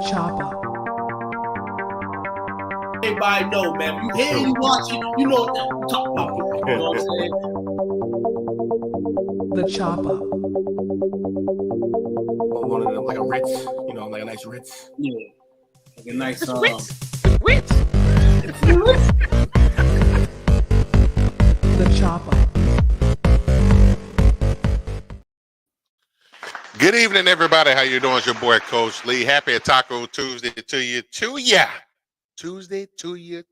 chopper. Everybody know, man. You hear, you watch it, you know what I'm talking about. You know what I'm saying? The chopper. Or one of them, like a Ritz, you know, like a nice Ritz. Yeah. Like a nice Ritz. The chopper. Good evening, everybody. How you doing? It's your boy, Coach Lee. Happy Taco Tuesday to you. Tuesday to you.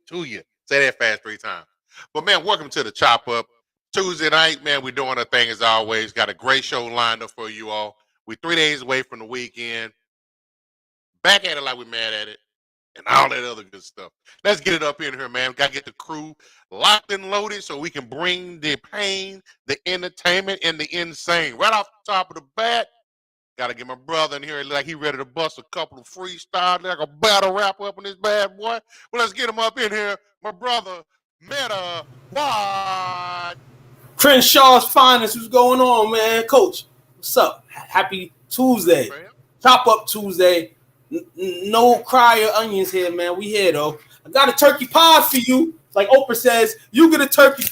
Say that fast 3 times. But, man, welcome to the Chop Up. Tuesday night, man, we're doing our thing as always. Got a great show lined up for you all. We're 3 days away from the weekend. Back at it like we're mad at it. And all that other good stuff. Let's get it up in here, man. Got to get the crew locked and loaded so we can bring the pain, the entertainment, and the insane. Right off the top of the bat, got to get my brother in here like he ready to bust a couple of freestyles, like a battle rap up in this bad boy. Well, let's get him up in here. My brother, Meta Wad. Crenshaw's finest. What's going on, man? Coach, what's up? Happy Tuesday. Chop Up Tuesday. No cry or onions here, man. We here though. I got a turkey pie for you. Like Oprah says, you get a turkey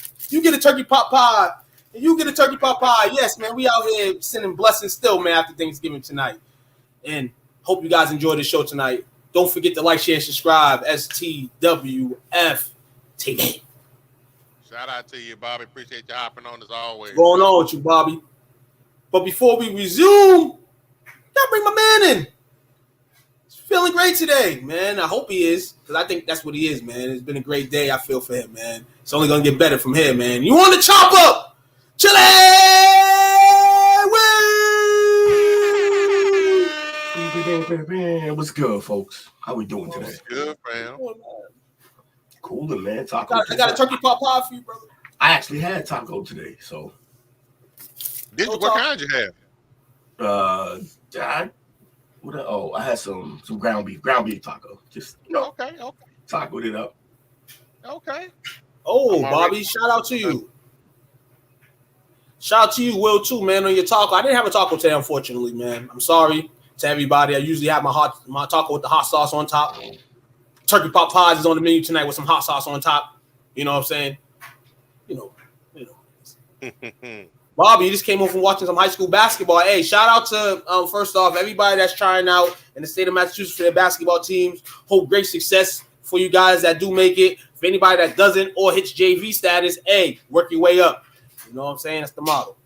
pot pie. And you get a turkey pot pie. Yes, man. We out here sending blessings still, man, after Thanksgiving tonight. And hope you guys enjoy the show tonight. Don't forget to like, share, subscribe. STWF TV. Shout out to you, Bobby. Appreciate you hopping on as always. What's going on with you, Bobby? But before we resume, gotta bring my man in. Feeling great today, man. I hope he is, because I think that's what he is, man. It's been a great day. I feel for him, man. It's only going to get better from here, man. You want to chop up? Chile! What's good, folks? How we doing today? What's good, fam? Cooler, man. Taco. I got a turkey pot pie for you, brother. I actually had taco today, so. What kind you have? I had some ground beef taco. Just Okay. tacoed it up. Okay. Oh, Bobby, shout out to you. Shout out to you, Will, too, man, on your taco. I didn't have a taco today, unfortunately, man. I'm sorry to everybody. I usually have my taco with the hot sauce on top. Turkey pot pies is on the menu tonight with some hot sauce on top. You know what I'm saying? You know. Bobby, you just came home from watching some high school basketball. Hey, shout out to, first off, everybody that's trying out in the state of Massachusetts for their basketball teams. Hope great success for you guys that do make it. For anybody that doesn't or hits JV status, hey, work your way up. You know what I'm saying? That's the model.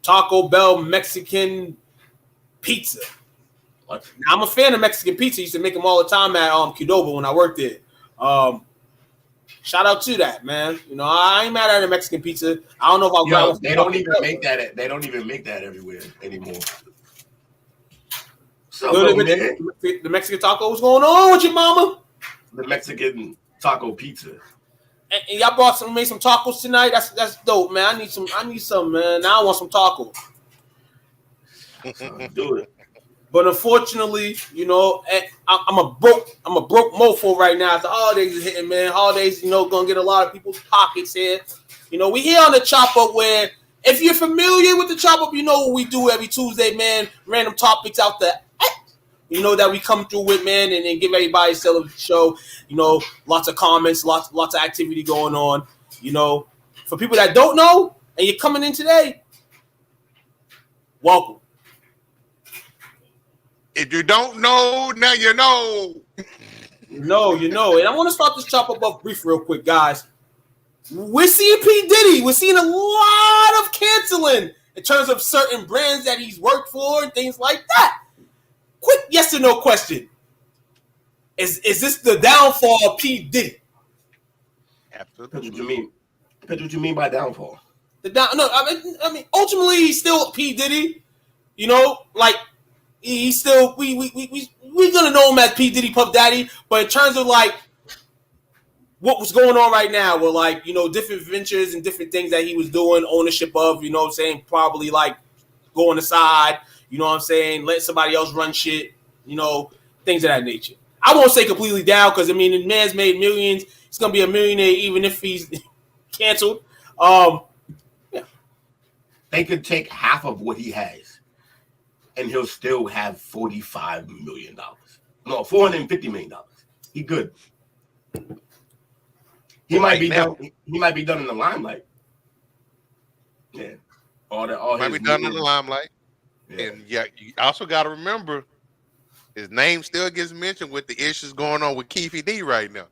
Taco Bell Mexican pizza. What? Now, I'm a fan of Mexican pizza. I used to make them all the time at Qdoba when I worked there. Shout out to that, man. You know, I ain't mad at a Mexican pizza. I don't know if I'll grab. They don't even make that. They don't even make that everywhere anymore. So, the Mexican taco, what's going on with your mama? The Mexican taco pizza. And y'all made some tacos tonight. That's dope, man. I need some, man. Now I want some tacos. Do it. But unfortunately, you know, I'm a broke mofo right now. The holidays is hitting, man. Holidays, you know, gonna get a lot of people's pockets here. You know, we here on the Chop Up where, if you're familiar with the Chop Up, you know what we do every Tuesday, man. Random topics out there, you know, that we come through with, man, and then give everybody a show. You know, lots of comments, lots of activity going on. You know, for people that don't know and you're coming in today, welcome. If you don't know, now you know. You know. And I want to start this Chop Up off brief real quick, guys. We're seeing P. Diddy. We're seeing a lot of canceling in terms of certain brands that he's worked for and things like that. Quick yes or no question. Is this the downfall of P. Diddy? Absolutely. What you mean by downfall? I mean, ultimately, he's still P. Diddy. You know, like, he's still we're gonna know him as P. Diddy Puff Daddy, but in terms of like what was going on right now, were like, you know, different ventures and different things that he was doing ownership of, you know what I'm saying, probably like going aside, you know what I'm saying, letting somebody else run shit, you know, things of that nature. I won't say completely down because I mean the man's made millions. He's gonna be a millionaire even if he's canceled. They could take half of what he has and he'll still have $45 million. No, $450 million. He good. He might be done. He might be done in the limelight. Yeah, might be done in the limelight. Yeah. And yeah, you also got to remember his name still gets mentioned with the issues going on with Keefe D right now.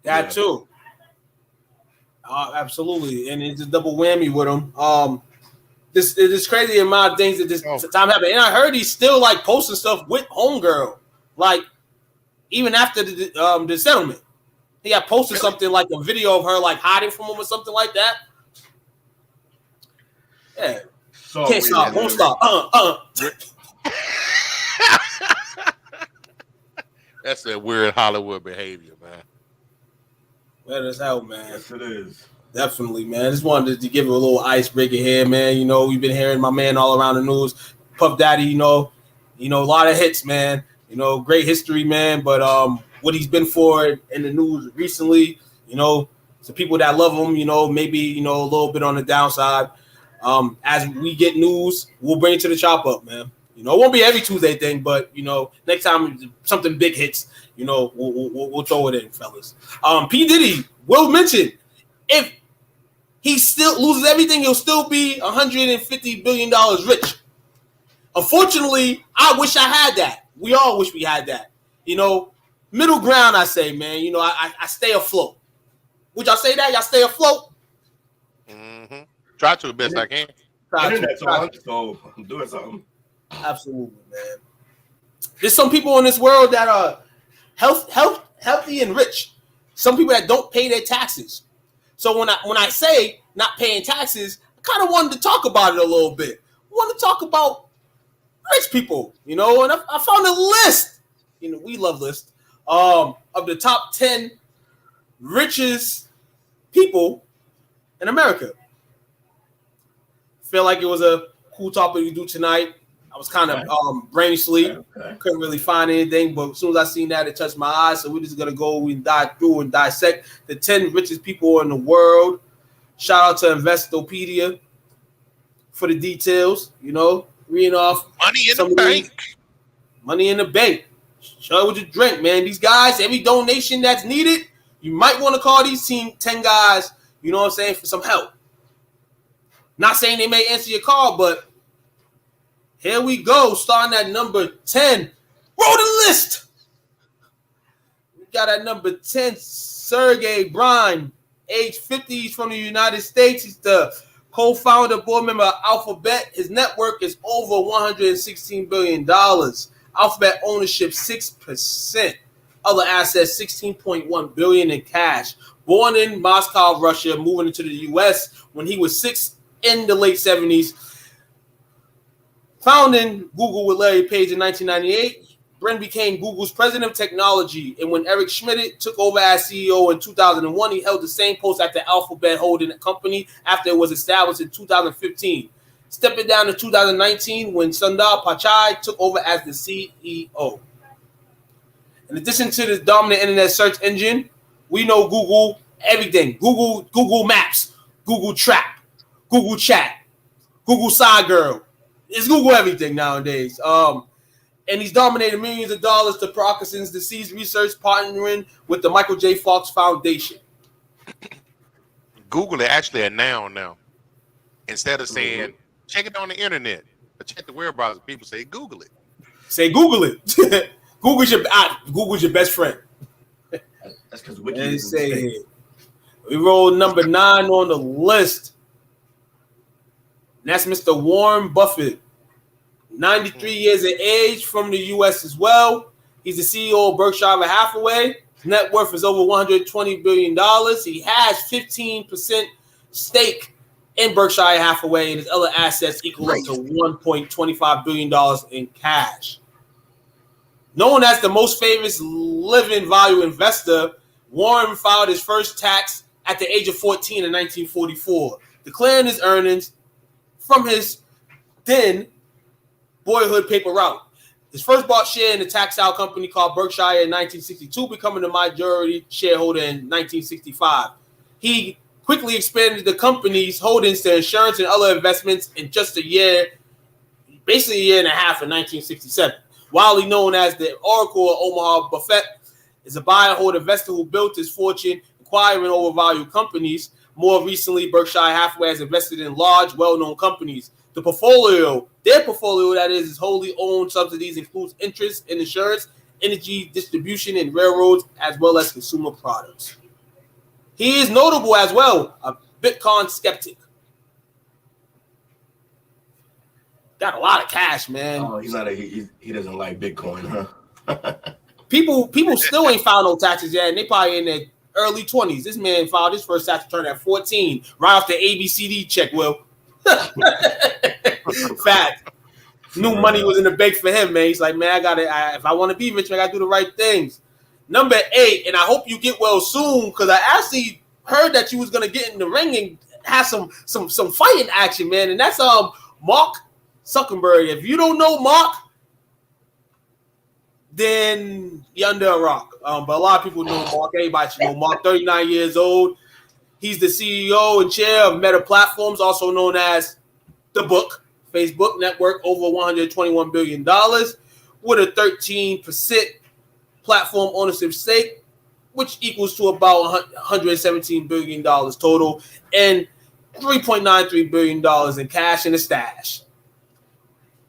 That too. Absolutely, and it's a double whammy with him. This is crazy amount of things that this time happened, and I heard he's still like posting stuff with homegirl, like even after the settlement. He had posted something like a video of her like hiding from him or something like that. Yeah, so can't stop, won't stop. That's that weird Hollywood behavior, man. Weird as hell, man. Yes, it is. Definitely, man. Just wanted to give a little icebreaker here, man. You know, we've been hearing my man all around the news. Puff Daddy, you know, a lot of hits, man. You know, great history, man. But what he's been for in the news recently, you know, to people that love him, you know, maybe, you know, a little bit on the downside. As we get news, we'll bring it to the chop up, man. You know, it won't be every Tuesday thing, but, you know, next time something big hits, you know, we'll throw it in, fellas. P. Diddy will mention if he still loses everything, he'll still be $150 billion rich. Unfortunately, I wish I had that. We all wish we had that. You know, middle ground, I say, man. You know, I stay afloat. Would y'all say that? Y'all stay afloat? Mm-hmm. Try to the best I can. So I'm doing something. Absolutely, man. There's some people in this world that are healthy and rich. Some people that don't pay their taxes. So when I say not paying taxes, I kind of wanted to talk about it a little bit. I want to talk about rich people, you know, and I found a list. You know, we love lists of the top 10 richest people in America. Feel like it was a cool topic to do tonight. I was kind of brain sleep. Couldn't really find anything, but as soon as I seen that, it touched my eyes. So we're just gonna go and dive through and dissect the 10 richest people in the world. Shout out to Investopedia for the details. You know, reading off money in the bank. Money in the bank. Show it with your drink, man. These guys, every donation that's needed, you might want to call these 10 guys. You know what I'm saying, for some help. Not saying they may answer your call, but here we go, starting at number 10. Roll the list. We got at number 10, Sergey Brin, age 50. He's from the United States. He's the co-founder, board member of Alphabet. His net worth is over $116 billion. Alphabet ownership, 6%. Other assets, $16.1 billion in cash. Born in Moscow, Russia, moving into the U.S. when he was 6 in the late 70s. Founding Google with Larry Page in 1998, Brin became Google's president of technology. And when Eric Schmidt took over as CEO in 2001, he held the same post at the Alphabet holding company after it was established in 2015. Stepping down to 2019 when Sundar Pichai took over as the CEO. In addition to the dominant internet search engine, we know Google everything. Google Maps, Google Trap, Google Chat, Google Side Girl. It's Google everything nowadays. And he's dominated millions of dollars to Parkinson's disease research, partnering with the Michael J. Fox Foundation. Google is actually a noun now. Instead of saying, check it on the internet, or check the web browser, people say, Google it. Say, Google it. Google's your best friend. That's because Wiki. We rolled number 9 on the list. And that's Mr. Warren Buffett. 93 years of age, from the U.S. as well. He's the CEO of Berkshire Hathaway. His net worth is over $120 billion. He has 15% stake in Berkshire Hathaway, and his other assets equal up to $1.25 billion in cash. Known as the most famous living value investor, Warren filed his first tax at the age of 14 in 1944, declaring his earnings from his then boyhood paper route. His first bought share in the tax-out company called Berkshire in 1962, becoming the majority shareholder in 1965. He quickly expanded the company's holdings to insurance and other investments in just a year basically a year and a half in 1967. Widely known as the Oracle of Omaha, Buffett is a buy and hold investor who built his fortune acquiring overvalued companies. More recently, Berkshire Hathaway has invested in large, well-known companies. Their portfolio, that is wholly owned subsidies includes interest in insurance, energy distribution, and railroads, as well as consumer products. He is notable as well, a Bitcoin skeptic. Got a lot of cash, man. Oh, he doesn't like Bitcoin, huh? People still ain't filed no taxes yet, and they probably in their early 20s. This man filed his first tax return at 14, right off the ABCD check. Will fact, new money was in the bank for him, man. He's like, man, if I want to be rich, I gotta do the right things. Number 8, and I hope you get well soon, because I actually heard that you was gonna get in the ring and have some fighting action, man. And that's Mark Zuckerberg. If you don't know Mark, then you're under a rock. But a lot of people know Mark. Everybody should know Mark. 39 years old. He's the CEO and chair of Meta Platforms, also known as the Book, Facebook network, over $121 billion, with a 13% platform ownership stake, which equals to about $117 billion total, and $3.93 billion in cash in a stash.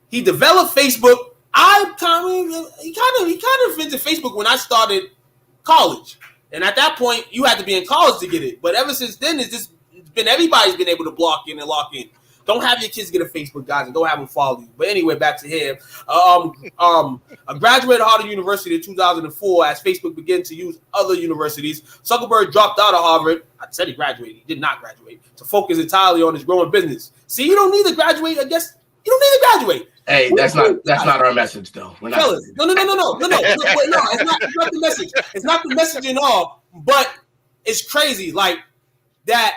He developed Facebook. He kind of invented Facebook when I started college, and at that point, you had to be in college to get it. But ever since then, everybody's been able to block in and lock in. Don't have your kids get a Facebook, guys, and don't have them follow you. But anyway, back to him. A graduate of Harvard University in 2004, as Facebook began to use other universities. Zuckerberg dropped out of Harvard. I said he graduated. He did not graduate, to focus entirely on his growing business. See, you don't need to graduate. I guess you don't need to graduate. Hey, that's not our message, though. We're not. Fellas, no. It's not the message. It's not the message at all. But it's crazy, like that.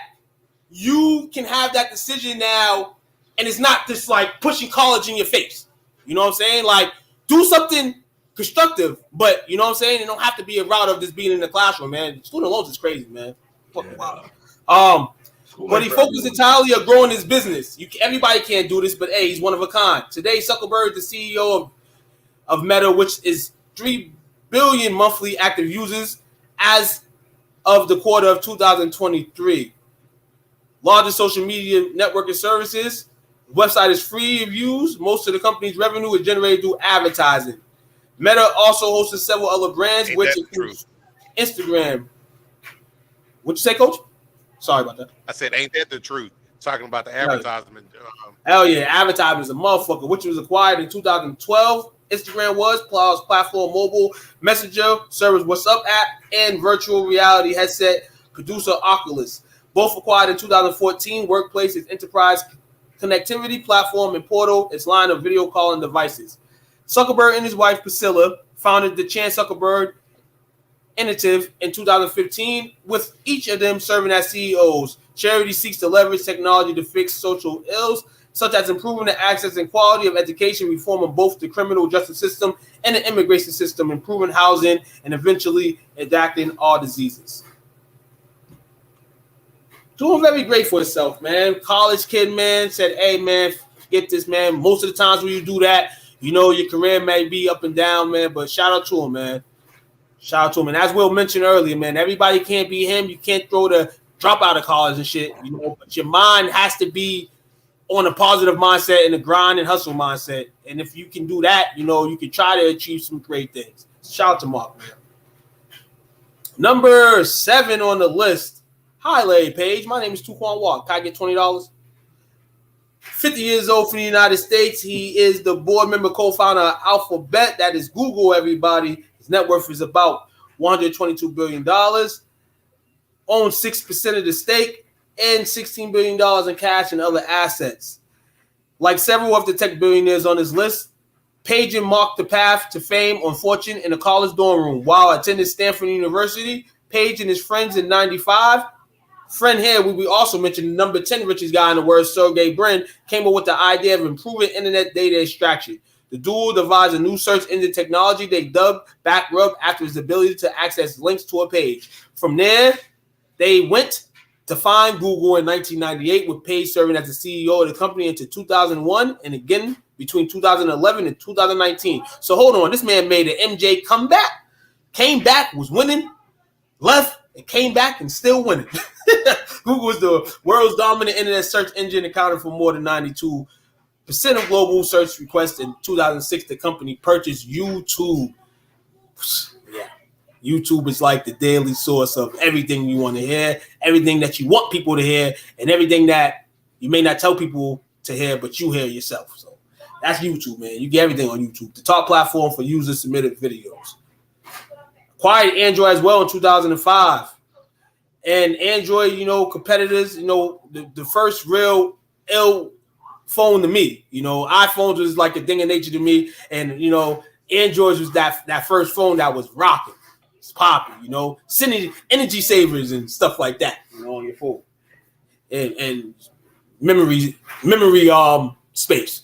You can have that decision now, and it's not just like pushing college in your face. You know what I'm saying? Like, do something constructive, but you know what I'm saying? It don't have to be a route of just being in the classroom, man. Student loans is crazy, man. Fucking wild. But he focused entirely on growing his business. Everybody can't do this, but hey, he's one of a kind. Today, Zuckerberg is the CEO of Meta, which is 3 billion monthly active users as of the quarter of 2023. Largest social media networking services. Website is free of use. Most of the company's revenue is generated through advertising. Meta also hosts several other brands, which includes Instagram. What'd you say, Coach? Sorry about that. I said, ain't that the truth? Talking about the advertisement. Hell yeah, advertising is a motherfucker, which was acquired in 2012. Instagram was Cloud's platform, mobile messenger service, WhatsApp app, and virtual reality headset producer Oculus. Both acquired in 2014. Workplace is enterprise connectivity platform and portal. Its line of video calling devices. Zuckerberg and his wife Priscilla founded the Chan Zuckerberg Initiative in 2015, with each of them serving as CEOs. Charity seeks to leverage technology to fix social ills, such as improving the access and quality of education, reforming both the criminal justice system and the immigration system, improving housing, and eventually adapting all diseases. Doing very great for himself, man. College kid, man, said, hey, man, get this, man. Most of the times when you do that, you know, your career may be up and down, man, but shout out to him, man. Shout out to him. And as Will mentioned earlier, man, everybody can't be him. You can't throw the drop out of college and shit, you know, but your mind has to be on a positive mindset and a grind and hustle mindset. And if you can do that, you know, you can try to achieve some great things. Shout out to Mark, man. Number 7 on the list. Hi, Larry Page. My name is Tuquan Walk. Can I get $20? 50 years old from the United States. He is the board member, co-founder of Alphabet. That is Google, everybody. His net worth is about $122 billion. Owns 6% of the stake and $16 billion in cash and other assets. Like several of the tech billionaires on his list, Page marked the path to fame on Fortune in a college dorm room. While attending Stanford University, Page and his friends in 95, friend here, we also mentioned number 10 richest guy in the world, Sergey Brin, came up with the idea of improving internet data extraction. The duo devised a new search engine technology they dubbed Backrub after his ability to access links to a page. From there, they went to find Google in 1998, with Page serving as the CEO of the company until 2001, and again between 2011 and 2019. So hold on, this man made an MJ comeback, came back, was winning, left, and came back and still winning. Google is the world's dominant internet search engine, accounted for more than 92% of global search requests. In 2006, the company purchased YouTube. Yeah, YouTube is like the daily source of everything you want to hear, everything that you want people to hear, and everything that you may not tell people to hear, but you hear yourself. So that's YouTube, man. You get everything on YouTube. The top platform for user-submitted videos. Acquired Android as well in 2005. And Android, competitors, the first real ill phone to me. iPhones was like a thing of nature to me. And, Androids was that first phone that was rocking. It's popping, sending energy savers and stuff like that, on your phone. And memory space.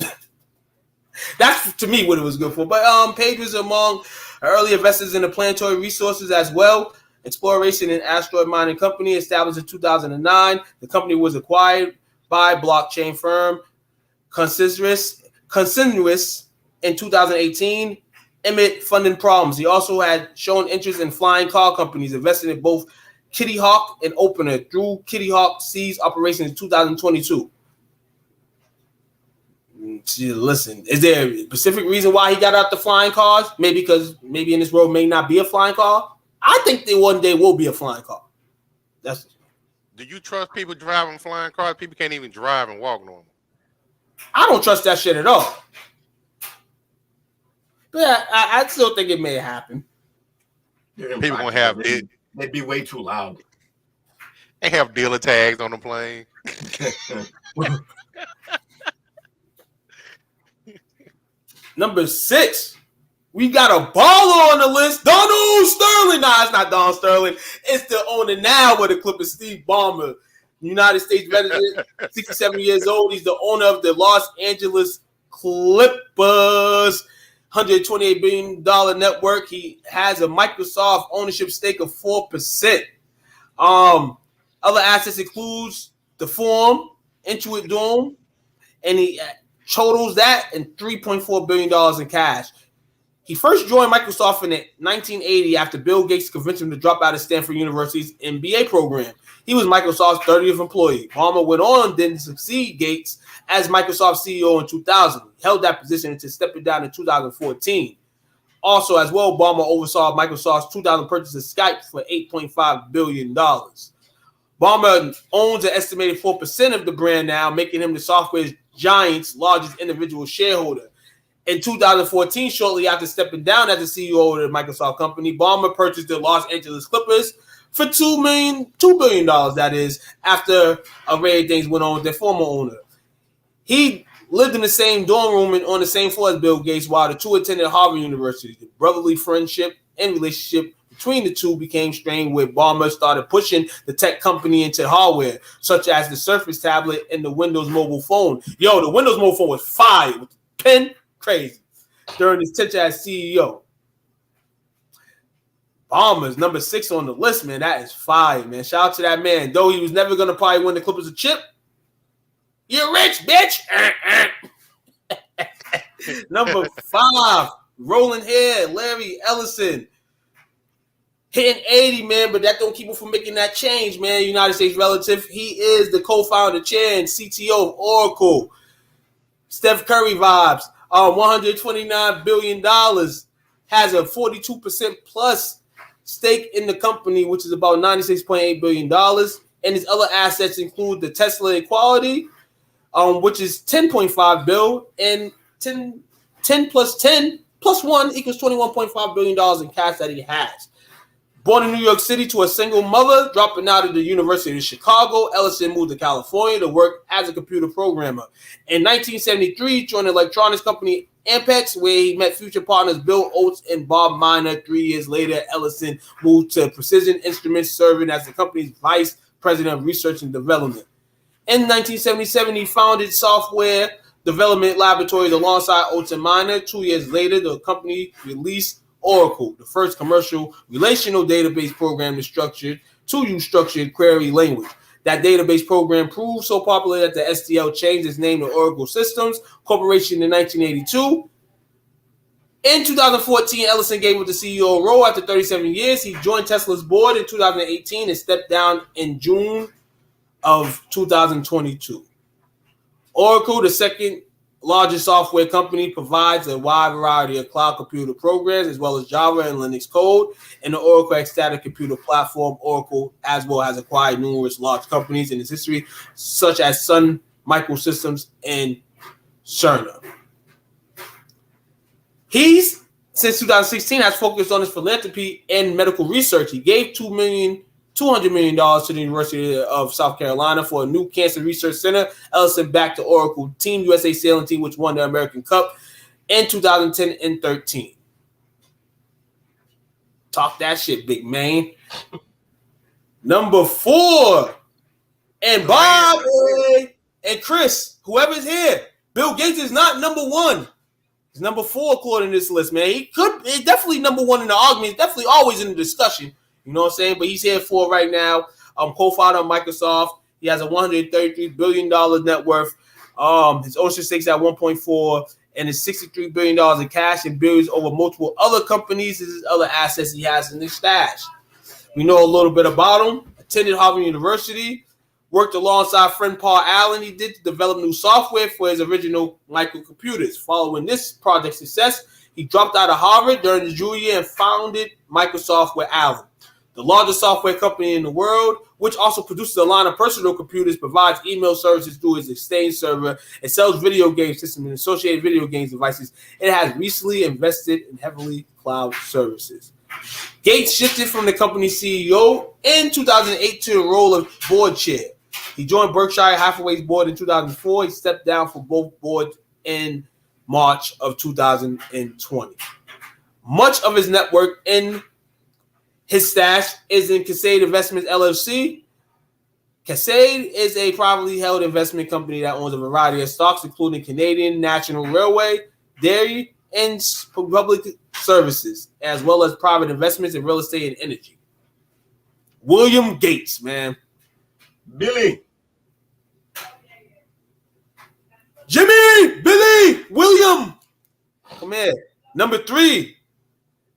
That's, to me, what it was good for. But Page was among early investors in the planetary resources as well. Exploration and Asteroid Mining Company, established in 2009. The company was acquired by blockchain firm Consensus in 2018. Amid funding problems, he also had shown interest in flying car companies, investing in both Kitty Hawk and Opener through Kitty Hawk ceased operations in 2022. Listen, is there a specific reason why he got out the flying cars? Maybe because in this world may not be a flying car. I think that one day will be a flying car. Do you trust people driving flying cars? People can't even drive and walk normal. I don't trust that shit at all. But I still think it may happen. People gonna have it. They'd be way too loud. They have dealer tags on the plane. Number 6, we got a baller on the list. Donald Sterling. Nah, it's not Don Sterling. It's the owner now of the Clippers, Steve Ballmer. United States resident, 67 years old. He's the owner of the Los Angeles Clippers, $128 billion network. He has a Microsoft ownership stake of 4%. Other assets includes the Forum, Intuit Dome, and he totals that in $3.4 billion in cash. He first joined Microsoft in 1980 after Bill Gates convinced him to drop out of Stanford University's MBA program. He was Microsoft's 30th employee. Ballmer went on then to succeed Gates as Microsoft CEO in 2000. He held that position until stepping down in 2014. Also, as well, Ballmer oversaw Microsoft's 2000 purchase of Skype for $8.5 billion. Ballmer owns an estimated 4% of the brand now, making him the software giant's largest individual shareholder. In 2014, shortly after stepping down as the CEO of the Microsoft company, Ballmer purchased the Los Angeles Clippers for $2 billion, that is, after a array of things went on with their former owner. He lived in the same dorm room and on the same floor as Bill Gates, while the two attended Harvard University. The brotherly friendship and relationship between the two became strained when Ballmer started pushing the tech company into hardware, such as the Surface tablet and the Windows mobile phone. Yo, the Windows mobile phone was fire with the pen, crazy, during his tenure as CEO. Ballmer's number 6 on the list, man. That is fire, man. Shout out to that man. Though he was never going to probably win the Clippers a chip. You're rich, bitch. Number 5, rolling hair, Larry Ellison. Hitting 80, man, but that don't keep him from making that change, man. United States relative. He is the co-founder, chair, and CTO of Oracle. Steph Curry vibes. $129 billion. Has a 42% plus stake in the company, which is about $96.8 billion. And his other assets include the Tesla Equality, which is $10.5 billion, and 10 plus 10 plus 1 equals $21.5 billion in cash that he has. Born in New York City to a single mother, dropping out of the University of Chicago, Ellison moved to California to work as a computer programmer. In 1973, he joined the electronics company Ampex, where he met future partners Bill Oates and Bob Miner. 3 years later, Ellison moved to Precision Instruments, serving as the company's vice president of research and development. In 1977, he founded software development laboratories alongside Oates and Miner. 2 years later, the company released Oracle, the first commercial relational database program to use structured query language. That database program proved so popular that the STL changed its name to Oracle Systems Corporation in 1982. In 2014, Ellison gave up the CEO role after 37 years. He joined Tesla's board in 2018 and stepped down in June of 2022. Oracle, the second largest software company, provides a wide variety of cloud computer programs as well as Java and Linux code. And the Oracle Ecstatic Computer Platform, Oracle, as well has acquired numerous large companies in its history, such as Sun Microsystems and Cerner. He's, since 2016, has focused on his philanthropy and medical research. He gave $200 million to the University of South Carolina for a new cancer research center. Ellison backed the Oracle Team USA sailing team, which won the American Cup in 2010 and 13. Talk that shit, big man. Number 4. And Bob and Chris, whoever's here, Bill Gates is not number 1. He's number 4 according to this list, man. He's definitely number 1 in the argument. He's definitely always in the discussion. You know what I'm saying? But he's here for right now. Co-founder of Microsoft. He has a $133 billion net worth. His ownership stakes at 1.4, and his $63 billion in cash and billions over multiple other companies. His other assets he has in his stash. We know a little bit about him. Attended Harvard University. Worked alongside friend Paul Allen. He did develop new software for his original microcomputers. Following this project success, he dropped out of Harvard during the junior year and founded Microsoft with Allen. The largest software company in the world, which also produces a line of personal computers, provides email services through its Exchange server, and sells video game systems and associated video games devices. It has recently invested in heavily cloud services. Gates shifted from the company's CEO in 2008 to the role of board chair. He joined Berkshire Hathaway's board in 2004. He stepped down from both boards in March of 2020. Much of his network in his stash is in Cascade Investments, LLC. Cascade is a privately held investment company that owns a variety of stocks, including Canadian National Railway, dairy, and public services, as well as private investments in real estate and energy. William Gates, man. Billy. Jimmy, Billy, William. Come here. Number 3.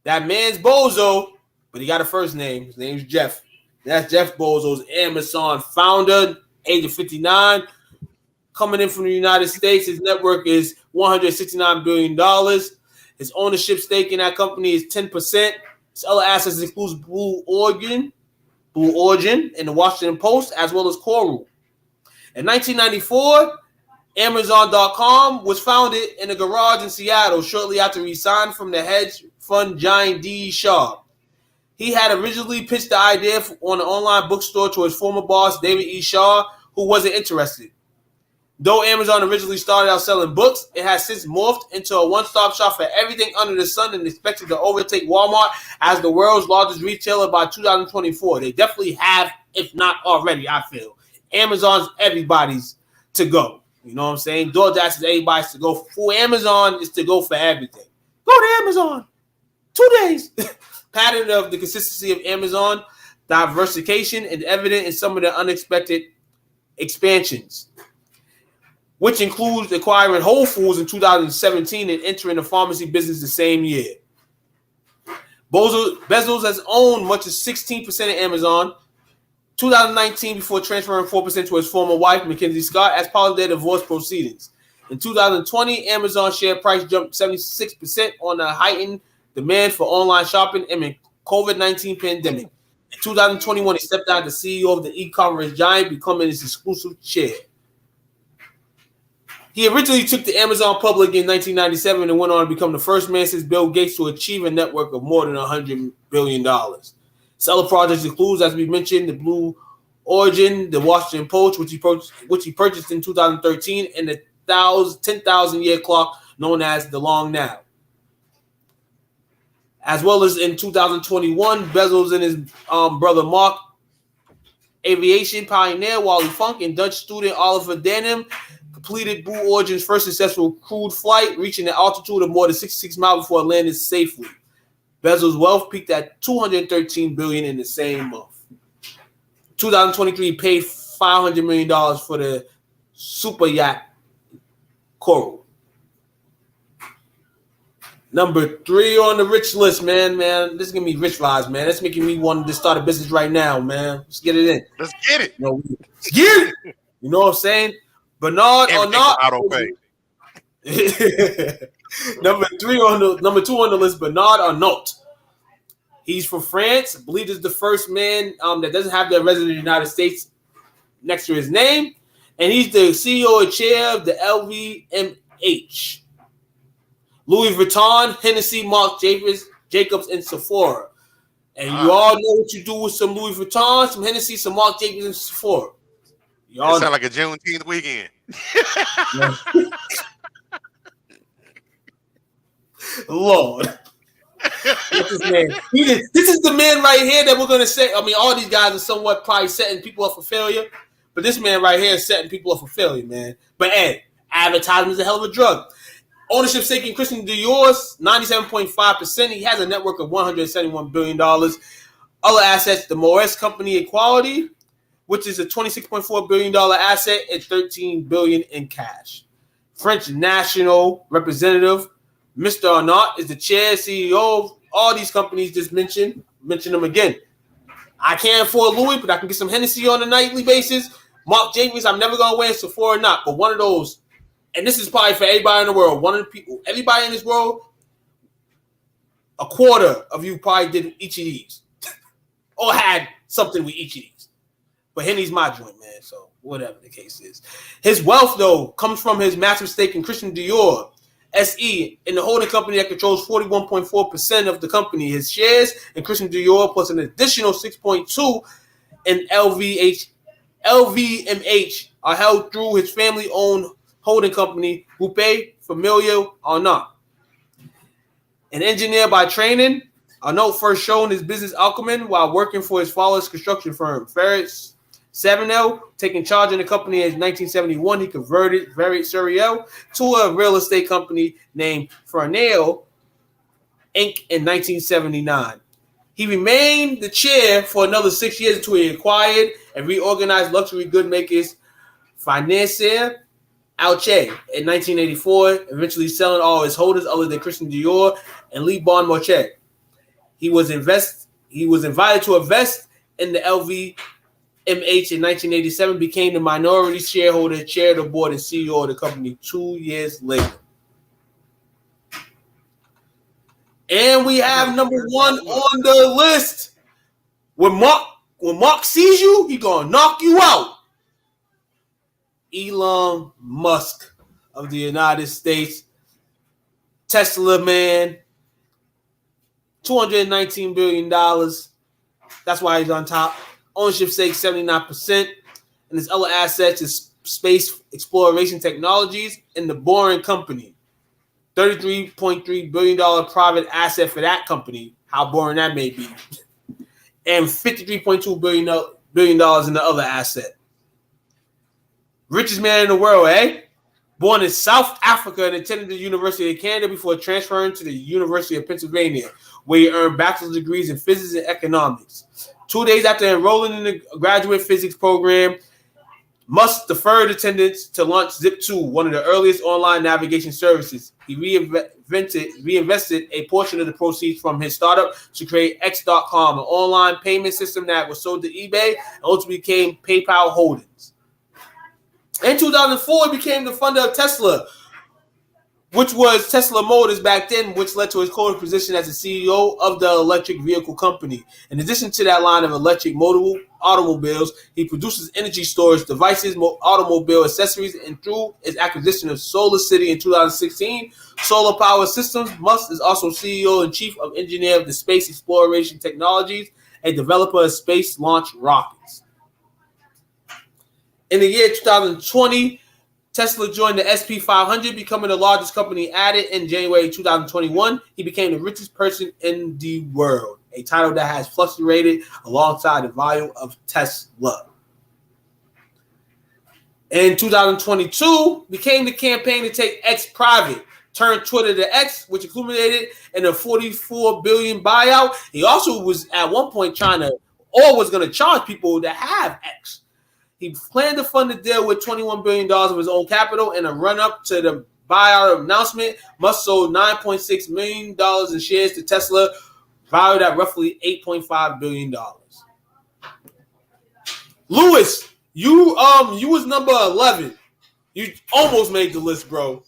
That man's bozo, but he got a first name. His name's Jeff. That's Jeff Bezos, Amazon founder, age of 59. Coming in from the United States, his network is $169 billion. His ownership stake in that company is 10%. His other assets includes Blue Origin, and the Washington Post, as well as Coral. In 1994, Amazon.com was founded in a garage in Seattle shortly after he signed from the hedge fund giant D. Shaw. He had originally pitched the idea on an online bookstore to his former boss, David E. Shaw, who wasn't interested. Though Amazon originally started out selling books, it has since morphed into a one-stop shop for everything under the sun and expected to overtake Walmart as the world's largest retailer by 2024. They definitely have, if not already, I feel. Amazon's everybody's to go. You know what I'm saying? DoorDash is everybody's to go. For Amazon is to go for everything. Go to Amazon. 2 days. Pattern of the consistency of Amazon, diversification, and evident in some of the unexpected expansions, which includes acquiring Whole Foods in 2017 and entering the pharmacy business the same year. Bezos has owned much as 16% of Amazon. 2019, before transferring 4% to his former wife, Mackenzie Scott, as part of their divorce proceedings. In 2020, Amazon share price jumped 76% on the heightened demand for online shopping amid COVID-19 pandemic. In 2021, he stepped down as CEO of the e-commerce giant, becoming its exclusive chair. He originally took the Amazon public in 1997 and went on to become the first man since Bill Gates to achieve a network of more than $100 billion. Seller projects includes, as we mentioned, the Blue Origin, the Washington Post, which he purchased in 2013, and the 10,000-year clock known as the Long Now. As well as in 2021, Bezos and his brother Mark, aviation pioneer Wally Funk, and Dutch student Oliver Denham completed Blue Origin's first successful crewed flight, reaching an altitude of more than 66 miles before it landed safely. Bezos' wealth peaked at $213 billion in the same month. 2023 paid $500 million for the super yacht Coral. Number 3 on the rich list, man. This is gonna be rich vibes, man. That's making me want to start a business right now, man. Let's get it in. Let's get it. Let's get it. You know what I'm saying? Bernard Everything Arnault. auto pay. number 2 on the list, Bernard Arnault. He's from France. I believe this is the first man that doesn't have the resident of the United States next to his name. And he's the CEO and chair of the LVMH. Louis Vuitton, Hennessy, Marc Jacobs, and Sephora. And you all know what you do with some Louis Vuitton, some Hennessy, some Marc Jacobs, and Sephora. It sounds like a Juneteenth weekend. Lord. What's his name? This is the man right here that we're going to say. I mean, all these guys are somewhat probably setting people up for failure. But this man right here is setting people up for failure, man. But, Ed, advertising is a hell of a drug. Ownership stake in Christian Dior's 97.5%. He has a network of $171 billion. Other assets, the Moët Company Equality, which is a $26.4 billion asset and $13 billion in cash. French national representative, Mr. Arnault, is the chair, CEO of all these companies just mentioned. Mention them again. I can't afford Louis, but I can get some Hennessy on a nightly basis. Marc Jacobs, I'm never going to wear Sephora or not, but one of those. And this is probably for everybody in the world. One of the people, everybody in this world, a quarter of you probably did each of these or had something with each of these. But Henny's my joint, man. So whatever the case is. His wealth, though, comes from his massive stake in Christian Dior SE, in the holding company that controls 41.4% of the company. His shares in Christian Dior plus an additional 6.2 in LVMH are held through his family-owned holding company, Groupe Familial Arnault. An engineer by training, Arnault first shown his business acumen while working for his father's construction firm, Ferris Savinel. Taking charge of the company in 1971, he converted Ferris Savinel to a real estate company named Farnell Inc. in 1979. He remained the chair for another 6 years until he acquired and reorganized luxury good makers Financier Alche in 1984, eventually selling all his holders other than Christian Dior and Le Bon Marché. He was invited to invest in the LVMH in 1987, became the minority shareholder, chair of the board, and CEO of the company 2 years later. And we have number 1 on the list. When Mark sees you, he gonna knock you out. Elon Musk of the United States, Tesla man, $219 billion. That's why he's on top. Ownership stake 79%. And his other assets is space exploration technologies and the Boring Company. $33.3 billion private asset for that company. How boring that may be. And $53.2 billion in the other asset. Richest man in the world, eh? Born in South Africa and attended the University of Canada before transferring to the University of Pennsylvania, where he earned bachelor's degrees in physics and economics. 2 days after enrolling in the graduate physics program, Musk deferred attendance to launch Zip2, one of the earliest online navigation services. He reinvested a portion of the proceeds from his startup to create X.com, an online payment system that was sold to eBay and ultimately became PayPal Holdings. In 2004, he became the funder of Tesla, which was Tesla Motors back then, which led to his current position as the CEO of the electric vehicle company. In addition to that line of electric automobiles, he produces energy storage devices, automobile accessories, and through his acquisition of Solar City in 2016, Solar Power Systems, Musk is also CEO and chief of engineer of the Space Exploration Technologies, a developer of space launch rockets. In the year 2020, Tesla joined the S&P 500, becoming the largest company added in January 2021. He became the richest person in the world, a title that has fluctuated alongside the value of Tesla. In 2022, became the campaign to take X private, turned Twitter to X, which culminated in a $44 billion buyout. He also was at one point was going to charge people that have X. He planned to fund the deal with $21 billion of his own capital, and a run-up to the buyout announcement, Musk sold $9.6 million in shares to Tesla, valued at roughly $8.5 billion. Lewis, you was number 11. You almost made the list, bro.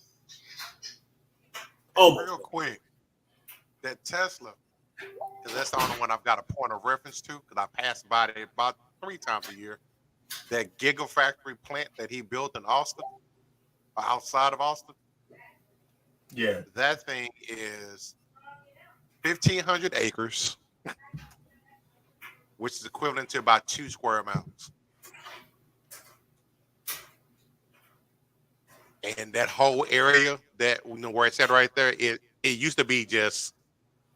Almost. Real quick, that Tesla, because that's the only one I've got a point of reference to, because I pass by it about 3 times a year. That gigafactory plant that he built in Austin, or outside of Austin. Yeah. That thing is 1,500 acres, which is equivalent to about 2 square miles. And that whole area that where it's at right there, it used to be just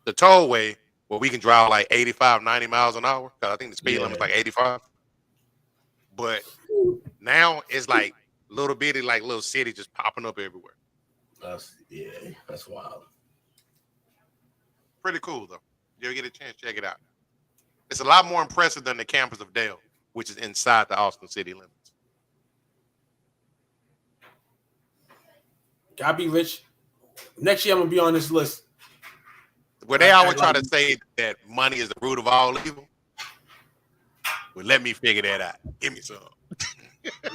the tollway where we can drive like 85, 90 miles an hour. Because I think the speed limit is like 85. But now it's like little bitty, like little city just popping up everywhere. That's wild. Pretty cool though. You ever get a chance, check it out. It's a lot more impressive than the campus of Dale, which is inside the Austin city limits. Gotta be rich. Next year I'm gonna be on this list. Where they always try to say that money is the root of all evil. Well, let me figure that out. Give me some.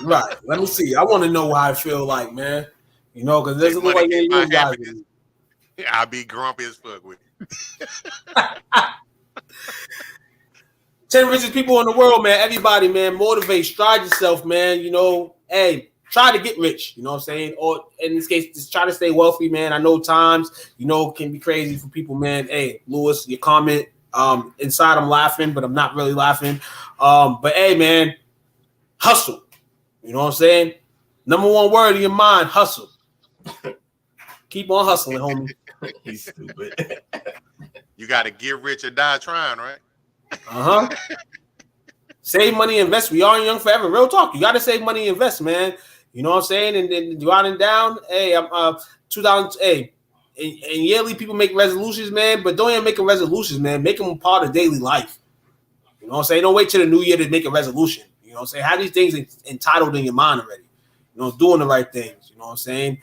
Right. Let me see. I want to know how I feel like, man. You know, because there's a little like you guys. I'll be grumpy as fuck with you. 10 richest people in the world, man. Everybody, man. Motivate. Strive yourself, man. You know, hey, try to get rich. You know what I'm saying? Or in this case, just try to stay wealthy, man. I know times, you know, can be crazy for people, man. Hey, Lewis, your comment. Inside I'm laughing, but I'm not really laughing. But hey, man, hustle. You know what I'm saying? Number one word in your mind, hustle. Keep on hustling, homie. He's stupid. You got to get rich or die trying, right? Uh-huh. Save money, invest. We are young forever. Real talk. You got to save money, invest, man. You know what I'm saying? And then go out and down. Hey, I'm 2000. Hey, and yearly people make resolutions, man. But don't even make resolutions, man. Make them a part of daily life. You know what I'm saying? Don't wait till the new year to make a resolution. You know what I'm saying? Have these things entitled in your mind already. You know, doing the right things. You know what I'm saying?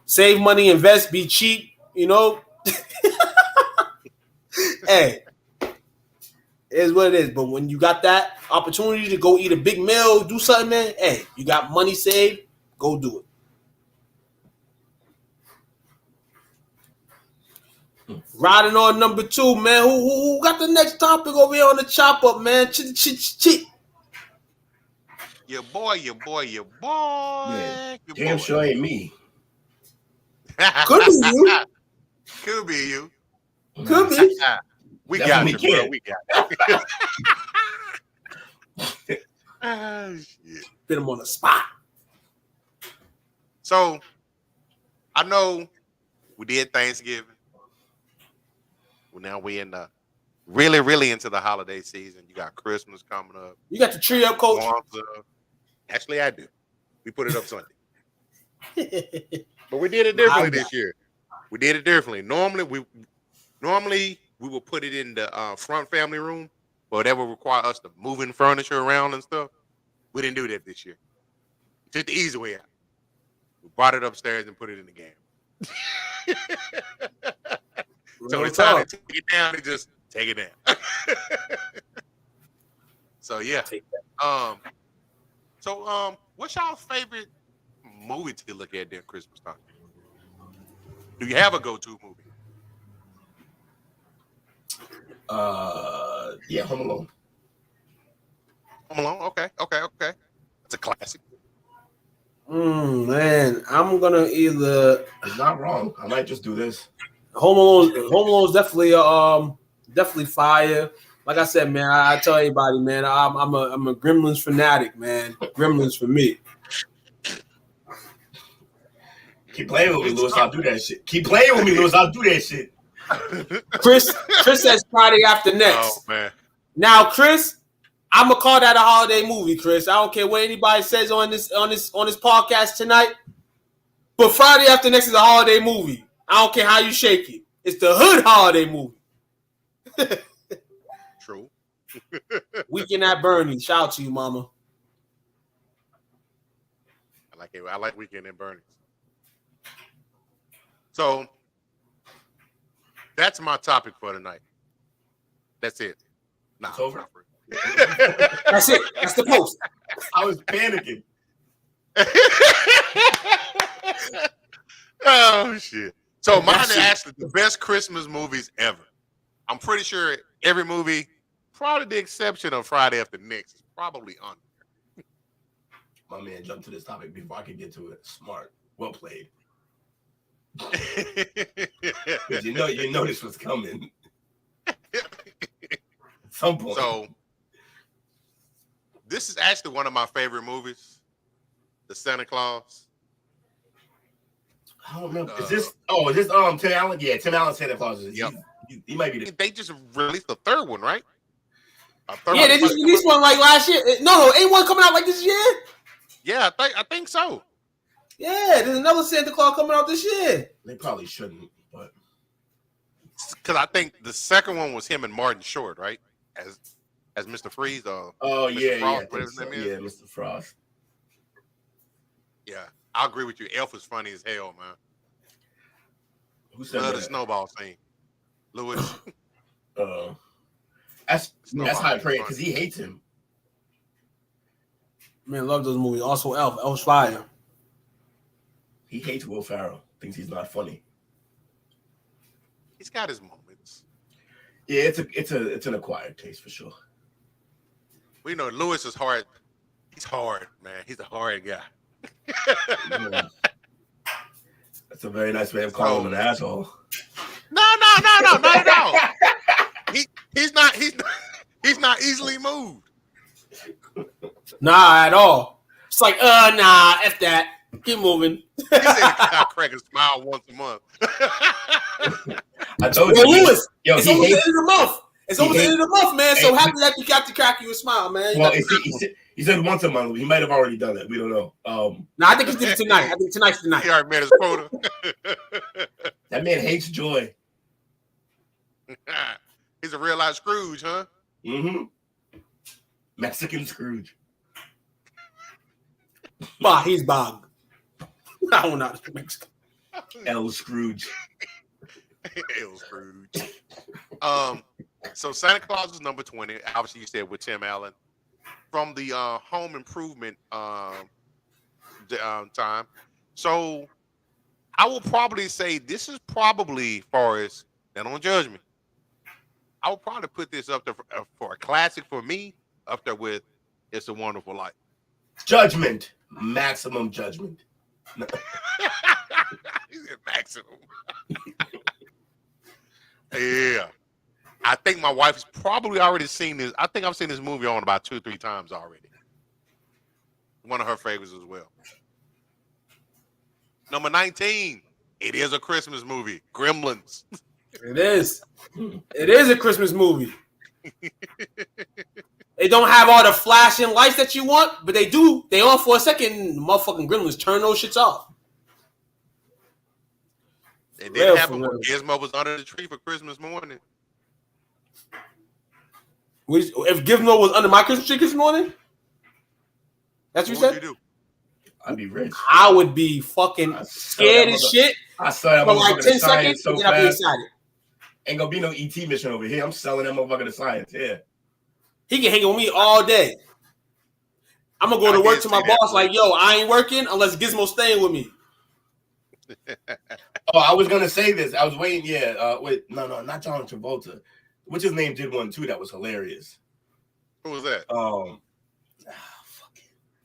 Save money, invest, be cheap. You know. Hey. It is what it is. But when you got that opportunity to go eat a big meal, do something, man, hey, you got money saved, go do it. Riding on number 2, man. Who got the next topic over here on the chop up, man? Chit. Your boy. Yeah. Damn sure ain't me. Could be you. Could be you. Could be. We Definitely got you, bro. can. We got you. Oh, shit. Put him on the spot. So, I know we did Thanksgiving. Well, now we're in the really into the holiday season. You got Christmas coming up. You got the tree up, coach? Actually, I do. We put it up Sunday. But we did it differently this year. We did it differently. Normally we will put it in the front family room, but that would require us to moving furniture around and stuff. We didn't do that this year. We took the easy way out. We brought it upstairs and put it in the game. So it's time to take it down and just take it down. So yeah. What's y'all's favorite movie to look at during Christmas time? Do you have a go-to movie? Yeah, Home Alone. Home Alone. Okay. It's a classic. Man, I'm gonna either. It's not wrong. I might just do this. Home Alone is definitely fire. Like I said, man, I tell everybody, man, I'm a Gremlins fanatic, man. Gremlins for me. Keep playing with me, Lewis. I'll do that shit. Keep playing with me, Lewis. I'll do that shit. Chris says Friday after next. Oh man. Now, Chris, I'm gonna call that a holiday movie, Chris. I don't care what anybody says on this podcast tonight. But Friday after next is a holiday movie. I don't care how you shake it. It's the hood holiday movie. True. Weekend at Bernie. Shout out to you, mama. I like Weekend at Bernie's. So that's my topic for tonight. That's it. Nah, It's over. That's it. That's the post. I was panicking. Oh shit! So mine is actually the best Christmas movies ever. I'm pretty sure every movie, probably the exception of Friday After Next, is probably on there. My man jumped to this topic before I could get to it. Smart, well played. Because you know this was coming. At some point. So this is actually one of my favorite movies, The Santa Claus. I don't remember. Is this Tim Allen? Yeah, Tim Allen Santa Claus. Yep. He might be. They just released the third one, right? Yeah, they just released one like last year. No, ain't one coming out like this year? Yeah, I think so. Yeah, there's another Santa Claus coming out this year. They probably shouldn't, but because I think the second one was him and Martin Short, right? As Mr. Freeze or Mr. Frost, yeah, whatever his name is. Yeah, Mr. Frost. Yeah, I agree with you. Elf was funny as hell, man. Who said Love that? the snowball scene. Lewis. That's high praise funny. because he hates him. Man, love those movies. Also, Elf's fire. He hates Will Ferrell. Thinks he's not funny. He's got his moments. Yeah, it's an acquired taste for sure. We know Lewis is hard. He's hard, man. He's a hard guy. That's a very nice way of calling him an asshole. No, not at all. He's not easily moved. Nah, at all. It's like, nah, F that. Keep moving. He said I'll crack a smile once a month. I told you, Lewis, yo, it's almost the end of the month. It's almost the end of the month, man. So happy that you got to crack you a smile, man. Well, he said once a month. He might have already done that. We don't know. I think he did it tonight. I think tonight's the night. He already made his quota. That man hates joy. He's a real life Scrooge, huh? Mm-hmm. Mexican Scrooge. Bah, he's Bog. I don't know. Mexican. L Scrooge. L Scrooge. So Santa Claus is number 20. Obviously, you said with Tim Allen from the Home Improvement time. So I will probably say this is probably, Forrest, and don't judge me, I would probably put this up there for a classic for me, up there with It's a Wonderful Life. Judgment. Maximum judgment. No. He said maximum. Yeah. I think my wife has probably already seen this. I think I've seen this movie on about 2 or 3 times already. One of her favorites as well. Number 19. It is a Christmas movie. Gremlins. It is. It is a Christmas movie. They don't have all the flashing lights that you want, but they do. They on for a second. Motherfucking Gremlins turn those shits off. It didn't happen when Gizmo was under the tree for Christmas morning. If Gizmo was under my Christmas tree this morning, that's what you said? Would you do? I'd be rich. I would be fucking scared as shit I saw that for like motherfucker 10 to science seconds, so and I'd be fast. excited. Ain't gonna be no ET mission over here. I'm selling that motherfucker to science. Yeah. He can hang with me all day. I'm gonna go to work to my boss like, yo, I ain't working unless Gizmo's staying with me. Oh, I was gonna say this. I was waiting. Yeah. No, not John Travolta. What's his name? Did one too that was hilarious. Who was that?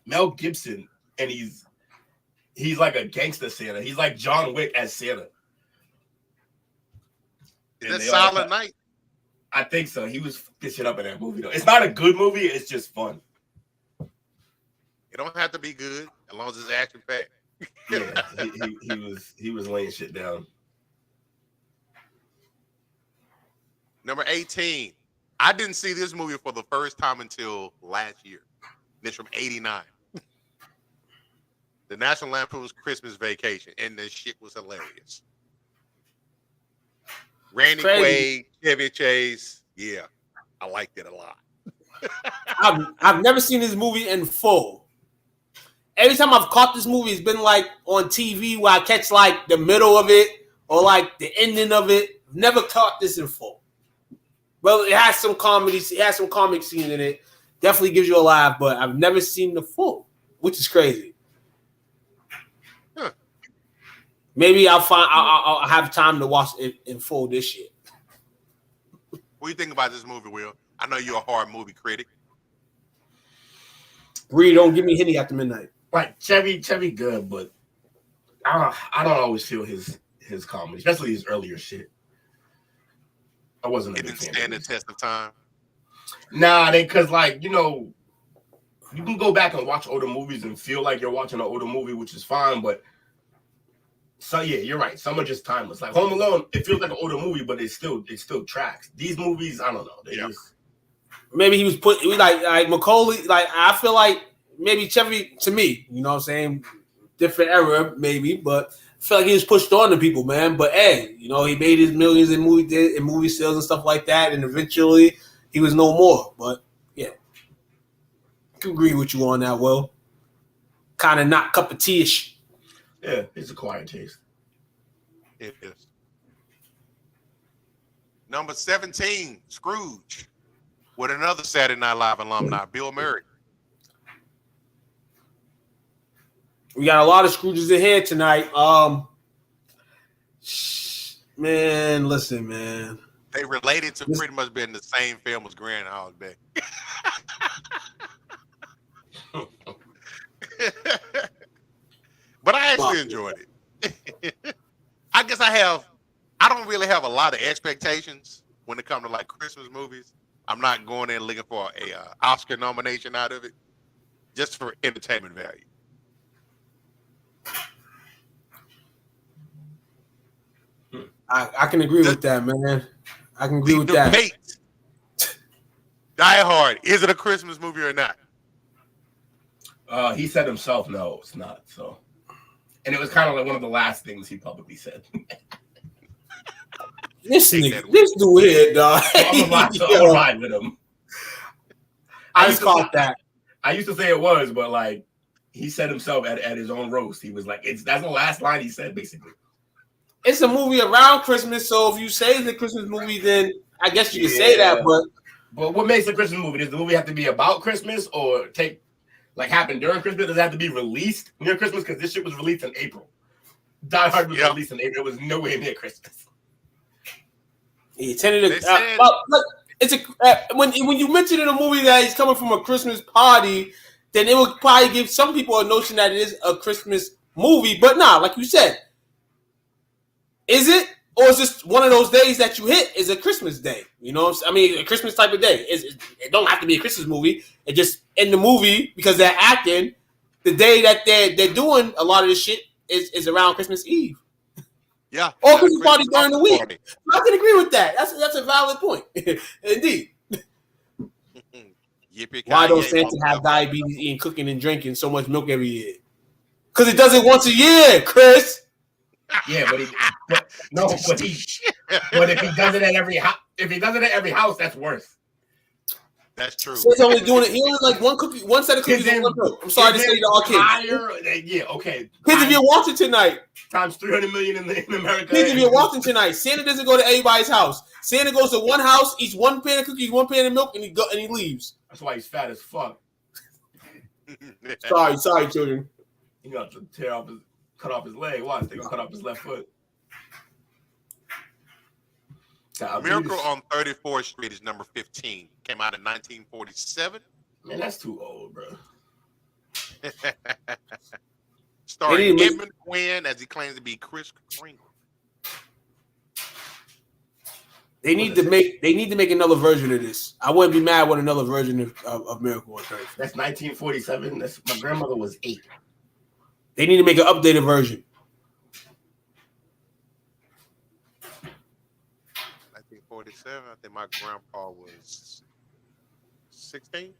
Mel Gibson, and he's like a gangster Santa. He's like John Wick as Santa. Is that Silent Night? I think so. He was this shit up in that movie though. It's not a good movie. It's just fun. It don't have to be good as long as it's action packed. Yeah, he was laying shit down. Number 18. I didn't see this movie for the first time until last year. It's from '89. The National Lampoon's Christmas Vacation, and the shit was hilarious. Randy Quaid, Chevy Chase. Yeah, I liked it a lot. I've never seen this movie in full. every time I've caught this movie, it's been like on TV where I catch like the middle of it or like the ending of it. Never caught this in full. Well, it has some comedy. It has some comic scene in it. Definitely gives you a laugh, but I've never seen the full, which is crazy. Huh. Maybe I'll have time to watch it in full this year. What do you think about this movie, Will? I know you're a horror movie critic. Bree, don't give me Henny after midnight. Like Chevy good, but I don't always feel his comedy, especially his earlier shit. I wasn't. It didn't stand the test of time. Nah, because like you can go back and watch older movies and feel like you're watching an older movie, which is fine. But so yeah, you're right. Some are just timeless. Like Home Alone, it feels like an older movie, but it still tracks. These movies, I don't know. They just maybe he was like Macaulay. Like I feel like maybe Chevy to me. You know what I'm saying? Different era, maybe, but I feel like he was pushed on to people, man. But hey, he made his millions in movie sales and stuff like that, and eventually he was no more. But yeah, I can agree with you on that. Will kind of not cup of tea-ish. Yeah, it's a quiet taste. It is. Number 17, Scrooge, with another Saturday Night Live alumni, Bill Murray. We got a lot of Scrooges in here tonight. Man, listen, man. They related to pretty much being the same film as Groundhog Day. But I actually enjoyed it. I guess I don't really have a lot of expectations when it comes to like Christmas movies. I'm not going in looking for a Oscar nomination out of it, just for entertainment value. I can agree with that, man. I can agree with that. Die Hard, is it a Christmas movie or not? He said himself, no, it's not. So, and it was kind of like one of the last things he publicly said. This dude here, dog. I'm gonna ride with him. I just caught that. I used to say it was, but like he said himself at his own roast, he was like, that's the last line he said, basically. It's a movie around Christmas, so if you say it's a Christmas movie, then I guess you can say that. But what makes a Christmas movie? Does the movie have to be about Christmas or happen during Christmas? Does it have to be released near Christmas? Because this shit was released in April. Die Hard was released in April. It was nowhere near Christmas. He tended to. It's when you mention in a movie that he's coming from a Christmas party, then it would probably give some people a notion that it is a Christmas movie. But nah, like you said. Is it? Or is this one of those days that you hit is a Christmas day? You know what I'm saying? I mean, a Christmas type of day. It don't have to be a Christmas movie. It just, in the movie, because they're acting, the day that they're doing a lot of this shit is around Christmas Eve. Yeah. Or Christmas party during the week. I can agree with that. That's a valid point. Indeed. Why don't Santa have diabetes, eating, cooking, and drinking so much milk every year? Because it does it once a year, Chris. Yeah, but if he does it at every house, that's worse. That's true. So he's only doing it. He only like one set of cookies and one milk. I'm sorry to say to all kids. Yeah, okay. Kids, if you're watching tonight, times 300 million in America. Kids, if you're watching tonight, Santa doesn't go to everybody's house. Santa goes to one house, eats one pan of cookies, one pan of milk, and he leaves. That's why he's fat as fuck. Sorry, children. You got to cut off his leg. Watch, they're gonna cut off his left foot. Miracle on 34th Street is number 15. Came out in 1947. Man, that's too old, bro. Starring Edmund Quinn as he claims to be Kris Kringle. They need to make another version of this. I wouldn't be mad with another version of Miracle on 34th. That's 1947. My grandmother was 8. They need to make an updated version. 1947. I think my grandpa was 16.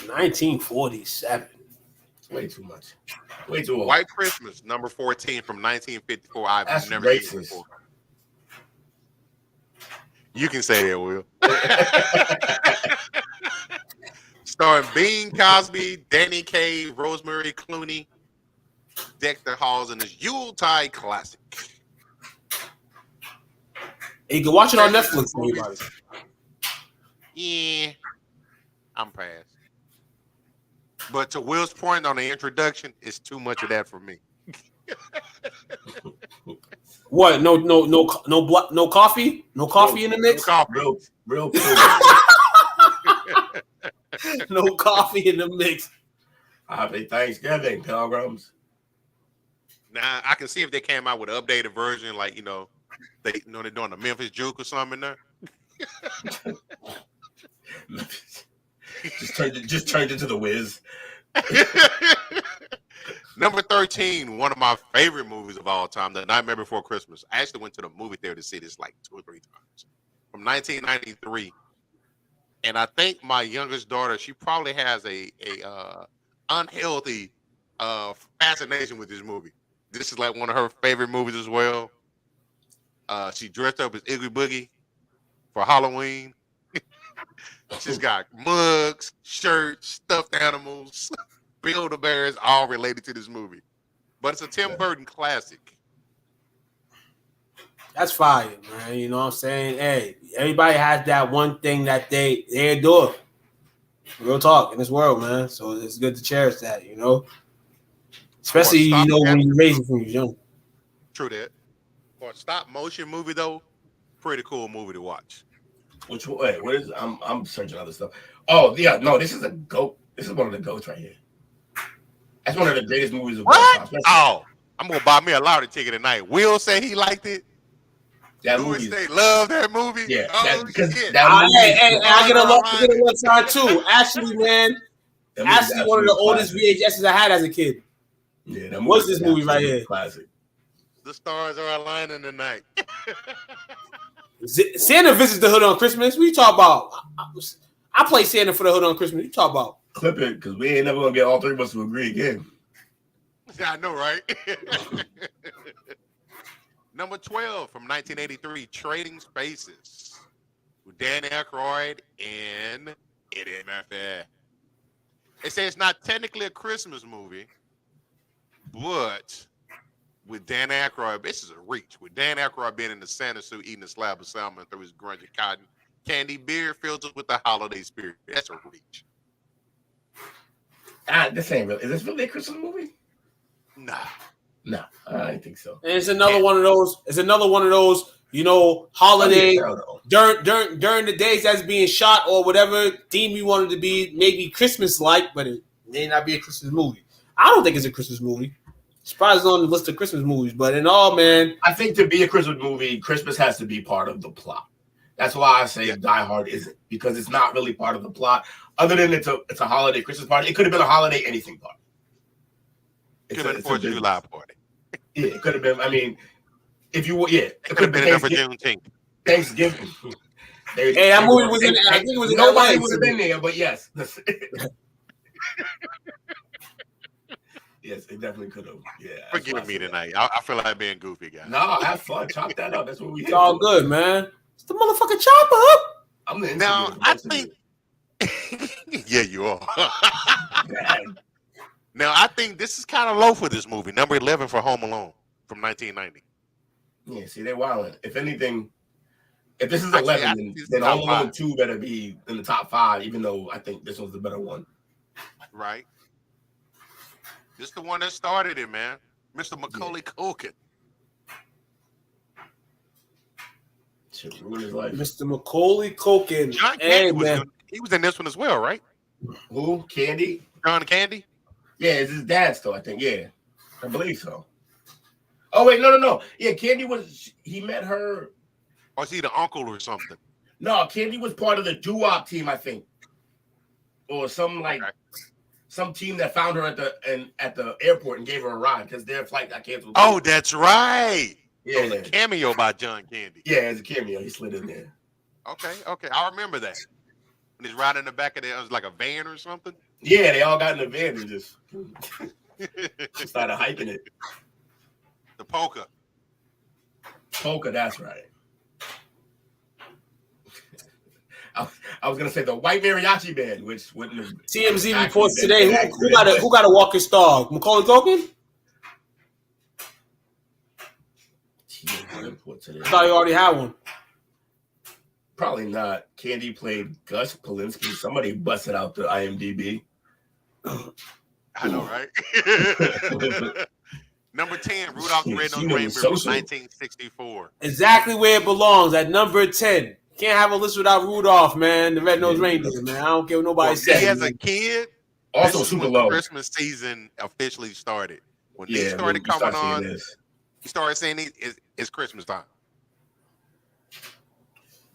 1947. Way too much. Way too old. White Christmas, number 14 from 1954. I've never seen it before. You can say that, Will. Starring Bing Cosby, Danny Kaye, Rosemary Clooney, Dexter Halls in this Yuletide classic. You can watch it on Netflix, everybody. Yeah, I'm past. But to Will's point on the introduction, it's too much of that for me. What? No coffee? No coffee in the mix? No coffee. Real cool. No coffee in the mix. Happy Thanksgiving, pilgrims. Now I can see if they came out with an updated version, like they're doing the Memphis Juke or something in there. just turned into the Wiz. Number 13, one of my favorite movies of all time, The Nightmare Before Christmas. I actually went to the movie theater to see this like 2 or 3 times. From 1993. And I think my youngest daughter, she probably has a unhealthy fascination with this movie. This is like one of her favorite movies as well. She dressed up as Iggy Boogie for Halloween. She's got mugs, shirts, stuffed animals, Build-A-Bears, all related to this movie. But it's a Tim Burton classic. That's fire, man. You know what I'm saying? Hey, everybody has that one thing that they adore. Real talk in this world, man. So it's good to cherish that, especially when you're raising from young. True that. For a stop motion movie though, pretty cool movie to watch. Which wait, what is? I'm searching other stuff. Oh yeah, no, this is a goat. This is one of the goats right here. That's one of the greatest movies of all time. Oh, I'm gonna buy me a lottery ticket tonight. Will say he liked it. That Louis say love that movie. Yeah, because I get a lot time too. Actually, man, actually one of the oldest VHSs I had as a kid. Yeah, that what's this movie right here? Classic. The stars are aligning tonight. Santa visits the hood on Christmas. What you talk about? I play Santa for the hood on Christmas. What you talk about? Clip it, because we ain't never gonna get all three of us to agree again. I know, right? Number 12 from 1983, Trading Spaces, with Dan Aykroyd and Eddie Murphy. It says it's not technically a Christmas movie, but with Dan Aykroyd, this is a reach. With Dan Aykroyd being in the Santa suit, eating a slab of salmon through his grungy cotton candy beer fills us with the holiday spirit. That's a reach. This ain't really. Is this really a Christmas movie? Nah. No, I don't think so. And it's another one of those. It's another one of those. Holiday during the days that's being shot or whatever theme you wanted to be, maybe Christmas like, but it may not be a Christmas movie. I don't think it's a Christmas movie. It's probably on the list of Christmas movies, but in all, man, I think to be a Christmas movie, Christmas has to be part of the plot. That's why I say Die Hard isn't, because it's not really part of the plot. Other than it's a holiday Christmas party. It could have been a holiday anything party. Could have been 4th of July party. Yeah, it could have been. I mean, if you it could have been enough for Juneteenth. Thanksgiving. Hey, that movie was in. I think it was in nobody would have been there, but yes. Yes, it definitely could have. Yeah. Forgive me tonight. I feel like being goofy, guys. No, have fun. Chop that up. That's what we do. It's all good, man. It's the motherfucking chopper up. I'm the now, I think. Yeah, you are. Now, I think this is kind of low for this movie. Number 11 for Home Alone from 1990. Yeah, see, they're wilding. If anything, if this is 11, then Home Alone 2 better be in the top 5, even though I think this one's the better one. Right. This is the one that started it, man. Mr. Macaulay Culkin. Shit, ruined his life. Mr. Macaulay Culkin. John Candy he was in this one as well, right? Who? Candy? John Candy? Yeah, it's his dad still, I think. Yeah, I believe so. Oh, wait, no. Yeah, Candy he met her. Or is he the uncle or something? No, Candy was part of the doo-wop team, I think. Or some team that found her at the airport and gave her a ride because their flight got canceled. Oh, that's right. Yeah. It was a cameo by John Candy. Yeah, it's a cameo. He slid in there. Okay. I remember that. And he's riding in the back of it was like a van or something. Yeah, they all got in the van and just started hiking it. The polka. Polka, that's right. I was gonna say the white mariachi band, which wouldn't have. TMZ reports today who got a walking star? Macaulay Culkin? TMZ report today. I thought he already had one. Probably not. Candy played Gus Polinski. Somebody busted out the IMDb. I know, right? Number 10, Rudolph the Red-Nosed Reindeer from 1964. Exactly where it belongs, at number 10. Can't have a list without Rudolph, man. The Red-Nosed Reindeer, man. I don't care what nobody says. Me as a kid, also this is super when low. the Christmas season officially started. When these started coming on, you started saying it's Christmas time.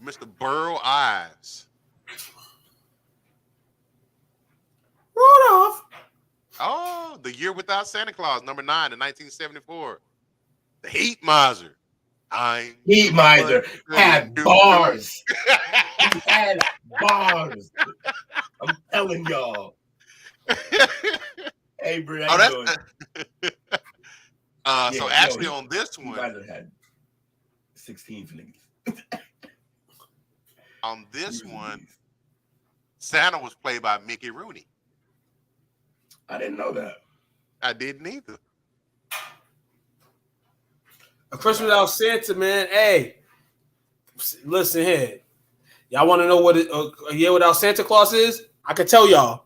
Mr. Burl Ives. Rudolph. Oh, The Year Without Santa Claus, number 9 in 1974. The Heat Miser. Heat Miser had bars. He had bars. I'm telling y'all. Hey, Bri, how you doing? So actually, on this one, Miser had 16 niggas. On this one, Santa was played by Mickey Rooney. I didn't know that. I didn't either. A Christmas Without Santa, man. Hey, listen here. Y'all want to know what a Year Without Santa Claus is? I can tell y'all.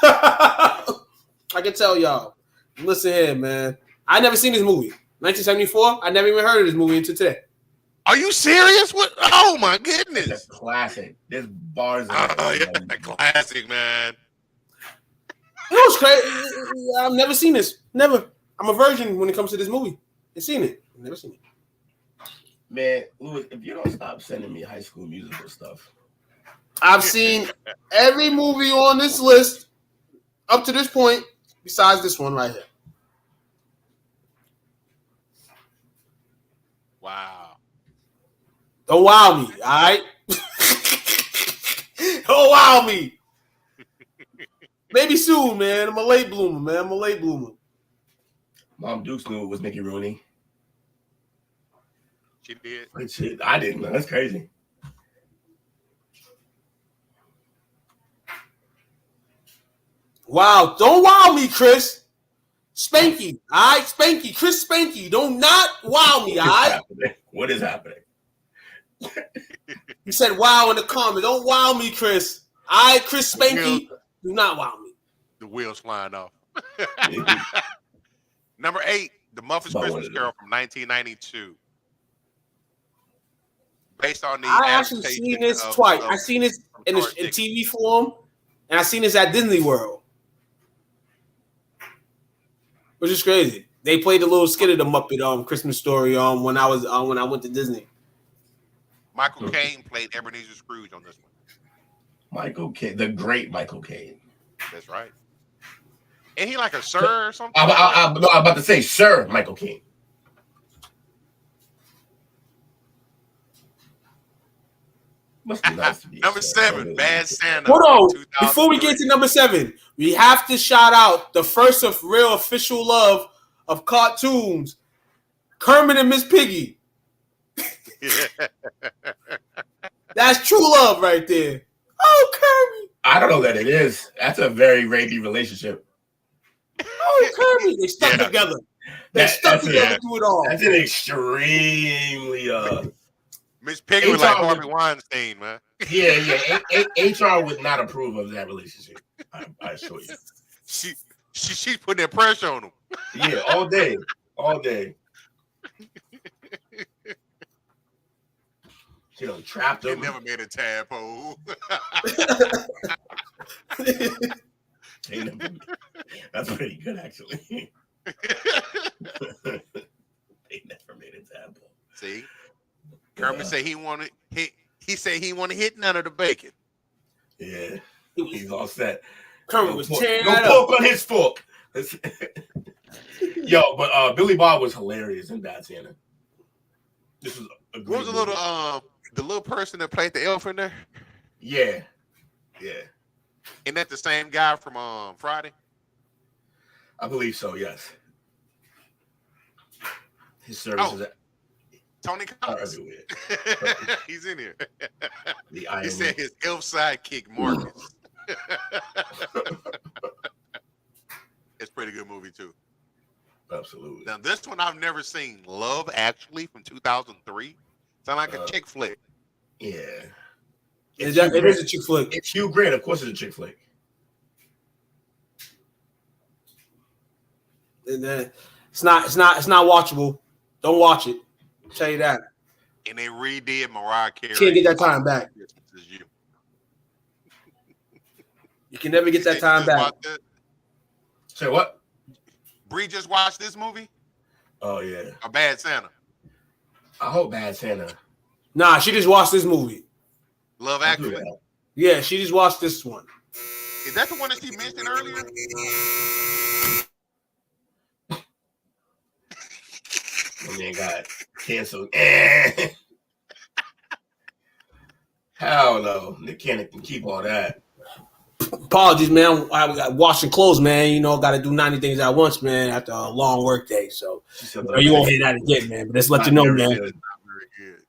I can tell y'all. Listen here, man. I never seen this movie. 1974. I never even heard of this movie until today. Are you serious? What? Oh my goodness! That's classic. There's bars. Oh yeah, classic, man. It was crazy. I've never seen this. Never. I'm a virgin when it comes to this movie. I've seen it. I've never seen it. Man, Louis, if you don't stop sending me High School Musical stuff. I've seen every movie on this list up to this point, besides this one right here. Wow. Don't wow me, all right? Don't wow me. Maybe soon, man. I'm a late bloomer, man. I'm a late bloomer. Mom Dukes knew it was Mickey Rooney. She did. Shit, I didn't know. That's crazy. Wow. Don't wow me, Chris. Spanky. All right? Spanky. Chris Spanky. Don't not wow me, all right? What is happening? You said wow in the comment. Don't wow me, Chris. All right, Chris Spanky. Do not wow me. The wheels flying off. Number 8, The Muppets Christmas Carol from 1992. Based on the I actually seen this twice. I seen this in TV form, and I seen this at Disney World, which is crazy. They played a little skit of the Muppet Christmas Story when I went to Disney. Michael Caine played Ebenezer Scrooge on this one. Michael Caine, the great Michael Caine. That's right. Ain't he like a sir or something? I'm about to say Sir Michael Caine. Must be nice to be number 7, Bad Santa. Hold on. Before we get to number 7, we have to shout out the first of real official love of cartoons, Kermit and Miss Piggy. That's true love right there. Oh, Kermit. I don't know that it is. That's a very rapey relationship. Oh, Kermit. They stuck together. They stuck together through it all. That's an extremely Miss Piggy was like Harvey Weinstein, man. Yeah. HR would not approve of that relationship. I assure you. She's putting that pressure on him. Yeah, all day. She done trapped him. He never made a tadpole. That's pretty good, actually. They never made a tadpole. See, Kermit said he wanted. He said he wanted to hit none of the bacon. Yeah, he's all set. Kermit was tearing no pork on his fork. Yo, but Billy Bob was hilarious in Bad Santa. This was a great What was the little person that played the elf in there? Yeah. Isn't that the same guy from Friday? I believe so. Yes. His services. Tony Collins. He's in here. He said his elf sidekick, Marcus. It's a pretty good movie, too. Absolutely. Now, this one I've never seen. Love Actually from 2003. Sound like a chick flick. Yeah. It is a chick flick. It's Hugh Grant. Of course it's a chick flick. And it's not watchable. Don't watch it. I'll tell you that. And they redid Mariah Carey. Can't get that time back. You can never get that time back. Say what? Bree just watched this movie? Oh, yeah. A Bad Santa. I hope Bad Santa. Nah, she just watched this movie. Love Actually? Yeah, she just watched this one. Is that the one that she mentioned earlier? My man got canceled. Hell no. Nick Cannon can keep all that. Apologies, man. I got washing clothes, man. You know, got to do 90 things at once, man, after a long work day. So you won't hear that again, man. But let's let you know, man. Not very good.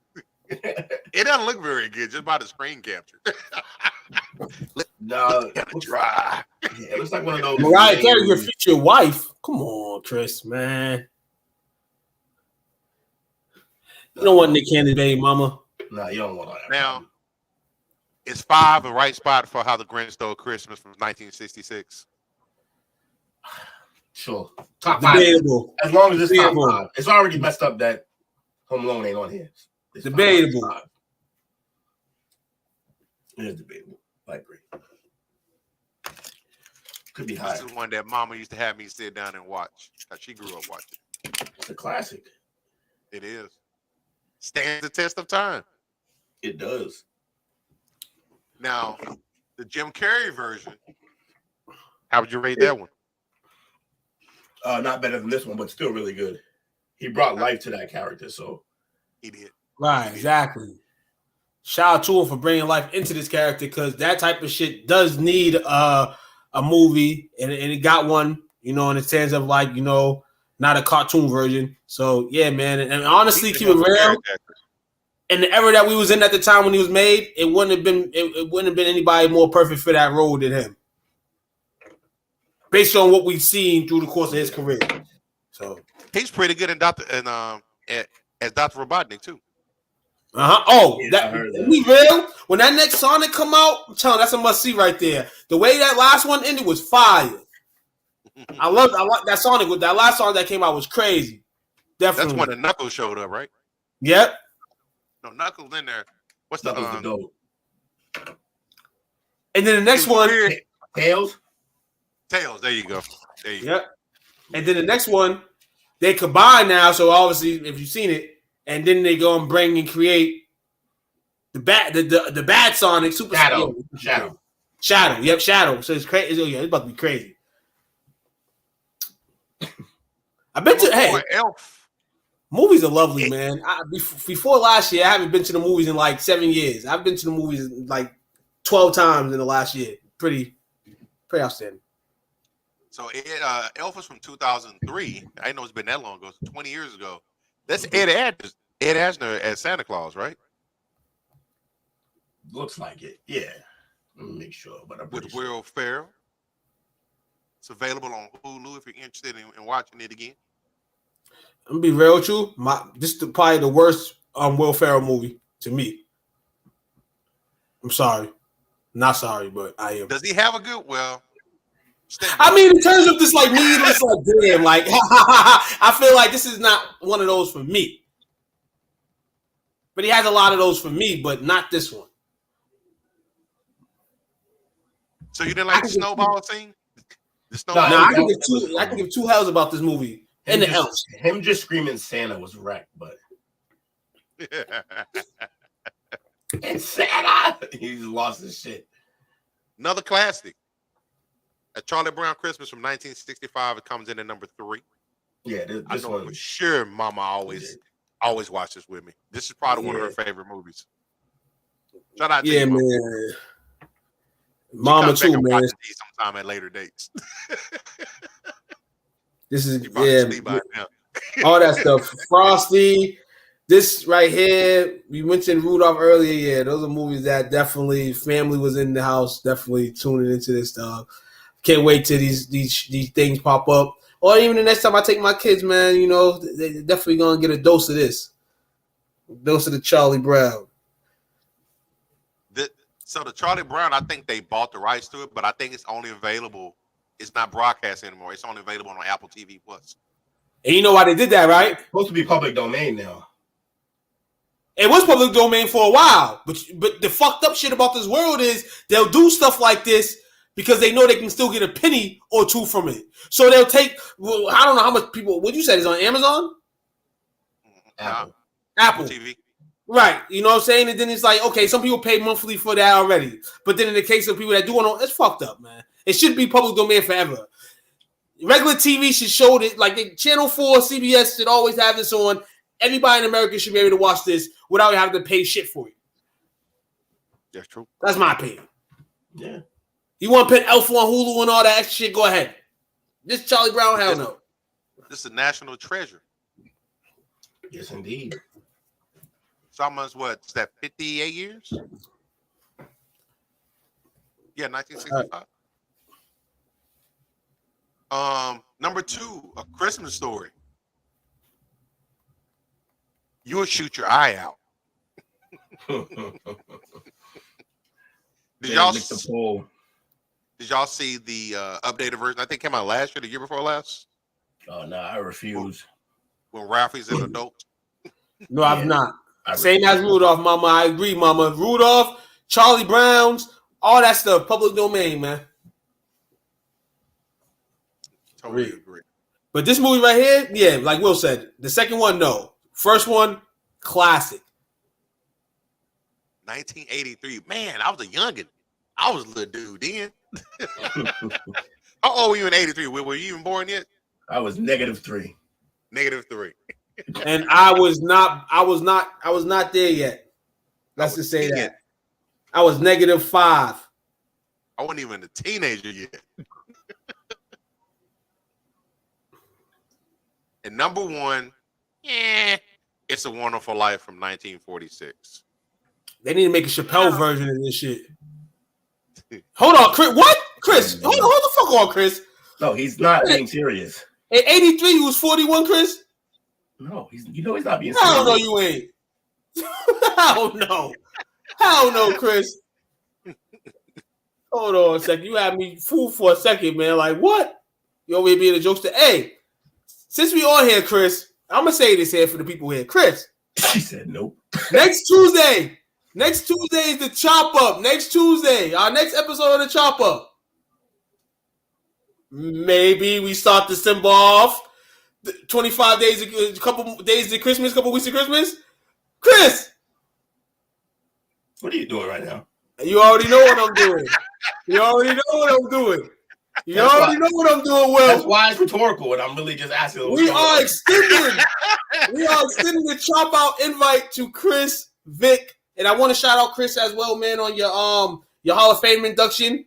It doesn't look very good just by the screen capture. No, dry. Yeah, it looks like one of those. Mariah Carey, your future wife. Come on, Chris, man. You don't want Nick Cannon's baby mama. No, you don't want all that. Now, is 5 the right spot for How the Grinch Stole Christmas from 1966? Sure. Top Debatable. 5. As long as it's top 5. It's already messed up that Home Alone ain't on here. It's debatable. It is debatable. I agree. Could be high. This is one that Mama used to have me sit down and watch. She grew up watching. It's a classic. It is. Stands the test of time. It does. Now, the Jim Carrey version, how would you rate that one? Not better than this one, but still really good. He brought life to that character, so he did. Right, exactly. Shout out to him for bringing life into this character, because that type of shit does need a movie, and it got one, you know, in the sense of, like, you know, not a cartoon version. So yeah, man, and honestly, keep it real. In the era that we was in at the time when he was made, it wouldn't have been anybody more perfect for that role than him, based on what we've seen through the course of his career. So he's pretty good in as Dr. Robotnik too. Oh, yeah, that we real. When that next Sonic come out, I'm telling you, that's a must see right there. The way that last one ended was fire. I like that Sonic. With that last song that came out was crazy. Definitely. That's when the Knuckles showed up, right? Yep. No, Knuckles in there. What's Knuckles the dope. And then the next one, Tails. Tails. There you go. There you go. And then the next one, they combine now. So obviously, if you've seen it, and then they go and bring and create the bad Sonic Super Shadow. Yep, Shadow. So it's crazy. Yeah, it's about to be crazy. I've been to Elf. Movies are lovely, man. Before last year, I haven't been to the movies in like 7 years. I've been to the movies like 12 times in the last year. Pretty outstanding. So Elf was from 2003. I didn't know it's been that long ago. 20 years ago. That's Ed Asner as Santa Claus, right? Looks like it. Yeah. Let me make sure. But I'm with Will Ferrell. It's available on Hulu if you're interested in watching it again. I'm gonna be real with you. This is probably the worst Will Ferrell movie to me. I'm sorry, not sorry, but I am. Does he have a good? Well, I mean, in terms of this, like needless, like damn, like I feel like this is not one of those for me. But he has a lot of those for me, but not this one. So you didn't like the snowball scene? The snowball. No, I can give two hells about this movie. And the elves. Him just screaming Santa was wrecked, but and Santa, he's lost his shit. Another classic. A Charlie Brown Christmas from 1965. It comes in at number 3. Yeah, this I know one for sure. Mama always watches with me. This is probably one of her favorite movies. Shout out to you, man. Mama too, man. Sometime at later dates. This is all that stuff. Frosty, This right here, we mentioned Rudolph earlier. Yeah, those are movies that definitely family was in the house, definitely tuning into this stuff. Can't wait till these things pop up. Or even the next time I take my kids, man, you know, they're definitely gonna get a dose of this. A dose of the Charlie Brown. So the Charlie Brown, I think they bought the rights to it, but I think it's only available. It's not broadcast anymore. It's only available on Apple TV Plus. And you know why they did that, right? It's supposed to be public domain now. It was public domain for a while, but the fucked up shit about this world is they'll do stuff like this because they know they can still get a penny or two from it. So they'll take. Well, I don't know how much people. What you said is on Amazon, Apple TV, right? You know what I'm saying? And then it's like, okay, some people pay monthly for that already, but then in the case of people that do want to, it's fucked up, man. It should be public domain forever. Regular TV should show it, like Channel 4, CBS should always have this on. Everybody in America should be able to watch this without having to pay shit for it. That's true. That's my opinion. Yeah. You want to put Elf on Hulu and all that extra shit? Go ahead. This Charlie Brown, hell no. This is a national treasure. Yes, indeed. It's almost what? Is that 58 years? Yeah, 1965. Number 2, A Christmas Story. You'll shoot your eye out. Did y'all see the updated version? I think it came out last year, the year before last. Oh no, I refuse. When Ralphie's an adult. No, I've not. Same as Rudolph, Mama. I agree, Mama. Rudolph, Charlie Brown's, all that stuff, public domain, man. Totally agree. But this movie right here, yeah, like Will said, the second one, no. First one, classic. 1983. Man, I was a youngin'. I was a little dude then. How old were you in 83? Were you even born yet? I was -3. -3. And I was not there yet. Let's just say that. I was -5. I wasn't even a teenager yet. And number 1, It's a Wonderful Life from 1946. They need to make a Chappelle version of this shit. Hold on, Chris. What? Chris, hold the fuck on, Chris. No, he's not being serious. In 83, he was 41, Chris? No, he's not being serious. Hell no, you ain't. Hell no. Hell no, Chris. Hold on a second. You had me fooled for a second, man. Like, what? You over here being a jokester. Hey, since we on here, Chris, I'm going to say this here for the people here. Chris. She said nope. Next Tuesday is the Chop Up. Next Tuesday, our next episode of the Chop Up. Maybe we start December off. 25 days, a couple days of Christmas, couple weeks of Christmas. Chris, what are you doing right now? You already know what I'm doing. You already know what I'm doing. You already know what I'm doing, Will. That's why it's rhetorical, and I'm really just asking. We are extending the Chop Out invite to Chris, Vic, and I want to shout out Chris as well, man, on your Hall of Fame induction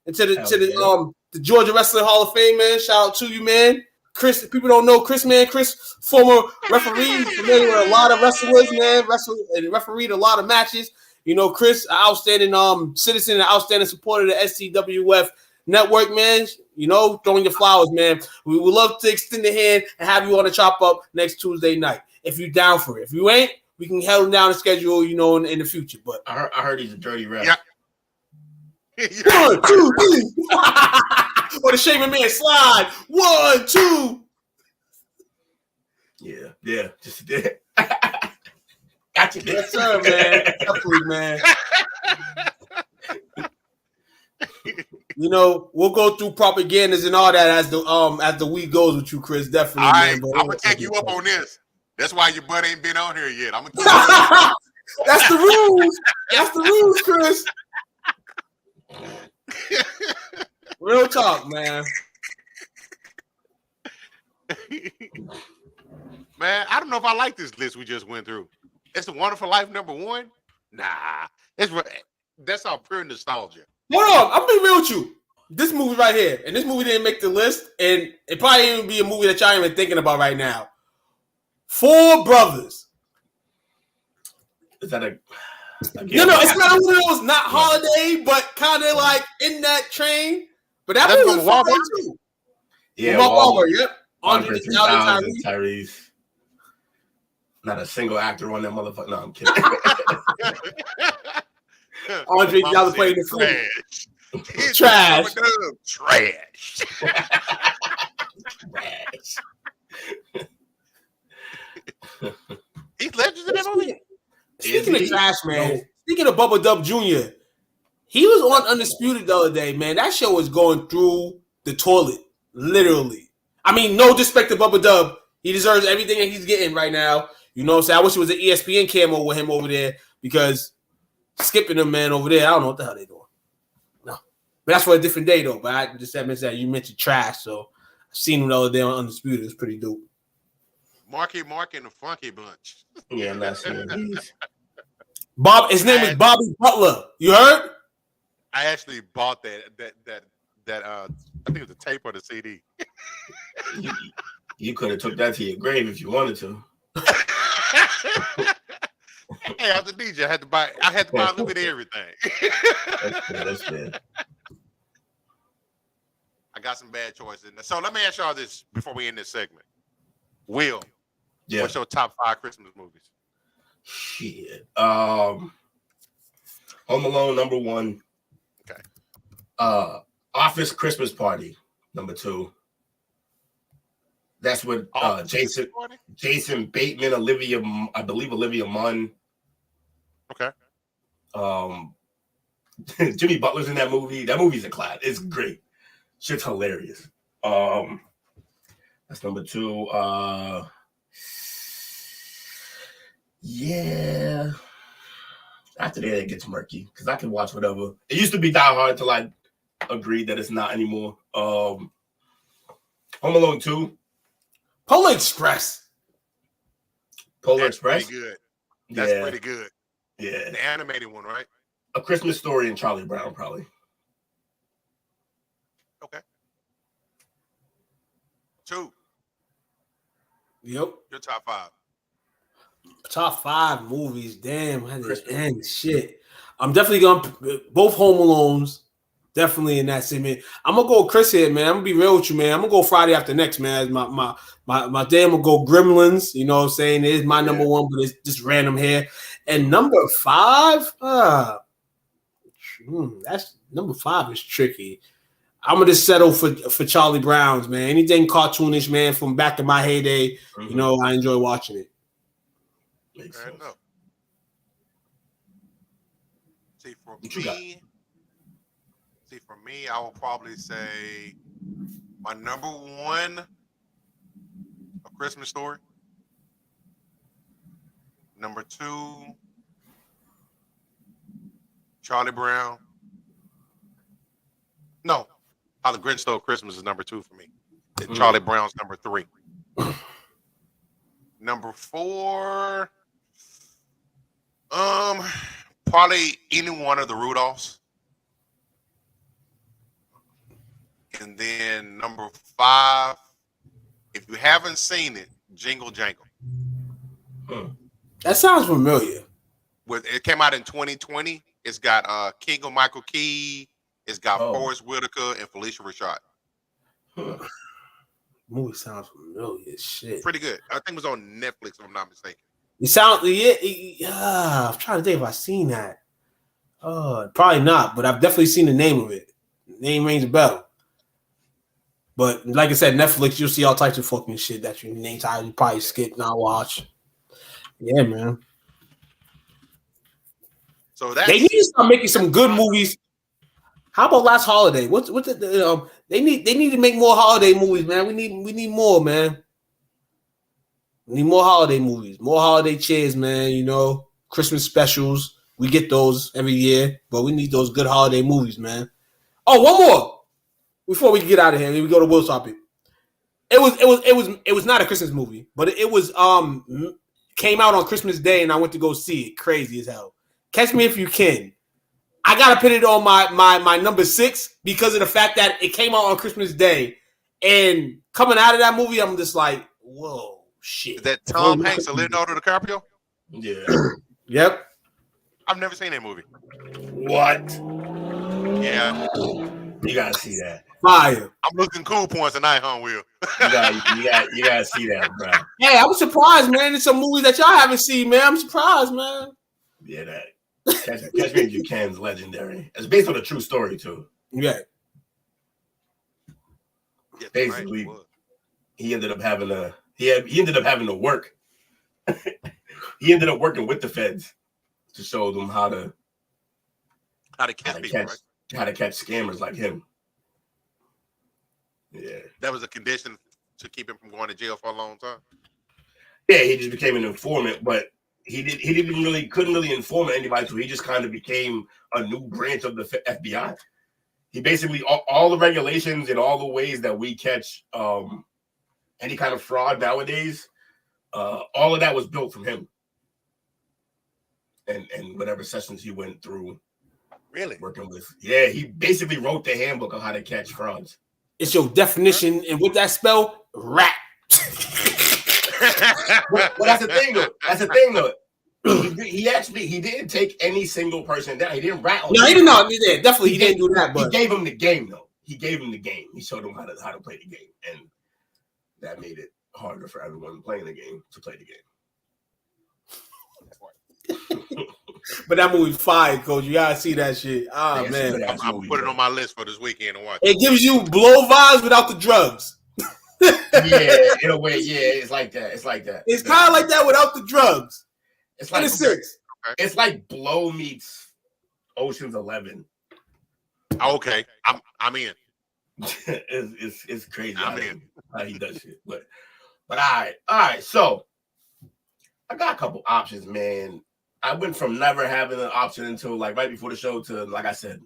and to the Georgia Wrestling Hall of Fame, man. Shout out to you, man. Chris, people don't know Chris, man. Chris, former referee, familiar with a lot of wrestlers, man. And refereed a lot of matches. You know, Chris, an outstanding citizen and outstanding supporter of the STWF network, man. You know, throwing your flowers, man. We would love to extend the hand and have you on the Chop Up next Tuesday night if you're down for it. If you ain't, we can held down the schedule, you know, in the future. But I heard he's a dirty ref. Yeah. 1, 2, 3. Or the Shaman Man slide. 1, 2. Yeah. Just did. Got you. Yes, sir, man. Definitely, man. You know, we'll go through propagandas and all that as the week goes with you, Chris. Definitely. All right, man, I'm gonna take you up on this. That's why your butt ain't been on here yet. I'm gonna. That's the rules. That's the rules, Chris. Real talk, man. Man, I don't know if I like this list we just went through. It's a Wonderful Life number 1. Nah, that's all pure nostalgia. Hold on, I'm being real with you. This movie right here, and this movie didn't make the list, and it probably even be a movie that y'all ain't even thinking about right now. 4 Brothers. Is that a? It's kind of one of those not holiday, but kind of like in that train. But that That's movie was from fun Walmart? too. Yeah, Walmart. Yep. Andre 3000, Tyrese. Not a single actor on that motherfucker. No, I'm kidding. Andre 3000 playing the fool. Trash. Trash. He's legends in that movie. Speaking of trash, man. Speaking of Bubba Dub Jr., he was on Undisputed the other day, man. That show was going through the toilet, literally. I mean, no disrespect to Bubba Dub. He deserves everything that he's getting right now. You know what I'm saying? I wish it was an ESPN camo with him over there because skipping him, man, over there, I don't know what the hell they're doing. No. But that's for a different day, though. But I just mentioned that you mentioned trash, so I seen him the other day on Undisputed. It was pretty dope. Marky Mark and the Funky Bunch. Yeah, I'm not seeing these. His name is Bobby Butler. You heard? I actually bought that I think it was a tape or the CD. You could have took that to your grave if you wanted to. Hey, I was a DJ. I had to buy a little bit of everything. That's fair. I got some bad choices in there. So let me ask y'all this before we end this segment. Will, what's your top 5 Christmas movies? Shit. Home Alone, number 1. Okay. Office Christmas Party, number 2. That's with Jason Bateman, I believe Olivia Munn. Okay. Jimmy Butler's in that movie. That movie's a class. It's great. Shit's hilarious. That's number 2. Yeah. After that, it gets murky because I can watch whatever. It used to be Die Hard till I agreed that it's not anymore. Home Alone 2. Polar Express. Polar Express. Pretty good. That's pretty good. Yeah. The animated one, right? A Christmas Story and Charlie Brown, probably. Okay. 2. Yep. Your top 5. Top 5 movies. Damn, I had to end shit. I'm definitely going both Home Alones. Definitely in that same. I'm gonna go with Chris here, man. I'm gonna be real with you, man. I'm gonna go Friday After Next, man. My day, I'm gonna go Gremlins. You know what I'm saying? It is my number 1, but it's just random here. And number 5, that's number 5 is tricky. I'm gonna just settle for Charlie Brown's, man. Anything cartoonish, man, from back in my heyday. You know, I enjoy watching it. Fair enough. See, for me, I will probably say my number 1, A Christmas Story. Number 2, Charlie Brown. No, How the Grinch Stole Christmas is number 2 for me. Charlie Brown's number 3. Number 4, probably any one of the Rudolphs. And then number 5, if you haven't seen it, Jingle Jangle. That sounds familiar. It came out in 2020. It's got Keegan Michael Key. It's got Forrest Whitaker and Felicia Rashad. Movie sounds familiar as shit. Pretty good. I think it was on Netflix, if I'm not mistaken. It sounds I'm trying to think if I've seen that. Probably not, but I've definitely seen the name of it. The name rings a bell. But like I said, Netflix, you'll see all types of fucking shit that you name title you probably skip, not watch. Yeah, man. So they need to start making some good movies. How about Last Holiday? They need to make more holiday movies, man. We need more, man. We need more holiday movies, more holiday cheers, man. You know, Christmas specials. We get those every year, but we need those good holiday movies, man. Oh, one more before we get out of here. We go to Will's topic. It was not a Christmas movie, but it was came out on Christmas Day, and I went to go see it. Crazy as hell. Catch Me If You Can. I gotta put it on my number 6 because of the fact that it came out on Christmas Day, and coming out of that movie, I'm just like, whoa, shit. Is that Tom Hanks and Leonardo DiCaprio? Yeah. Yep. I've never seen that movie. What? Yeah. You gotta see that. Fire. I'm looking cool points tonight, huh, Will? You gotta see that, bro. Hey, I was surprised, man. There's some movies that y'all haven't seen, man. I'm surprised, man. Yeah, that Catch Me If You Can is legendary. It's based on a true story too. Yeah. Basically, he ended up having to work. He ended up working with the feds to show them how to catch scammers like him. Yeah, that was a condition to keep him from going to jail for a long time. Yeah, he just became an informant, but he couldn't really inform anybody, so he just kind of became a new branch of the FBI. He basically all the regulations and all the ways that we catch any kind of fraud nowadays, all of that was built from him. And whatever sessions he went through, really working with. Yeah, he basically wrote the handbook on how to catch frauds. It's your definition, and with that spell, rat. Well, that's the thing though. He didn't take any single person down. He didn't rat on. No, he didn't know. He didn't do that. But he gave him the game though. He gave him the game. He showed him how to play the game, and that made it harder for everyone playing the game to play the game. But that movie's fire, Coach. You gotta see that shit. Oh man, I'm put it on my list for this weekend to watch. It gives you blow vibes without the drugs. Yeah, in a way, yeah, it's like that. It's kind of like that without the drugs. It's like It's like Blow meets Ocean's 11. Okay, I'm in. It's crazy. I'm in. How he does shit, but all right. So I got a couple options, man. I went from never having an option until like right before the show to, like I said,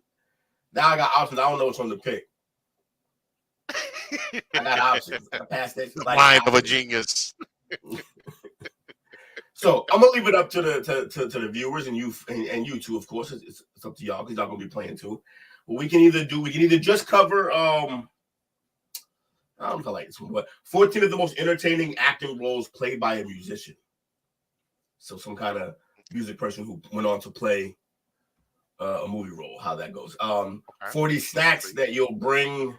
now I got options. I don't know which one to pick. I got options. I passed that. Mind of a genius. So I'm gonna leave it up to the viewers and you two, of course. It's up to y'all because y'all gonna be playing too. What we can either just cover I don't know if I like this one, but 14 of the most entertaining acting roles played by a musician. So some kind of music person who went on to play a movie role, how that goes. 40 snacks that'll bring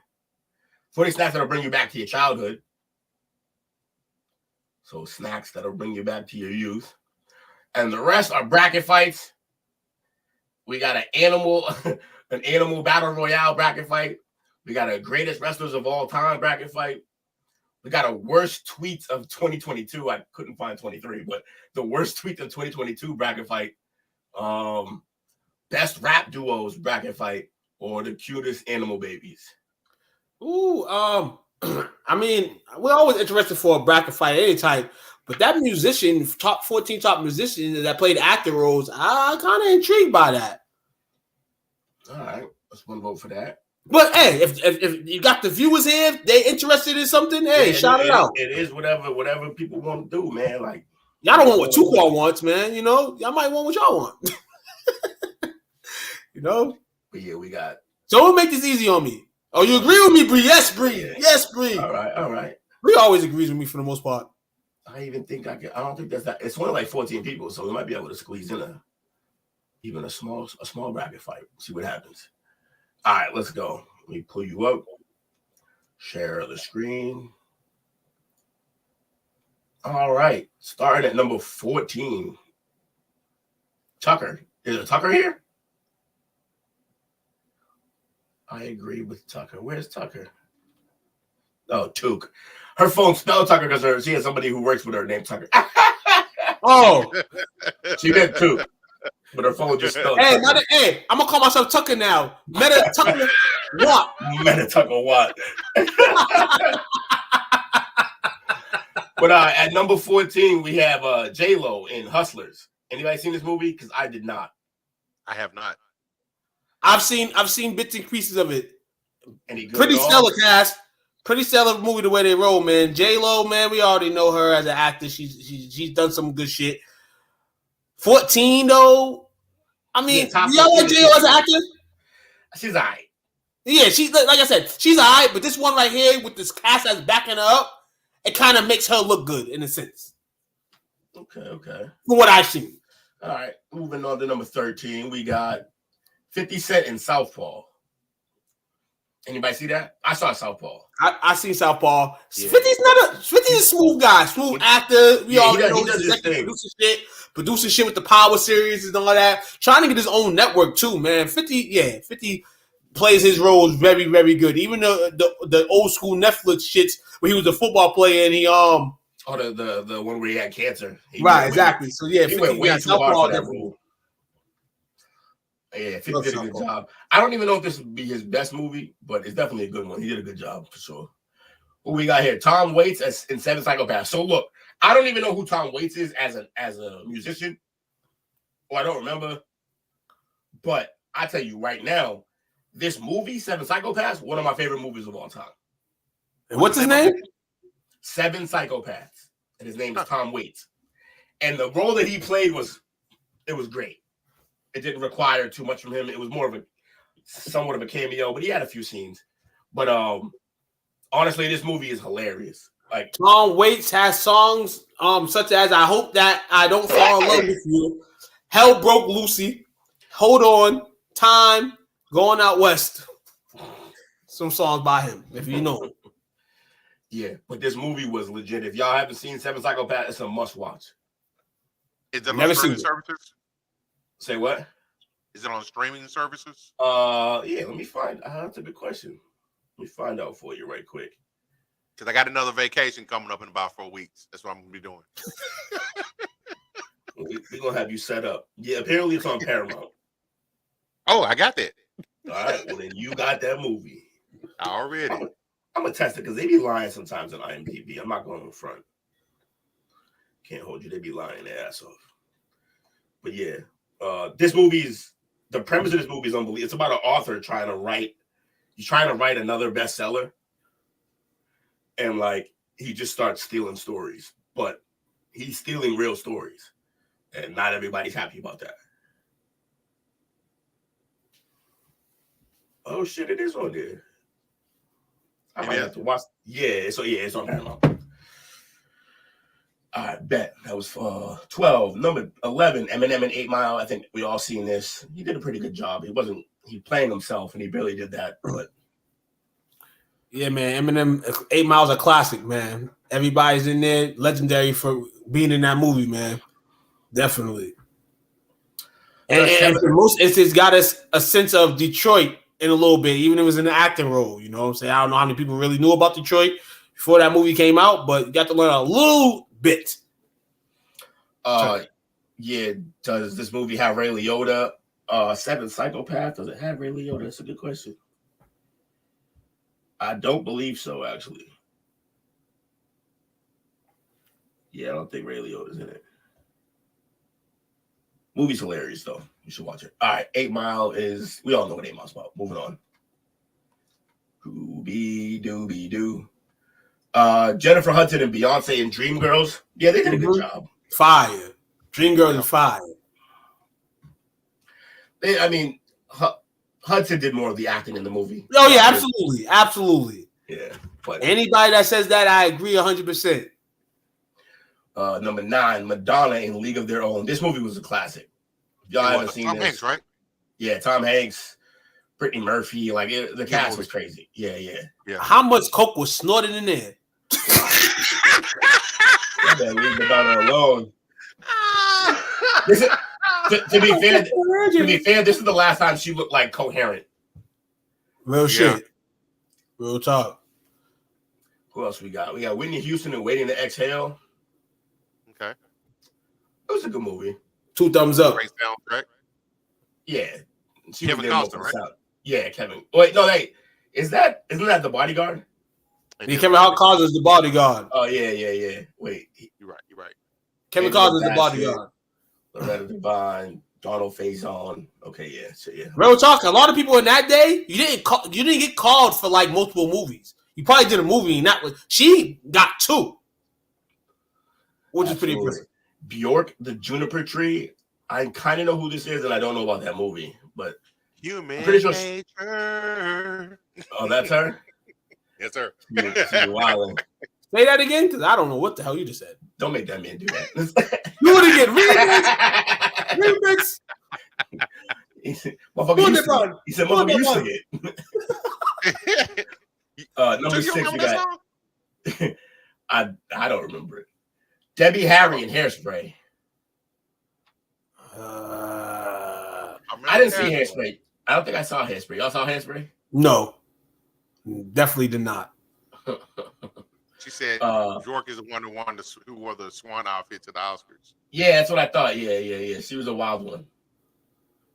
you back to your childhood. So snacks that'll bring you back to your youth. And the rest are bracket fights. We got an animal battle royale bracket fight. We got a greatest wrestlers of all time bracket fight. We got a worst tweets of 2022. I couldn't find 23, but the worst tweet of 2022 bracket fight. Best rap duos bracket fight, or the cutest animal babies. Ooh, I mean, we're always interested for a bracket fight of any type, but that musician, 14 top musicians that played actor roles, I'm kind of intrigued by that. All right, let's one vote for that. But hey, if you got the viewers here, if they interested in something, hey, shout it out. It is whatever people want to do, man. Like y'all don't want what Tupac wants, man. You know, y'all might want what y'all want. You know? But yeah, we got. So we'll make this easy on me. Oh, you agree with me, Bree? Yes, Bree. Yeah. Yes, Bree. All right. Bree always agrees with me for the most part. I don't think that's that. It's only like 14 people, so we might be able to squeeze in even a small bracket fight. See what happens. All right, let's go. Let me pull you up. Share the screen. All right, starting at number 14. Tucker. Is it Tucker here? I agree with Tucker. Where's Tucker? Oh, Took. Her phone spelled Tucker because she has somebody who works with her named Tucker. Oh. She meant Took. But her phone just spelled Tucker. Hey, I'm going to call myself Tucker now. Meta Tucker Watt. Meta Tucker Watt. But at number 14, we have J-Lo in Hustlers. Anybody seen this movie? Because I did not. I have not. I've seen bits and pieces of it. Any good Pretty stellar cast. Pretty stellar movie the way they roll, man. J-Lo, man, we already know her as an actor. She's done some good shit. 14 though. I mean, y'all like J-Lo as an actor? She's all right. Yeah, she's like I said, she's all right. But this one right here with this cast that's backing her up, it kind of makes her look good in a sense. Okay. From what I've seen. All right, moving on to number 13, we got 50 Cent in Southpaw. Anybody see that? I saw Southpaw. I seen Southpaw. Yeah. 50's a smooth guy, smooth actor. We already know he does producing shit with the Power series and all that. Trying to get his own network too, man. 50 plays his roles very, very good. Even the old school Netflix shits where he was a football player and he the one where he had cancer. Right, exactly. So yeah, 50 went way too hard for that role. Yeah, 50 did a good job. I don't even know if this would be his best movie, but it's definitely a good one. He did a good job for sure. What we got here? Tom Waits in Seven Psychopaths. So look, I don't even know who Tom Waits is as a musician. Or I don't remember. But I tell you right now, this movie, Seven Psychopaths, one of my favorite movies of all time. And what's his name? Seven Psychopaths. And his name is Tom Waits. And the role that he played was great. It didn't require too much from him. It was more of somewhat of a cameo, but he had a few scenes. But honestly, this movie is hilarious. Like Tom Waits has songs such as "I Hope That I Don't Fall in Love with You," "Hell Broke Lucy," "Hold On," "Time," "Going Out West." Some songs by him, if you know. Yeah, but this movie was legit. If y'all haven't seen Seven Psychopaths, it's a must watch. Is it on streaming services? Say what? Is it on streaming services? Yeah, let me find. That's a good question. Let me find out for you right quick. Because I got another vacation coming up in about 4 weeks. That's what I'm gonna be doing. We're gonna have you set up. Yeah, apparently it's on Paramount. Oh, I got that. All right, well then you got that movie Already. I'm gonna test it because they be lying sometimes on IMDb. I'm not going in front. Can't hold you. They be lying their ass off. But yeah, the premise of this movie is unbelievable. It's about an author trying to write another bestseller, and like he just starts stealing stories, but he's stealing real stories, and not everybody's happy about that. Oh shit, it is on there. I might have to watch. Yeah, it's on Paramount. All right, bet. That was 12. Number 11, Eminem and 8 Mile. I think we all seen this. He did a pretty good job. He playing himself, and he barely did that. But yeah, man, Eminem, 8 Mile's a classic, man. Everybody's in there, legendary for being in that movie, man. Definitely. And it's got a sense of Detroit in a little bit, even if it was in an acting role. You know what I'm saying? I don't know how many people really knew about Detroit before that movie came out, but you got to learn a little bit. Yeah. Does this movie have Ray Liotta? Seven Psychopaths, does it have Ray Liotta? That's a good question. I don't believe so, actually. Yeah, I don't think Ray Liotta's in it. Movie's hilarious, though. You should watch it. All right, 8 Mile is... We all know what 8 Mile's about. Moving on. Dooby-doo. Jennifer Hudson and Beyonce in Dreamgirls. Yeah, they did a good job. Fire. Dreamgirls is fire. Hudson did more of the acting in the movie. Oh, yeah, absolutely. Yeah. But anybody that says that, I agree 100%. Number 9, Madonna in League of Their Own. This movie was a classic. If y'all haven't seen Tom this. Hanks, right? Yeah, Tom Hanks, Brittany Murphy. Like the cast was crazy. Yeah. How much coke was snorted in there? Leave Madonna alone. To be fair, this is the last time she looked like coherent. Real shit. Real talk. Who else we got? We got Whitney Houston and Waiting to Exhale. Okay. It was a good movie. 2 thumbs up. Great soundtrack. Yeah. Kevin Costner, right? Yeah, Kevin. Wait, no, isn't that The Bodyguard? Yeah, Kevin Costner is The Bodyguard. Oh, yeah. Wait. You're right. Kevin Costner is The Bodyguard. Loretta Devine, Donald Faison. Okay, yeah. So yeah. Real talk. A lot of people in that day, you didn't get called for like multiple movies. You probably did a movie and she got 2. Which is pretty impressive. Bjork, the Juniper Tree. I kind of know who this is, and I don't know about that movie, but Human I'm pretty sure Nature. Oh, that's her? Yes, sir. She's wilding. Say that again, because I don't know what the hell you just said. Don't make that man do that. Do it again. Remix. He said, "Motherfucker, you sing it." He said, "Motherfucker, you sing it." Number 6, you got. I don't remember it. Debbie Harry and Hairspray. I didn't see Hairspray. I don't think I saw Hairspray. Y'all saw Hairspray? No, definitely did not. She said York is the one who wore the swan outfit to the Oscars. Yeah, that's what I thought. Yeah. She was a wild one.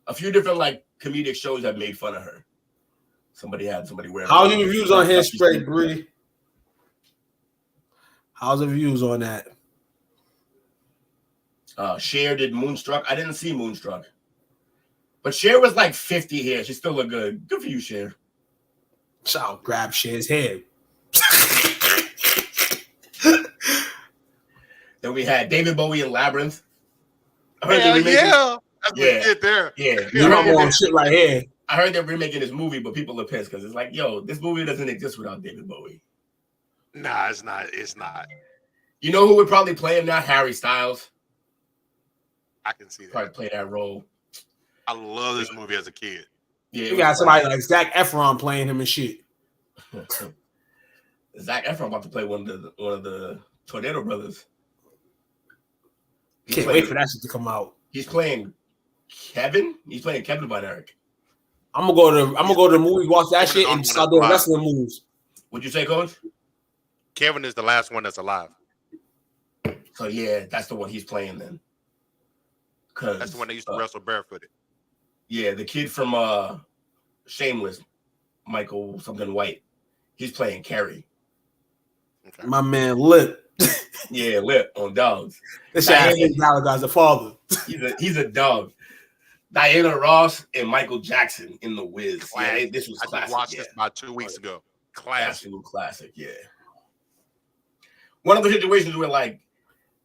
A few different like comedic shows have made fun of her. Somebody wearing. How's your reviews on Hairspray, Bree? How's the reviews on that? Cher did Moonstruck. I didn't see Moonstruck. But Cher was like 50 here. She still looked good. Good for you, Cher. I'll grab Cher's head. Then we had David Bowie and Labyrinth. I heard they're remaking. Yeah. That's what you did there. Yeah. You know on shit right here. I heard they're remaking this movie, but people are pissed because it's like, yo, this movie doesn't exist without David Bowie. Nah, it's not. It's not. You know who would probably play him now? Harry Styles. I can see that. Probably play that role. I love this movie as a kid. Yeah, you got somebody like Zac Efron playing him and shit. Zac Efron about to play one of the Tornado Brothers. Can't wait for that shit to come out. He's playing Kevin. He's playing Kevin Von Erich. I'm gonna go to the movie, watch that shit, and start doing wrestling moves. What'd you say, Coach? Kevin is the last one that's alive. So yeah, that's the one he's playing then. That's the one that used to wrestle barefooted. Yeah, the kid from Shameless, Michael something White. He's playing Carrie. Okay. My man Lip. Yeah, Lip on Dogs. This shit guy's a father. He's a dog. Diana Ross and Michael Jackson in The Wiz. Yeah, this was classic. I just watched this about 2 weeks ago. Absolute classic, yeah. One of the situations where like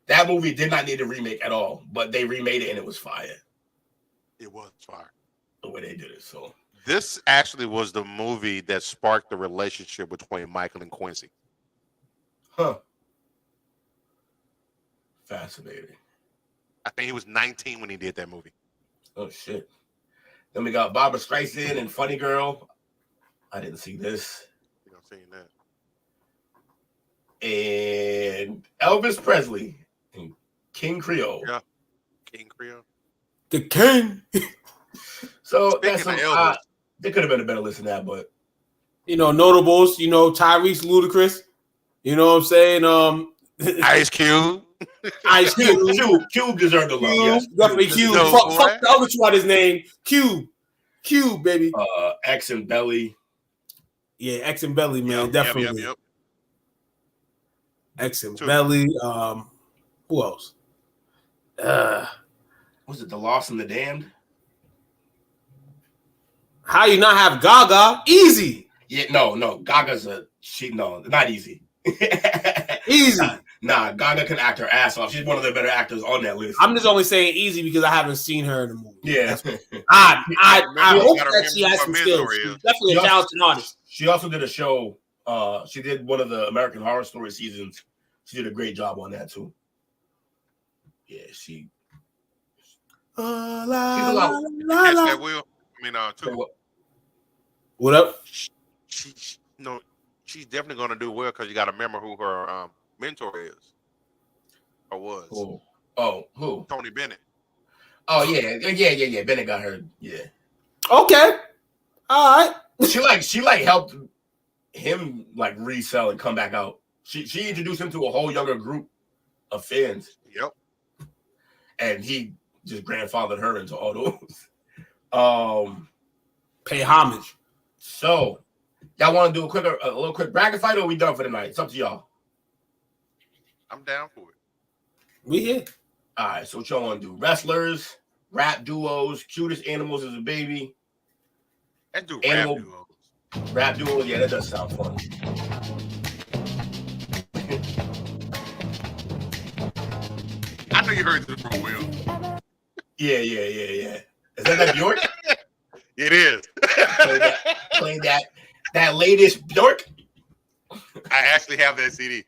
that movie did not need a remake at all, but they remade it and it was fire. It was fire. The way they did it. So this actually was the movie that sparked the relationship between Michael and Quincy. Huh. Fascinating. I think he was 19 when he did that movie. Oh shit. Then we got Barbara Streisand and Funny Girl. I didn't see this. You don't see that. And Elvis Presley and King Creole. Yeah. King Creole. The King. So speaking that's some, there could have been a better list than that, but notables, Tyrese Ludacris. You know what I'm saying? Ice Cube. Ice Cube. Cube deserved a love. Yes. Definitely Cube. Fuck the other two out his name. Cube, baby. X and Belly. Yeah, X and Belly, man. Definitely. Yep. X and Belly. Who else? Was it The Lost and the Damned? How you not have Gaga? Easy. Yeah, no. Gaga's not easy. Easy. Nah, Gaga can act her ass off. She's one of the better actors on that list. I'm just only saying easy because I haven't seen her in the movie. Yeah. I hope that she has some skills. She's definitely a talented artist. She also did a show. She did one of the American Horror Story seasons. She did a great job on that too. Yeah, she. She's a lot. What up? She's definitely going to do well because you got to remember who her mentor is or was. Who? Tony Bennett. Oh yeah. Bennett got her. Yeah. Okay. All right. She helped him like resell and come back out. She introduced him to a whole younger group of fans. Yep. And he just grandfathered her into all those. Pay homage. So, y'all want to do a little quick bracket fight, or are we done for the night? It's up to y'all. I'm down for it. We here. All right, so what y'all want to do? Wrestlers, rap duos, cutest animals as a baby. Let's do rap duos. Rap duos, yeah, that does sound fun. I know you heard this from Will. Yeah. Is that Bjork? It is. Play that latest Bjork. I actually have that CD.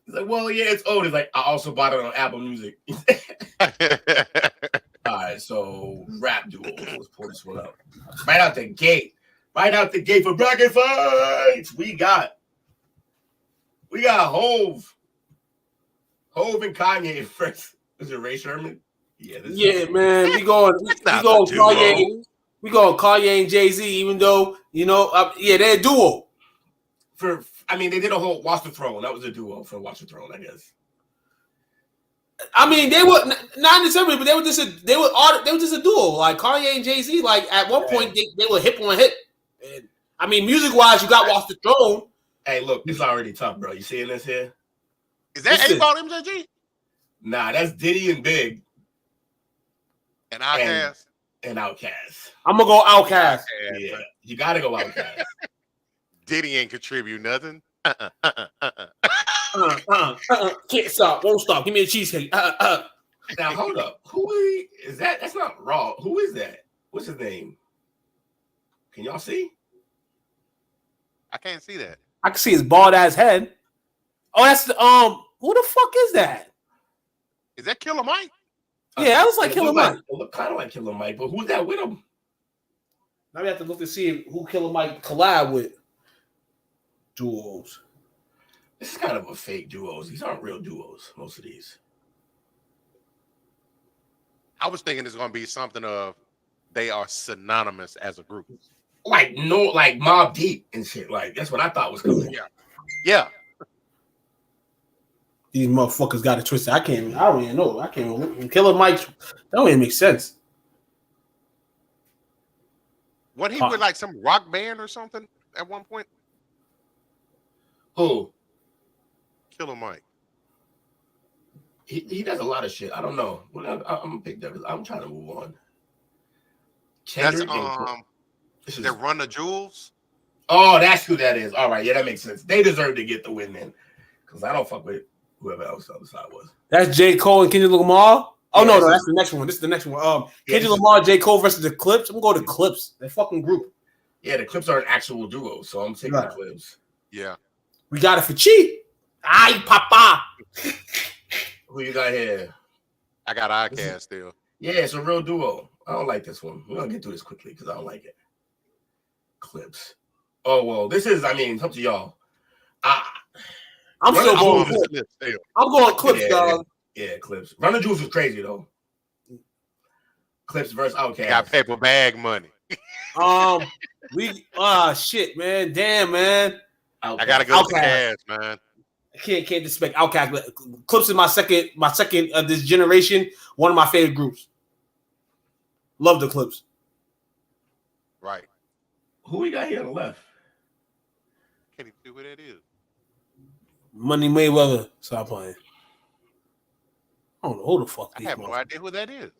He's like, well, yeah, it's old. He's like, I also bought it on Apple Music. All right, so rap duos. Let's pull this one up. Right out the gate. Right out the gate for bracket fights. We got Hove. Hove and Kanye first. Is it Ray Sherman? Yeah, man. We going Kanye. We going Kanye and Jay-Z, even though, they're a duo. They did a whole Watch the Throne. That was a duo for Watch the Throne, I guess. I mean, they were not necessarily, but they were just a duo. Like Kanye and Jay-Z, like at one point they were hip on hip. And, I mean, music-wise, you got Watch the Throne. Hey, look, it's already tough, bro. You seeing this here? Is that 8 Ball MJG? Nah, that's Diddy and Big. And Outkast. And Outkast. I'm gonna go Outkast. Yeah, you gotta go Outkast. Diddy ain't contribute nothing. Can't stop, won't stop. Give me a cheesecake. Now hold up. Who is that? That's not Raw. Who is that? What's his name? Can y'all see? I can't see that. I can see his bald ass head. Oh, that's the who the fuck is that? Is that Killer Mike? Yeah, that was like Killer Mike. It looked kind of like Killer Mike, but who's that with him? Now we have to look to see who Killer Mike collab with. Duos. This is kind of a fake duos. These aren't real duos, most of these. I was thinking it's going to be something of they are synonymous as a group. Like Mobb Deep and shit. Like, that's what I thought was coming. Yeah. These motherfuckers got it twisted. I don't even know. I can't even. Killer Mike, that don't even make sense. Wasn't he with like some rock band or something at one point? Who? Killer Mike. He does a lot of shit. I don't know. I'm gonna pick that. I'm trying to move on. That's they Run the Jewels. Oh, that's who that is. All right, yeah, that makes sense. They deserve to get the win then, because I don't fuck with whoever else the other side was. That's J. Cole and Kendrick Lamar. Oh no, that's the next one. This is the next one. Kendrick Lamar, J. Cole versus the Clips. I'm gonna go to Clips. That fucking group. Yeah, the Clips are an actual duo, so I'm taking the Clips. Yeah, we got it for cheap. Aye, papa. Who you got here? I got Outkast still. Yeah, it's a real duo. I don't like this one. We're gonna get through this quickly because I don't like it. Clips. Oh well, this is. I mean, it's up to y'all. I'm still going Clips. I'm going Clips, dog. Yeah, Clips. Run the Jewels was crazy though. Clips versus Outkast. Got paper bag money. Shit, man. Damn, man. I gotta go to Cash, man. I can't disrespect Outkast, but Clips is my second of this generation. One of my favorite groups. Love the Clips. Right. Who we got here on the left? Can't even see who that is. Money Mayweather. Stop playing. I don't know who the fuck. I have no idea who that is.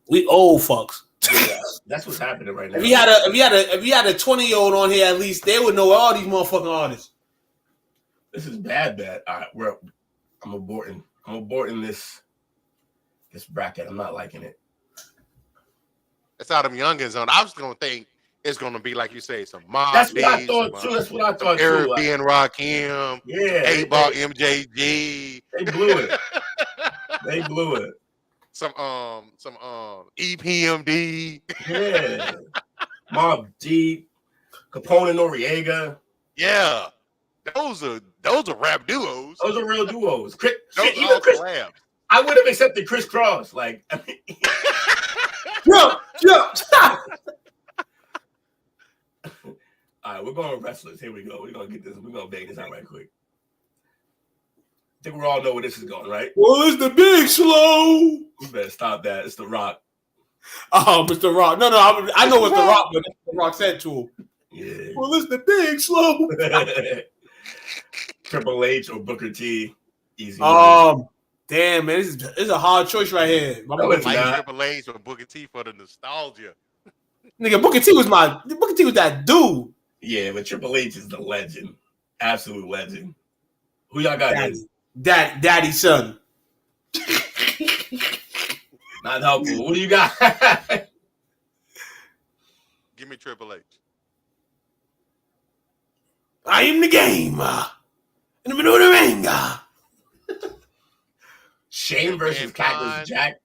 We old fucks. Yeah, that's what's happening right now. If you had a 20-year-old on here, at least they would know all these motherfucking artists. This is bad. All right, I'm aborting this bracket. I'm not liking it. That's how them youngins on. I was gonna think it's gonna be like you say, some Mobb. That's what I thought too. That's what I thought too. Caribbean Rakim. Yeah. 8 Ball MJG. They blew it. They blew it. Some EPMD. Yeah. Mobb Deep. Capone and Noriega. Yeah. Those are rap duos. Those are real duos. Chris, collabs. I would have accepted Chris Cross. Like, I mean, all right, we're going wrestlers. Here we go. We're gonna get this. We're gonna bang this out right quick. I think we all know where this is going, right? Well, it's the Big Slow. You better stop that. It's The Rock. Oh, Mr. Rock. No, I know it's The Rock, but The Rock said to him. Yeah. Well, it's the Big Slow. Triple H or Booker T. Easy. Damn, man, this is a hard choice right here. Triple H or Booker T for the nostalgia. Nigga, Booker T was that dude. Yeah, but Triple H is the legend. Absolute legend. Who y'all got? Daddy son. Not helpful. What do you got? am the game. In the middle of the ring. Shane versus Cactus Jack.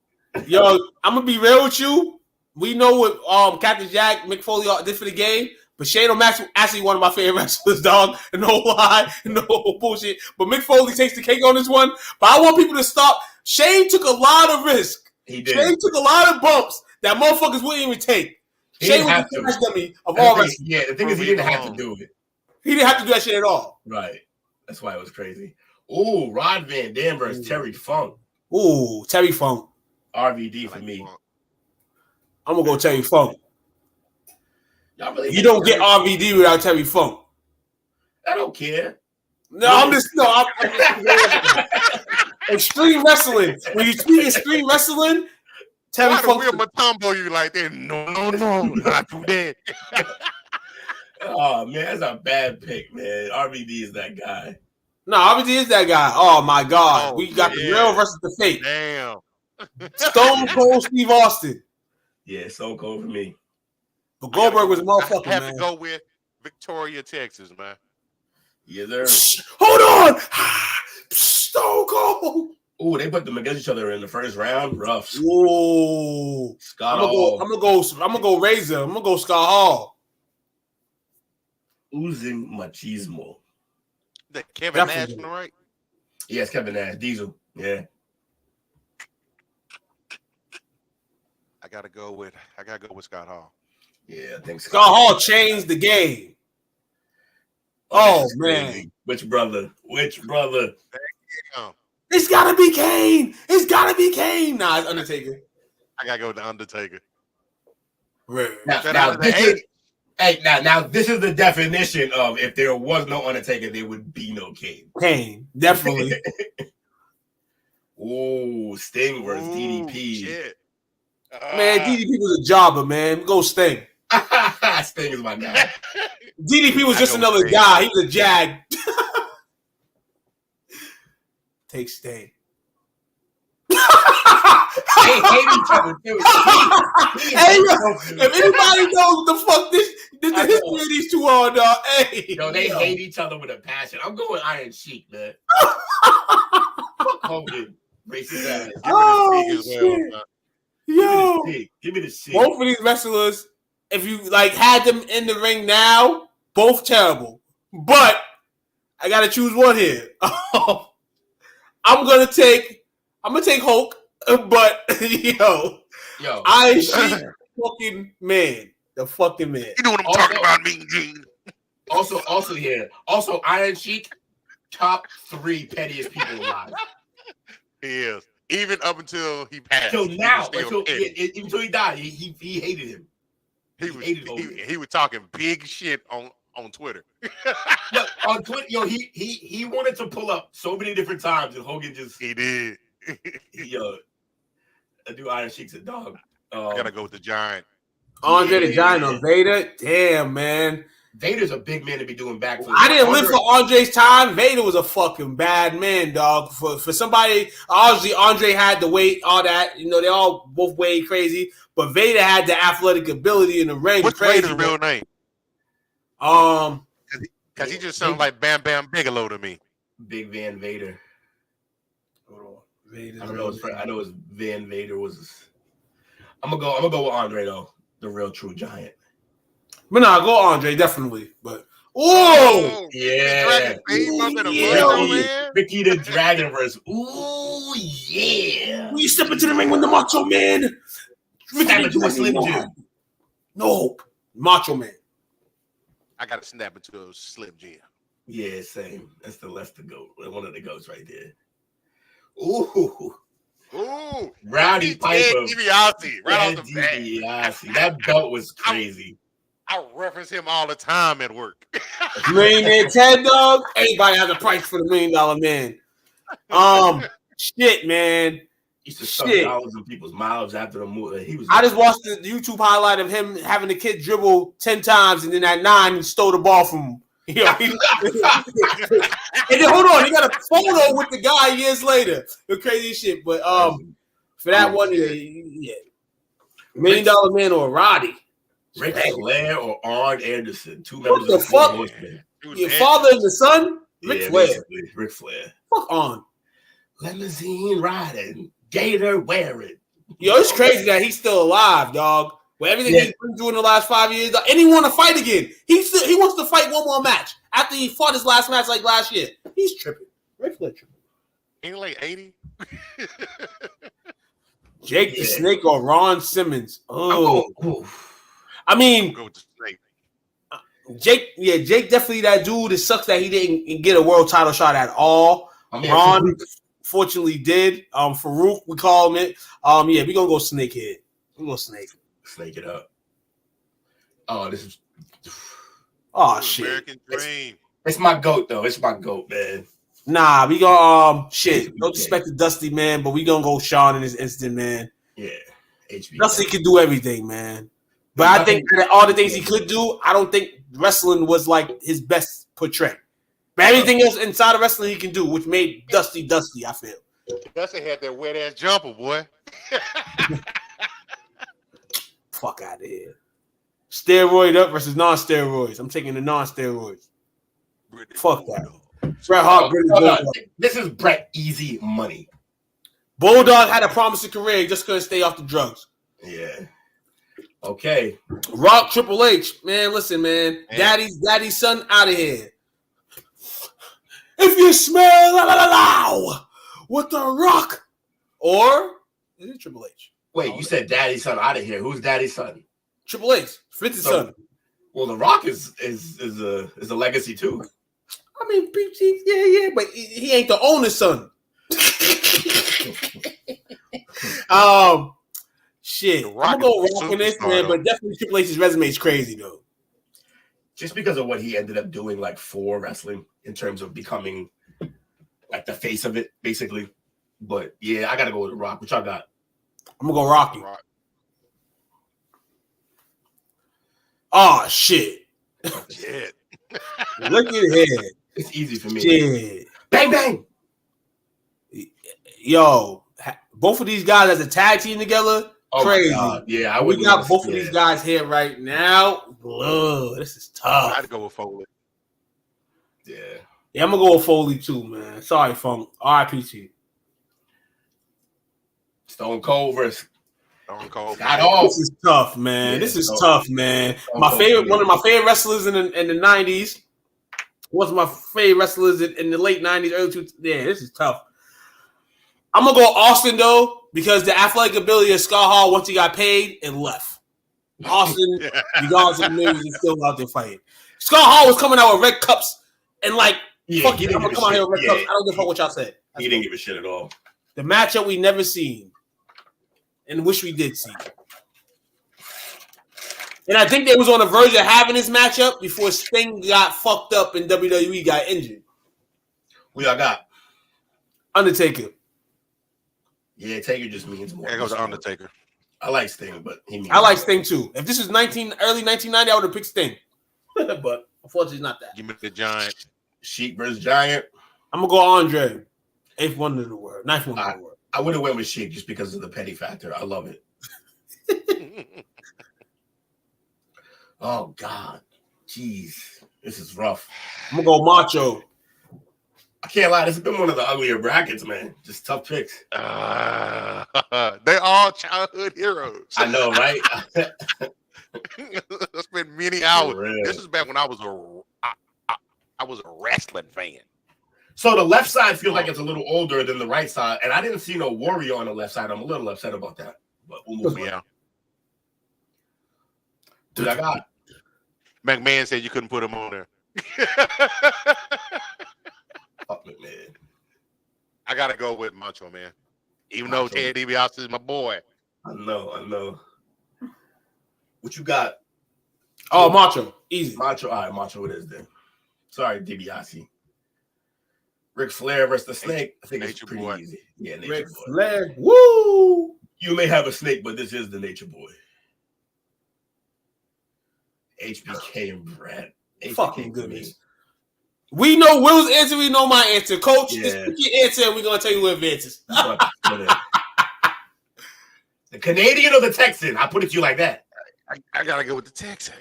Yo, I'm gonna be real with you. We know what Cactus Jack, Mick Foley did for the game, but Shane O'Mac actually one of my favorite wrestlers, dog. And no lie, no bullshit. But Mick Foley takes the cake on this one. But I want people to stop. Shane took a lot of risk. He did. Shane took a lot of bumps that motherfuckers wouldn't even take. Shane was the best dummy of all wrestlers. Yeah, the thing is, he didn't have to do it. He didn't have to do that shit at all. Right. That's why it was crazy. Ooh, Rod Van Dam versus Terry Funk. Ooh, Terry Funk. RVD for me. I'm gonna go Terry Funk. Y'all really You don't get RVD without Terry Funk. I don't care. No, I'm just extreme wrestling. When you speak extreme wrestling, Terry Funk. Why do Matumbo you like that? No, not do that. Oh man, that's a bad pick, man. RVD is that guy. No, RVD is that guy. Oh my God, we got the real versus the fake. Damn. Stone Cold Steve Austin. Yeah, Stone Cold for me. But Goldberg was a motherfucker, I have man. to go with Victoria, Texas, man. Yeah, there. Hold on. Stone Cold. Ooh, they put them against each other in the first round. Rough. Ooh. Scott I'm gonna go Razor. I'm gonna go Scott Hall. Oozing machismo. That Kevin Definitely. Nash, right? Yes, Kevin Nash. Diesel. Yeah. I gotta go with Scott Hall. Yeah, I think Scott Hall changed the game. Oh man. Crazy. Which brother? Damn. It's gotta be Kane. It's gotta be Kane. Nah, it's Undertaker. I gotta go with the Undertaker. Right. Now this is the definition of if there was no Undertaker, there would be no Kane. Kane, definitely. Ooh, Sting versus DDP. Shit. Man, DDP was a jobber, man. Go Sting. Sting is my guy. DDP was just another Sting. guy. He was a jag. Take Sting. They hate each other too. Hey, if anybody knows what the fuck this the history of these two are, dog. Hey, Yo, they hate each other with a passion. I'm going Iron Sheik, man. Fuck Hogan, racist ass. Oh, shit. Yo, Give me the shit. both of these wrestlers, if you like had them in the ring now, both terrible. But I gotta choose one here. I'm gonna take Hulk, but yo, Iron Sheik, fucking man, the fucking man. You know what I'm talking about, Mean Gene. Also, Iron Sheik, top 3 pettiest people alive. He is. Even up until he passed. Till now, until he died, he hated him. He was talking big shit on Twitter. Yo, on Twitter, he wanted to pull up so many different times, and Hogan just He did. I do Iron Sheik's a dog. I gotta go with the Giant. Andre the Giant on Vader, damn man. Vader's a big man to be doing backflips. I didn't live for Andre's time. Vader was a fucking bad man, dog. For somebody, obviously Andre had the weight, all that. You know, they all both weighed crazy, but Vader had the athletic ability in the ring. What's Vader's real name? Because he just sounds like Bam Bam Bigelow to me. Big Van Vader. Hold on. Vader. I know his Van Vader was. I'm gonna go with Andre though, the real true giant. But nah, go Andre definitely. But yeah, Ricky the Dragon verse. Ooh yeah. When you step into the ring with the Macho Man, Snap into a Slim Jim. No hope. Macho Man. I gotta snap into a Slim Jim. Yeah, same. That's the goat. One of the goats right there. Ooh, Rowdy Piper. DiBiase, right off the bat. DiBiase. That belt was crazy. I reference him all the time at work. $1 Million Ted dog. Everybody has a price for the $1 Million Man. Shit, man. He used to suck dollars in people's mouths after the movie. I just watched the YouTube highlight of him having the kid dribble 10 times, and then at 9 he stole the ball from him. And then hold on, he got a photo with the guy years later. The crazy shit. But for that one, yeah. $1 Million Man or Roddy. Ric Flair or Arn Anderson, 2 members What the of the fuck? Horsemen. Your father and the son? Ric Flair. Basically, Ric Flair. Fuck on. Limousine riding, gator wearing. Yo, it's crazy that he's still alive, dog. With everything he's been doing the last 5 years, and he want to fight again. He wants to fight one more match after he fought his last match like last year. He's tripping. Ric Flair tripping. Ain't like 80. Jake the Snake or Ron Simmons. Oh, I mean, go with the Snake. Jake definitely that dude. It sucks that he didn't get a world title shot at all. Ron fortunately did. Farouk, we call him it. Yeah, we gonna go Snake here. We gonna Snake it up. Oh, this is. Oh shit! American Dream. It's my goat though. It's my goat, man. Nah, we gonna shit. No disrespect to Dusty, man, but we gonna go Sean in this instant, man. Yeah, HB. Dusty could do everything, man. But I think that all the things he could do, I don't think wrestling was like his best portray. But everything else inside of wrestling he can do, which made Dusty, I feel. Dusty had that wet ass jumper, boy. Fuck out of here. Steroid up versus non-steroids. I'm taking the non-steroids. Fuck that. Bret Hart, this is Bret easy money. Bulldog had a promising career. He just couldn't stay off the drugs. Yeah. Okay. Rock, Triple H. Man, listen, man. Daddy's son out of here. If you smell with the Rock. Or is it Triple H? Wait, you said Daddy's son out of here. Who's Daddy's son? Triple H. Flitz's son. Well, the Rock is a legacy too. I mean, yeah, but he ain't the owner's son. Shit. I'm gonna go Rock on this, man, but definitely Triple H's resume is crazy though. Just because of what he ended up doing, like for wrestling, in terms of becoming like the face of it, basically. But yeah, I gotta go with the Rock. What y'all got? I'm gonna go Rocky. Oh shit! Shit! Look at it. It's easy for me. Shit! Bang bang! Yo, both of these guys as a tag team together, crazy. Yeah, we got both of these guys here right now. Blood. This is tough. I'd go with Foley. Yeah, I'm gonna go with Foley too, man. Sorry, Funk. R.I.P. to you. Stone Cold versus Stone Cold. This is tough, man. This is tough, man. One of my favorite wrestlers in the 90s. Was my favorite wrestlers in the late 90s, early 2000s. Yeah, this is tough. I'm gonna go Austin though, because the athletic ability of Scott Hall once he got paid and left. Austin, regardless of the news, is still out there fighting. Scott Hall was coming out with red cups and like, fuck you, I'm gonna come out here with red cups. I don't give a fuck what y'all said. He didn't give a shit at all. The matchup we never seen and wish we did see. And I think they was on the verge of having this matchup before Sting got fucked up and WWE got injured. Who y'all got? Undertaker. Yeah, Taker just means more. There goes the Undertaker. I like Sting, but I like Sting too. If this was early 1990, I would have picked Sting. But unfortunately, it's not that. Give me the Giant. Sheik versus Giant. I'm gonna go Andre. Ninth wonder of the world. I would have went with Sheik just because of the petty factor. I love it. Oh God, jeez, this is rough. I'm gonna go Macho. I can't lie, this has been one of the uglier brackets, man. Just tough picks. They all childhood heroes. I know, right? I spent many hours. This is back when I was a wrestling fan. So the left side feels like it's a little older than the right side, and I didn't see no Warrior on the left side. I'm a little upset about that, but we'll move on. Dude, I got McMahon said you couldn't put him on there. Fuck McMahon. I gotta go with Macho Man, even though Ted DiBiase is my boy. I know. What you got? Oh, Macho, easy. Macho, all right, Macho it is then. Sorry, DiBiase. Ric Flair versus the Snake. I think it's pretty easy. Yeah, Nature Ric Boy. Flair. Woo! You may have a snake, but this is the Nature Boy. HBK and Brad. Fucking goodness. We know Will's answer. We know my answer. Coach, just pick your answer and we're going to tell you who advances. The Canadian or the Texan? I put it to you like that. I got to go with the Texan.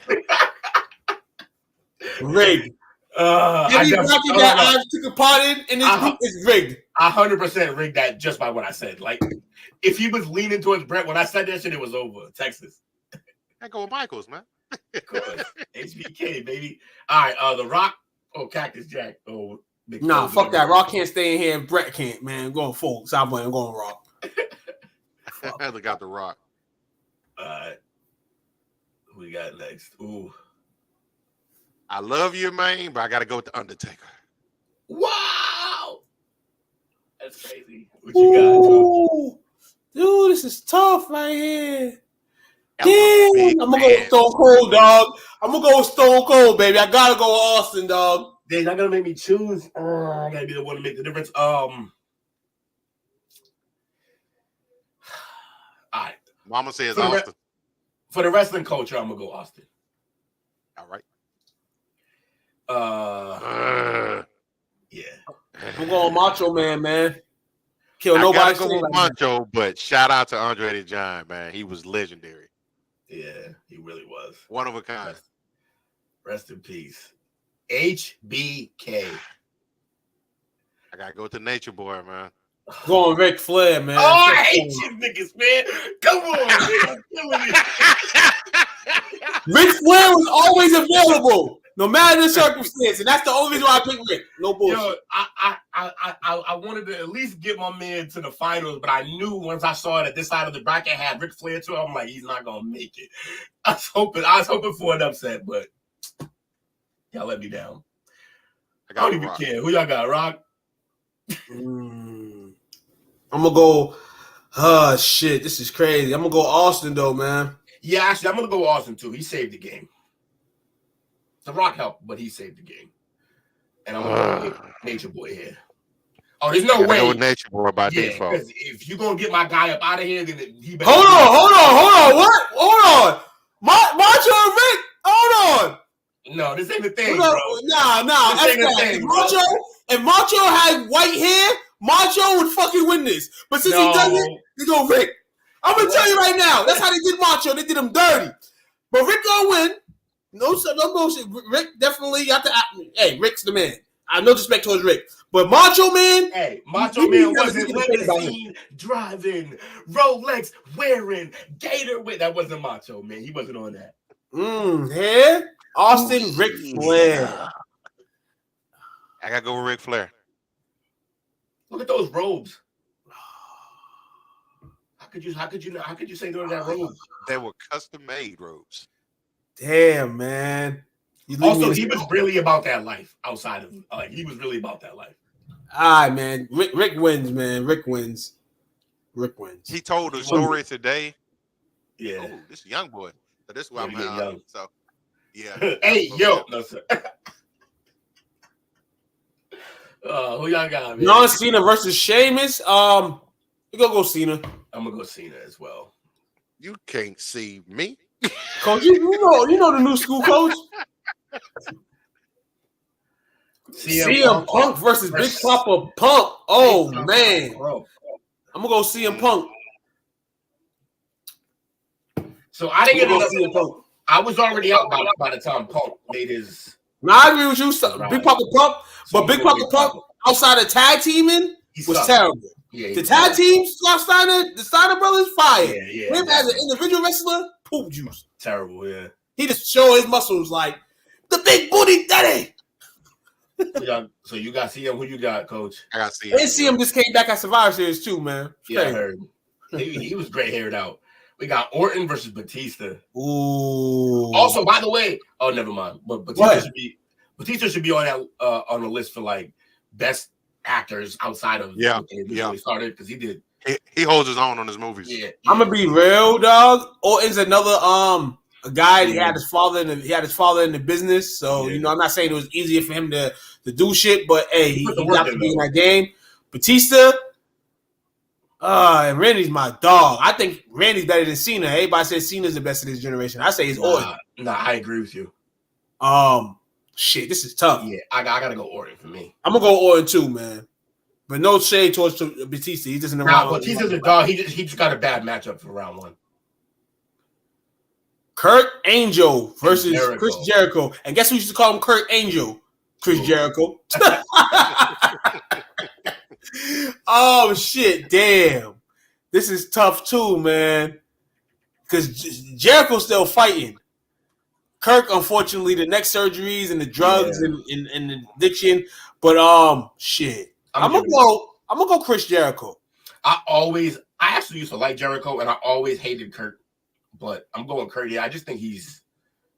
Ready. Any bracket that I took a part in this group is rigged. I 100% rigged that just by what I said. Like, if he was leaning towards Brett when I said that shit, it was over. Texas. I go with Michaels, man. Of course. HBK, baby. All right, The Rock or Cactus Jack? Oh, nah, fuck that. Rock can't stay in here and Brett can't, man. I'm going full. I'm going Rock. I look out The Rock. All right. Who we got next? Ooh. I love you, man, but I got to go with The Undertaker. Wow. That's crazy. What you got, dude, this is tough right here. Damn, I'm going to go with Stone Cold, dog. I'm going to go with Stone Cold, baby. I got to go with Austin, dog. They're not going to make me choose. I got to be the one to make the difference. All right. Mama says Austin. For the wrestling culture, I'm going to go Austin. All right. Yeah. I'm going Macho Man. Kill I nobody. Gotta go with Macho, but shout out to Andre the Giant, man. He was legendary. Yeah, he really was. One of a kind. Rest in peace. HBK. I gotta go with the Nature Boy, man. Going Ric Flair, man. Oh, I hate you niggas, man. Come on, man. I'm killing you. Ric Flair was always available, no matter the circumstance, and that's the only reason why I picked Rick. No bullshit. Yo, I wanted to at least get my man to the finals, but I knew once I saw that this side of the bracket had Ric Flair too, I'm like, he's not gonna make it. I was hoping for an upset, but y'all let me down. I don't even care. Who y'all got, Rock? I'm gonna go. Shit, this is crazy. I'm gonna go Austin though, man. Yeah, actually, I'm gonna go Austin too. He saved the game. The Rock helped, but he saved the game. And I'm gonna go Nature Boy here. Oh, there's no way. Go with Nature Boy by default. Because if you're gonna get my guy up out of here, then he better. Hold on. What? Hold on. Macho and Rick. Hold on. No, this ain't the thing, Nah. This ain't the thing, if Macho had white hair, Macho would fucking win this. But since he doesn't, they go Rick. I'm gonna tell you right now. That's how they did Macho. They did him dirty. But Rick gonna win. No bullshit. Rick definitely got the. Hey, Rick's the man. I no disrespect towards Rick, but Macho Man. Hey, Macho Man wasn't limousine driving, Rolex wearing, Gator with. That wasn't Macho Man. He wasn't on that. Yeah. Austin, Ric Flair. I gotta go with Ric Flair. Look at those robes. How could you say no to that robe? They were custom made robes. Damn, man. Also, he was really about that life outside of he was really about that life. All right, man. Rick wins, man. Rick wins. He told a story today. Yeah. Oh, this is a young boy. So this is why I'm young. So yeah. Hey, yo. No, sir. Who y'all got, man? John Cena versus Sheamus. You gonna go Cena. I'm gonna go Cena as well. You can't see me. Coach, you know the new school, coach. CM Punk versus Big Papa Punk. Oh man, I'm gonna go CM Punk. So I didn't get CM Punk. I was already out by the time Punk made his. No, I agree with you, Big Papa Punk. But Big Papa Punk outside of tag teaming was terrible. Yeah, the tag team, the Steiner brothers, fire. Yeah. Him as an individual wrestler, poop juice. Terrible, yeah. He just showed his muscles like the big booty daddy. So you got CM. Who you got, Coach? I got CM. And CM just came back at Survivor Series too, man. Yeah, I heard. He was gray haired out. We got Orton versus Batista. Ooh. Also, by the way, oh, never mind. But Batista should be on that on the list for like best actors outside of when he started because he did. He holds his own on his movies. Yeah. I'm gonna be real, dog. Orton's another a guy. He had his father in the business, so I'm not saying it was easier for him to do shit, but hey, he got to be in that game. Batista. And Randy's my dog. I think Randy's better than Cena. Everybody says Cena's the best of this generation. I say it's Orton. Nah, I agree with you. Shit, this is tough. Yeah, I gotta go Orton for me. I'm gonna go Orton too, man. But no shade towards Batista. He's just in the round. Batista's a dog. He just got a bad matchup for round one. Kurt Angle versus Chris Jericho. And guess who used to call him Kurt Angle? Chris Jericho. Oh shit! Damn, this is tough too, man. Because Jericho's still fighting. Kirk, unfortunately, the neck surgeries and the drugs and the addiction. But shit, I'm gonna go Chris Jericho. I actually used to like Jericho, and I always hated Kirk, but I'm going Kirk. Yeah, I just think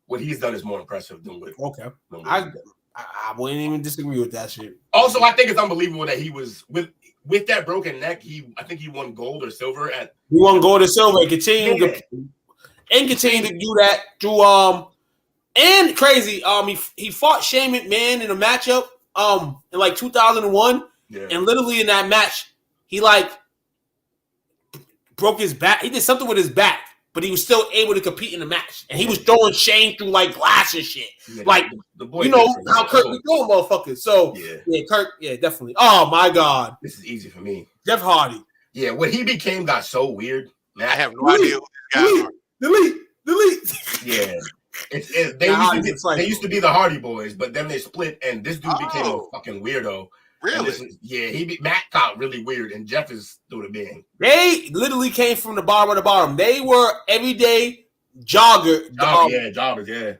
what he's done is more impressive than what. Okay, I wouldn't even disagree with that shit. Also, I think it's unbelievable that he was with that broken neck. I think he won gold or silver at. He won gold or silver and continue to do that through and crazy. He fought Shane McMahon in a matchup in like 2001, and literally in that match he like broke his back. He did something with his back, but he was still able to compete in the match. And he was throwing Shane through like glass and shit. Yeah, like the boy, you know how Kirk was doing, motherfuckers. So yeah, Kirk, yeah, definitely. Oh my God, this is easy for me. Jeff Hardy. Yeah, what he became got so weird. Man, I have no idea who this guy is. Delete. Yeah. They used to be the Hardy Boys, but then they split, and this dude became a fucking weirdo. Really? Matt got really weird, and Jeff is through the bin. They literally came from the bottom of the bottom. They were everyday joggers in the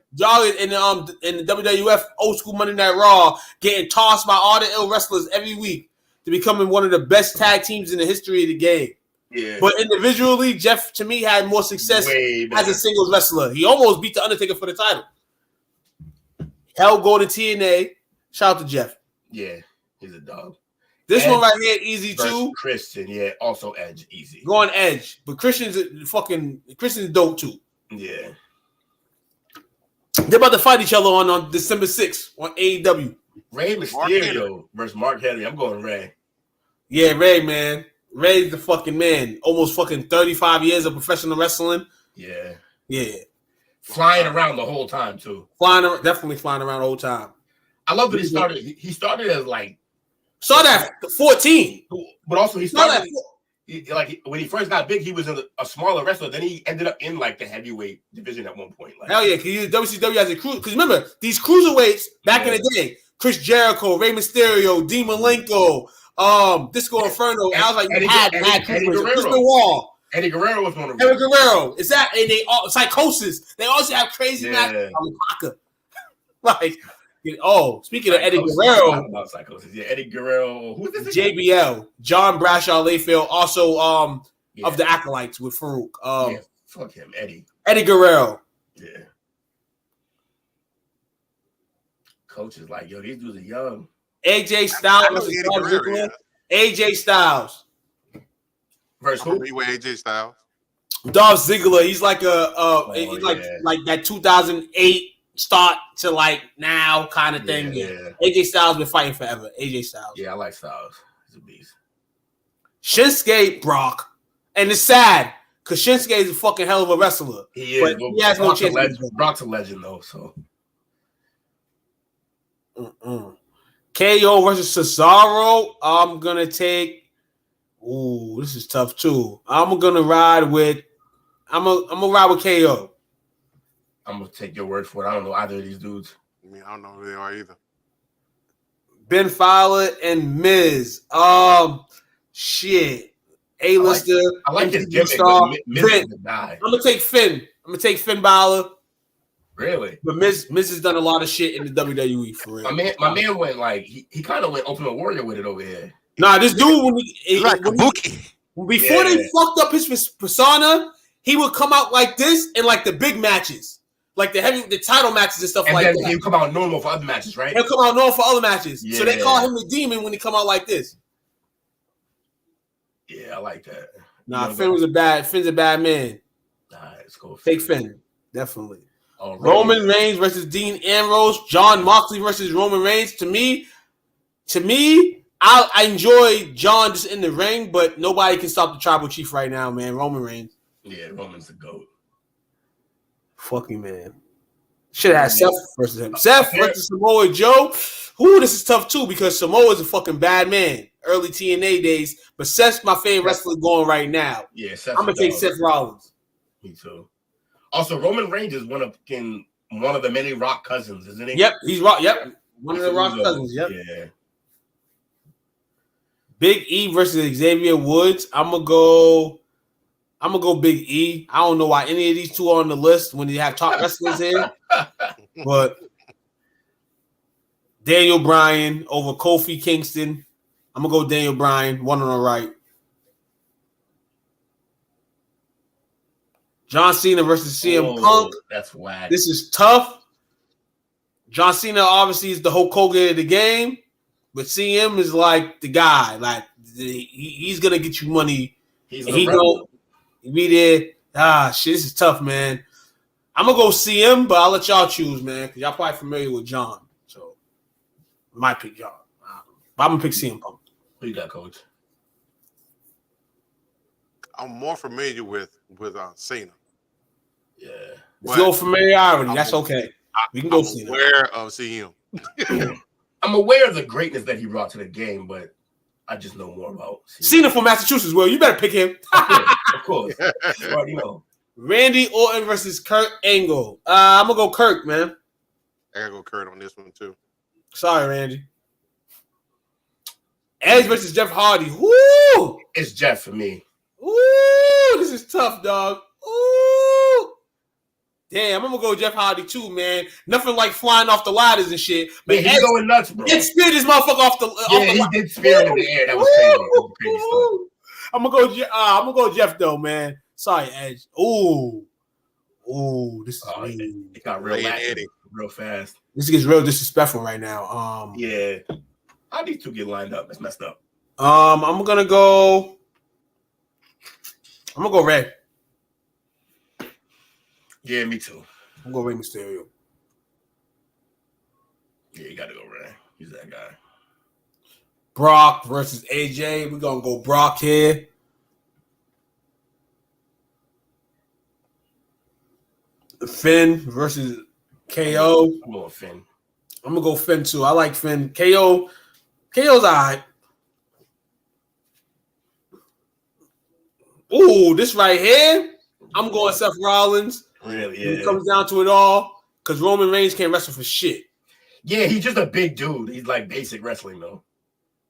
WWF old school Monday Night Raw, getting tossed by all the ill wrestlers every week to becoming one of the best tag teams in the history of the game. Yeah. But individually, Jeff to me had more success as a singles wrestler. He almost beat the Undertaker for the title. Hell, go to TNA. Shout out to Jeff. Yeah, he's a dog. This one right here, easy too. Christian, yeah, also Edge, easy. Going Edge, but Christian's dope too. Yeah. They're about to fight each other on December 6th on AEW. Rey Mysterio versus Mark Henry. I'm going Rey. Yeah, Rey, man. Rey's the fucking man. Almost fucking 35 years of professional wrestling. Yeah. Yeah. Flying around the whole time, too. Definitely flying around the whole time. I love that he started as like... Started at 14. But also he started... Like when he first got big, he was a smaller wrestler. Then he ended up in like the heavyweight division at one point. Like, hell yeah, because he was WCW as a cruiser. Because remember, these cruiserweights back in the day, Chris Jericho, Rey Mysterio, Dean Malenko, Disco Inferno. I was like, you had Eddie Guerrero. Wall. Eddie Guerrero was one of them. Eddie Guerrero. Is that and they all Psychosis? They also have crazy matches. Like, speaking of Eddie Guerrero, about Psychosis. Yeah, Eddie Guerrero. Who's this? JBL, John Bradshaw Layfield, also of the Acolytes with Farouk. Fuck him, Eddie. Eddie Guerrero. Yeah. Coach is like, yo, these dudes are young. AJ Styles. AJ Styles. Versus who? With AJ Styles. Dolph Ziggler. He's like like that 2008 start to like now kind of thing. Yeah. AJ Styles been fighting forever. AJ Styles. Yeah, I like Styles. He's a beast. Shinsuke Brock. And it's sad because Shinsuke is a fucking hell of a wrestler. He is. But he has no chance. Brock's a legend though, so. KO versus Cesaro. I'm gonna take. Ooh, this is tough too. I'm gonna ride with. I'm gonna ride with KO. I'm gonna take your word for it. I don't know either of these dudes. I mean, I don't know who they are either. Ben Fowler and Miz. Shit. A-lister. I like his gimmick. Miz die. I'm gonna take Finn. I'm gonna take Finn Balor. Really? But Miz has done a lot of shit in the WWE for real. My man went like he kind of went Ultimate Warrior with it over here. Nah, this dude before they fucked up his persona, he would come out like this in like the big matches, like the title matches and stuff like that. He'd come out normal for other matches, right? He'll come out normal for other matches. Yeah. So they call him the Demon when he come out like this. Yeah, I like that. Nah, Finn's a bad man. Nah, let's go. Take Finn, definitely. Roman Reigns versus Dean Ambrose, John Moxley versus Roman Reigns. To me, I enjoy John just in the ring, but nobody can stop the Tribal Chief right now, man. Roman Reigns. Yeah, Roman's the GOAT. Fucking man. Should have had Seth versus him. Seth versus Samoa Joe. Ooh, this is tough too because Samoa's a fucking bad man. Early TNA days, but Seth's my favorite wrestler going right now. Yeah, Seth's I'm gonna take Seth Rollins. Me too. Also, Roman Reigns is one of the many Rock cousins, isn't he? Yep, he's Rock. Yep, One of the Rock cousins. Yep. Yeah. Big E versus Xavier Woods. I'm gonna go Big E. I don't know why any of these two are on the list when you have top wrestlers here, but Daniel Bryan over Kofi Kingston. I'm gonna go Daniel Bryan, one on the right. John Cena versus CM Punk. That's whack. This is tough. John Cena obviously is the Hulk Hogan of the game, but CM is like the guy. Like he's gonna get you money. He gonna be there. Shit, this is tough, man. I'm gonna go CM, but I'll let y'all choose, man, because y'all probably familiar with John. So I might pick John. But I'm gonna pick CM Punk. Who you got, Coach? I'm more familiar with Cena. Yeah. If you're familiarity, that's okay. We can go Cena. Aware of CM. I'm aware of the greatness that he brought to the game, but I just know more about Cena from Massachusetts. Well, you better pick him. Of course. You already know. Randy Orton versus Kurt Angle. I'm gonna go Kurt, man. I gotta go Kurt on this one too. Sorry, Randy. Edge versus Jeff Hardy. Woo! It's Jeff for me. Ooh, this is tough, dog. Ooh. Damn, I'm gonna go Jeff Hardy too, man. Nothing like flying off the ladders and shit. But he's going nuts, bro. He speared this motherfucker off the. He did spear him in the air. That was crazy. That was crazy stuff. I'm gonna go Jeff though, man. Sorry, Edge. Ooh, this is it got real fast. This gets real disrespectful right now. Yeah. How these two get lined up? It's messed up. I'm gonna go Red. Yeah, me too. I'm gonna go Rey Mysterio. Yeah, you gotta go Red. He's that guy. Brock versus AJ. We're gonna go Brock here. Finn versus KO. I'm going Finn. I'm gonna go Finn too. I like Finn. KO's alright. Ooh, this right here. I'm going Seth Rollins. Really? Yeah. It comes down to it all because Roman Reigns can't wrestle for shit. Yeah, he's just a big dude. He's like basic wrestling though.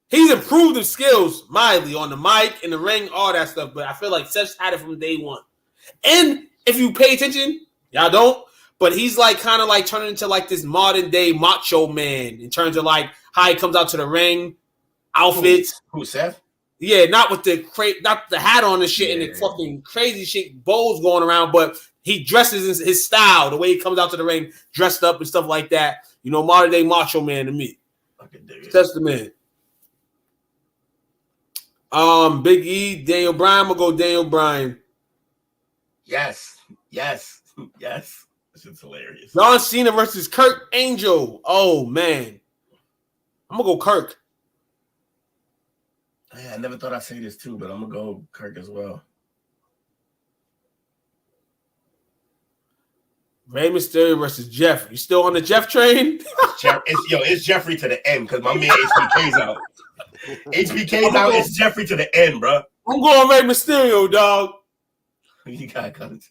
He's improved his skills mildly on the mic, in the ring, all that stuff. But I feel like Seth's had it from day one. And if you pay attention, y'all don't. But he's like kind of like turning into like this modern day macho man in terms of like how he comes out to the ring, outfits. Who Seth? Yeah, not with not the hat on and shit and the fucking crazy shit, bows going around, but he dresses in his style, the way he comes out to the ring, dressed up and stuff like that. You know, modern day macho man to me. I can dig it. That's the man. Big E, Daniel Bryan. I'm gonna go Daniel Bryan. Yes. This is hilarious. John Cena versus Kurt Angle. Oh man, I'm gonna go Kirk. Yeah, I never thought I'd say this too, but I'm gonna go Kirk as well. Rey Mysterio versus Jeff. You still on the Jeff train? It's Jeffrey to the end because my man HBK's out. HBK's out. It's Jeffrey to the end, bro. I'm going Rey Mysterio, dog. You got it.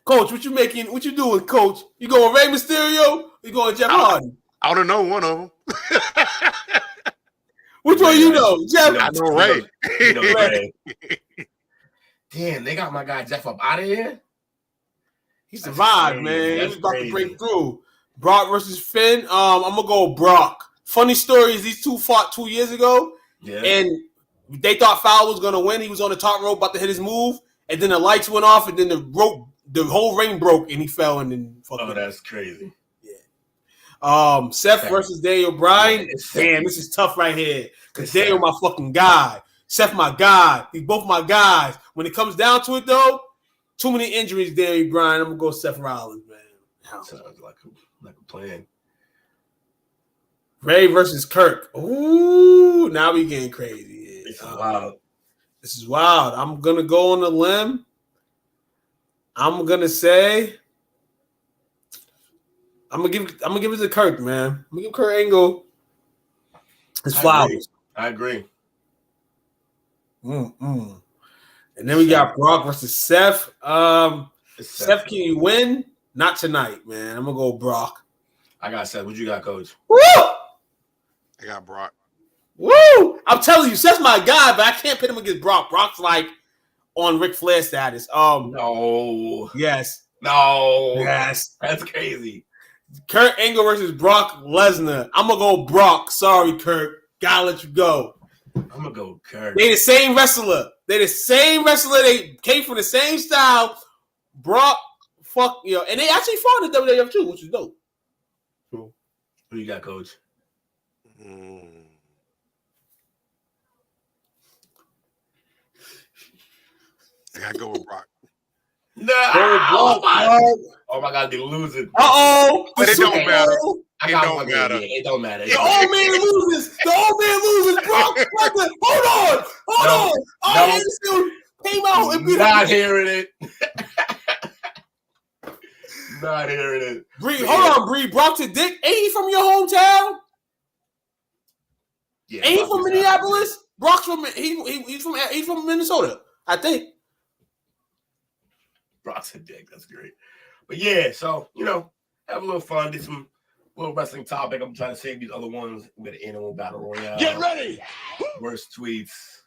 Coach, what you making? What you doing, Coach? You going Rey Mysterio? You going Jeff Hardy? I don't know one of them. Which one you know? Jeff? I know Ray. Ray. Damn, they got my guy Jeff up out of here. He survived, man. He was about to break through. Brock versus Finn. I'm gonna go Brock. Funny story is these two fought 2 years ago, and they thought Fowler was gonna win. He was on the top rope about to hit his move, and then the lights went off, and then the whole ring broke, and he fell, and then fucking. Oh, that's crazy. Yeah. Seth versus Daniel Bryan. Damn, this is tough right here. Because Daniel my fucking guy. Seth my guy. These both my guys. When it comes down to it, though, too many injuries, Daniel Bryan. I'm going to go Seth Rollins, man. Sounds like a plan. Ray versus Kirk. Ooh, now we getting crazy. This is wild. This is wild. I'm going to go on a limb. I'm going to say... I'm gonna give it to Kirk, man. I'm gonna give Kurt Angle his flowers. I agree. And then we got Brock versus Seth. Seth, can you win? Not tonight, man. I'm gonna go Brock. I got Seth. What you got, Coach? Woo! I got Brock. Woo! I'm telling you, Seth's my guy, but I can't pit him against Brock. Brock's like on Ric Flair status. No. Yes. No. Yes. That's crazy. Kurt Angle versus Brock Lesnar. I'm gonna go Brock. Sorry, Kurt. Gotta let you go. I'm gonna go Kurt. They the same wrestler. They came from the same style. Brock, and they actually fought in WWF too, which is dope. Who you got, Coach? I gotta go with Brock. No. Oh my God, they losing. But it don't matter. It don't matter. The old man loses. Brock Lesnar. Hold on. Anderson came out and beat Not hearing it. Not hearing it. Bree, hold on, Bree. Brock to Dick. Ain't he from your hometown? Yeah, Ain't he from Minneapolis? Brock's from he's from Minnesota, I think. Brock's a dick. That's great. But yeah, so have a little fun. Did some little wrestling topic. I'm trying to save these other ones. We're gonna end a little battle royale. Get ready. Worst tweets.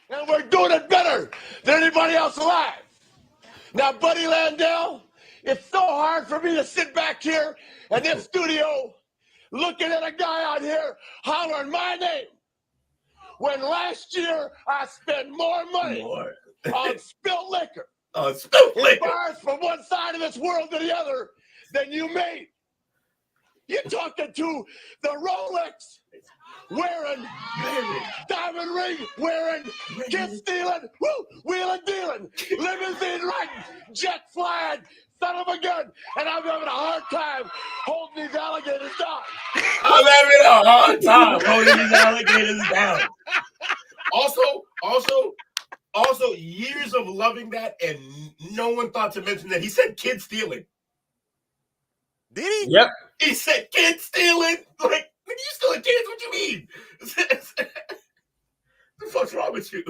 And we're doing it better than anybody else alive. Now, Buddy Landell, it's so hard for me to sit back here in this studio looking at a guy out here hollering my name when last year I spent more money on spilt liquor. Bars from one side of this world to the other than you made. You're talking to the Rolex wearing, diamond ring wearing, kid stealing, wheeling dealing, limousine riding, jet flying, son of a gun, and I'm having a hard time holding these alligators down. I'm having a hard time holding these alligators down. Also, years of loving that, and no one thought to mention that he said kid stealing. Did he? Yep. He said kid stealing. Like, you stealing kids? What you mean? What the fuck's wrong with you?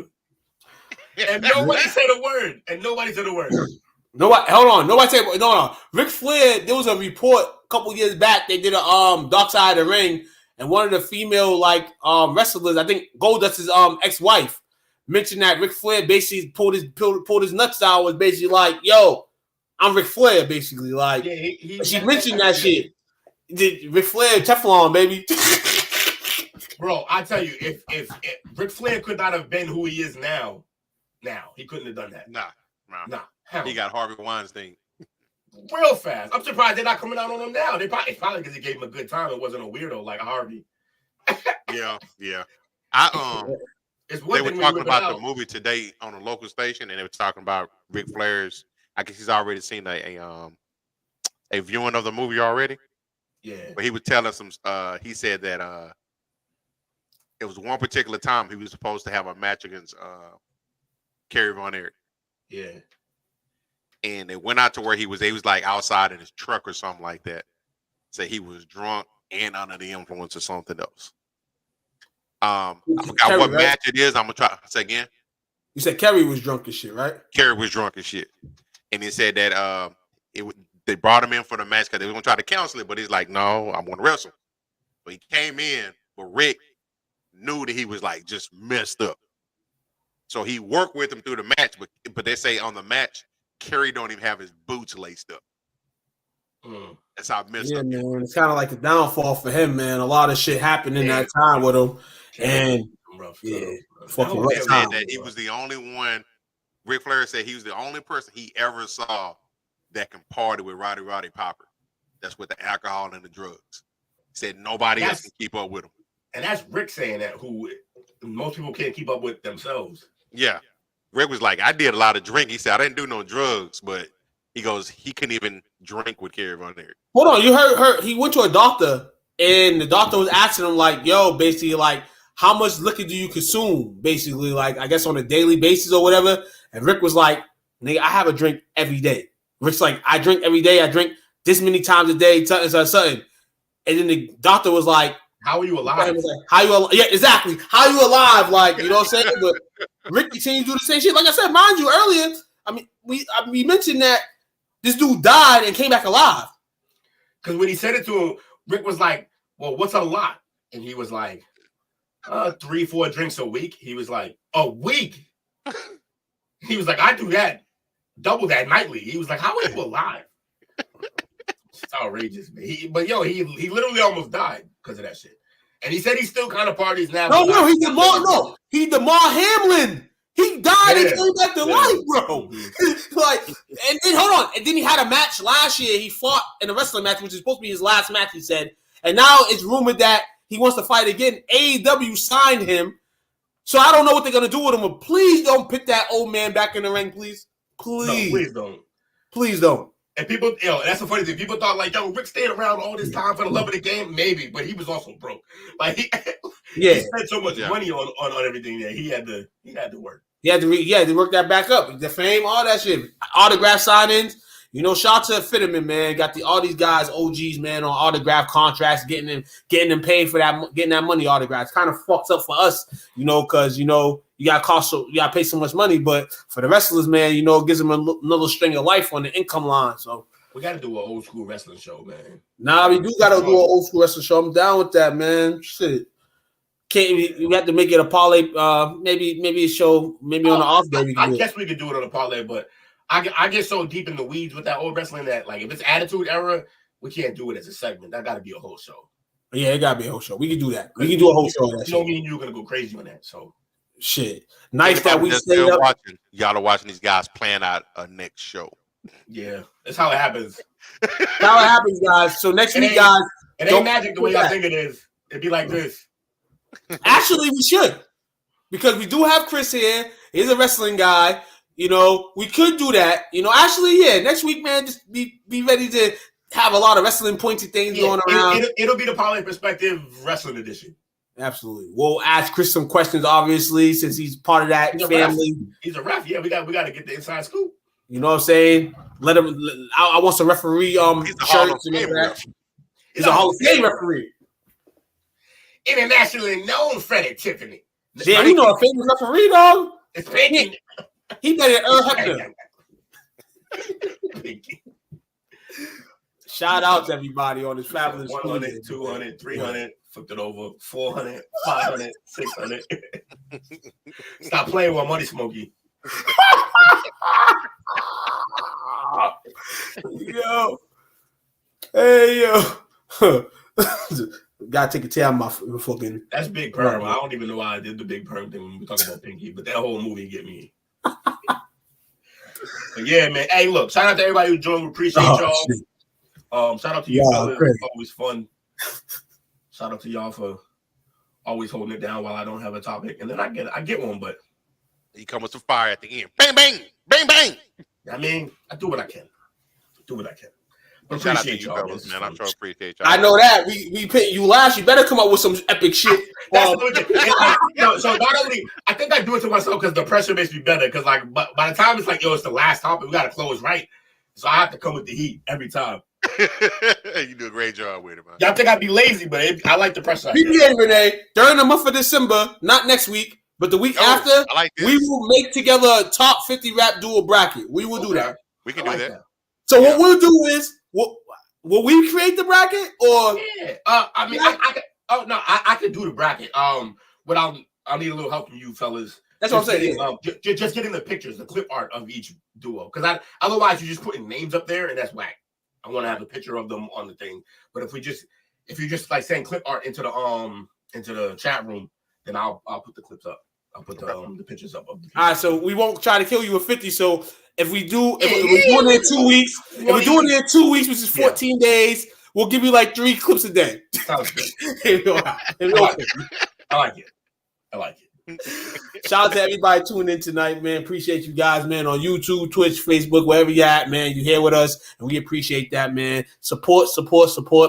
And nobody said a word. Nobody. Hold on. Nobody said no. Ric Flair. There was a report a couple years back. They did a Dark Side of the Ring, and one of the female wrestlers, I think Goldust's ex-wife, mentioned that Ric Flair basically pulled his nuts out. Was basically like, "Yo, I'm Ric Flair." Basically, like she mentioned that shit. Ric Flair Teflon, baby. Bro, I tell you, if Ric Flair could not have been who he is now he couldn't have done that. Nah. He got Harvey Weinstein real fast. I'm surprised they're not coming out on him now. It's probably because he gave him a good time. It wasn't a weirdo like Harvey. Yeah. They were talking about the movie today on a local station, and they were talking about Ric Flair's. I guess he's already seen a viewing of the movie already. Yeah. But he was telling he said that it was one particular time he was supposed to have a match against Kerry Von Erich. Yeah. And it went out to where he was like outside in his truck or something like that. Say he was drunk and under the influence of something else. I forgot Kerry, what right? match it is. I'm gonna try say again. You said Kerry was drunk as shit, right? Kerry was drunk as shit, and he said that they brought him in for the match because they were gonna try to cancel it, but he's like, "No, I'm gonna wrestle." But he came in, but Rick knew that he was like just messed up, so he worked with him through the match. But they say on the match, Kerry don't even have his boots laced up. That's how messed up. Man. It's kind of like a downfall for him, man. A lot of shit happened in that time with him, and fucking rough time. That he was the only one. Ric Flair said he was the only person he ever saw that can party with Roddy Piper. That's with the alcohol and the drugs. He said nobody else can keep up with him. And that's Rick saying that, who most people can't keep up with themselves. Yeah. Rick was like, I did a lot of drink. He said, I didn't do no drugs, but he goes, he couldn't even drink with Kerry Von Erich. Hold on, you heard he went to a doctor, and the doctor was asking him, like, yo, basically, like, how much liquor do you consume? Basically, like, I guess on a daily basis or whatever. And Rick was like, nigga, I have a drink every day. Rick's like, I drink every day. I drink this many times a day, something. And then the doctor was like, how are you alive? Yeah, exactly. How are you alive? Like, you know what I'm saying? But Rick continued to do the same shit. Like I said, mind you, earlier, I mean, we mentioned that this dude died and came back alive. Because when he said it to him, Rick was like, well, what's a lot? And he was like, 3-4 drinks a week. He was like, a week? He was like, I do that, double that nightly. He was like, how are you alive? It's outrageous, man. He literally almost died because of that shit. And he said he still kind of parties now. No, he DeMar Hamlin. He died and came back to life, bro. Like, and then hold on. And then he had a match last year. He fought in a wrestling match, which is supposed to be his last match, he said. And now it's rumored that he wants to fight again. AEW signed him. So I don't know what they're going to do with him. But please don't put that old man back in the ring, please. Please. No, please don't. Please don't. And people, that's the funny thing. People thought like, Rick stayed around all this time for the love of the game, maybe, but he was also broke. Like he spent so much money on everything that he had to work. He had to work that back up. The fame, all that shit, autograph signings. Shout out to Fitterman, man. Got all these guys, OGs, man, on autograph contracts, getting them paid for that, getting that money autographs. Kind of fucks up for us, because you gotta pay so much money, but for the wrestlers, man, it gives them another string of life on the income line. So we got to do an old school wrestling show, man. Nah, we do got to do an old school wrestling show. I'm down with that, man. Shit, we have to make it a parlay. Maybe a show. Maybe on the off day. I guess we could do it on a parlay, but I get so deep in the weeds with that old wrestling that like if it's Attitude Era, we can't do it as a segment. That got to be a whole show. Yeah, it got to be a whole show. We can do that. We can do a whole show. Me and you are gonna go crazy on that. So. Shit, nice that we stayed up. Watching. Y'all are watching these guys plan out a next show. Yeah, that's how it happens. That's how it happens, guys. So next week, guys, it ain't magic the way I think it is. It'd be like this. Actually, we should, because we do have Chris here. He's a wrestling guy. We could do that. Actually, yeah. Next week, man, just be ready to have a lot of wrestling pointy things going around. It'll be the Parlay Perspective Wrestling Edition. Absolutely. We'll ask Chris some questions, obviously, since he's part of that family. He's a ref. Yeah, we got to get the inside scoop. You know what I'm saying? Let him. I want some referee he's a Hall of Fame ref. He's a Hall of Fame referee. Internationally known Freddie Tiffany. Yeah, we know a famous referee, dog. It's Pinky. He better than Earl Hebner. Shout out to everybody on this fabulous 100, 200, 300, flipped it over, 400, 500, 600. Stop playing with money, Smokey. Yo. Hey, yo. Gotta take a tear out my fucking. That's Big Perm. I don't even know why I did the Big Perm thing when we talk about Pinky, but that whole movie get me. But yeah, man. Hey, look, shout out to everybody who joined. We appreciate y'all. Shit. Shout out to you, fellas. It's always fun. Shout out to y'all for always holding it down while I don't have a topic. And then I get one, but you come with some fire at the end. Bang, bang, bang, bang. I mean, I do what I can. But shout out to appreciate you, y'all, fellas, man. I'm sure appreciate y'all. I know that. We picked you last. You better come up with some epic shit. So not only I think I do it to myself because the pressure makes me better. Because like, by the time it's like, it's the last topic, we gotta close right. So I have to come with the heat every time. You do a great job with it, man. Y'all think I'd be lazy, but I like the pressure. PPA, Renee, during the month of December, not next week, but the week after, we will make together a top 50 rap duo bracket. We will do that. We can do that. So what we'll do is, will we create the bracket or? Yeah. I could do the bracket. But I'll need a little help from you fellas. That's what I'm saying. Just getting the pictures, the clip art of each duo, because otherwise you're just putting names up there and that's whack. I want to have a picture of them on the thing. But if you're just like saying clip art into the chat room, then I'll put the clips up. I'll put the pictures up. All right, so we won't try to kill you with 50. So if we're doing it in 2 weeks, which is 14 days, we'll give you like 3 clips a day. Sounds good. I like it. Shout out to everybody tuning in tonight, man. Appreciate you guys, man, on YouTube, Twitch, Facebook, wherever you're at, man. You're here with us, and we appreciate that, man. Support,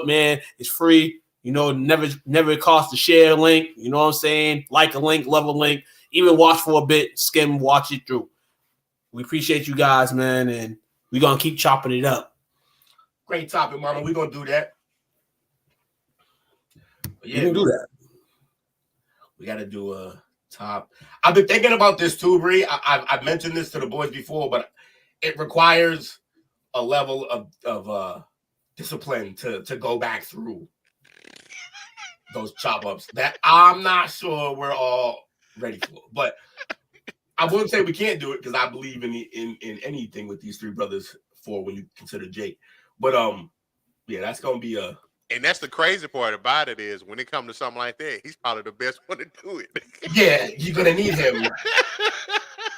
man. It's free. Never costs to share a link. You know what I'm saying? Like a link, love a link. Even watch for a bit, skim, watch it through. We appreciate you guys, man, and we're going to keep chopping it up. Great topic, Mama. We're going to do that. Yeah, we can do that. We got to do a top. I've been thinking about this too, Bree. I've mentioned this to the boys before, but it requires a level of discipline to go back through those chop ups that I'm not sure we're all ready for. But I wouldn't say we can't do it because I believe in anything with these three brothers for when you consider Jake. But yeah, that's gonna be a. And that's the crazy part about it is when it comes to something like that, he's probably the best one to do it. Yeah, you're gonna need him,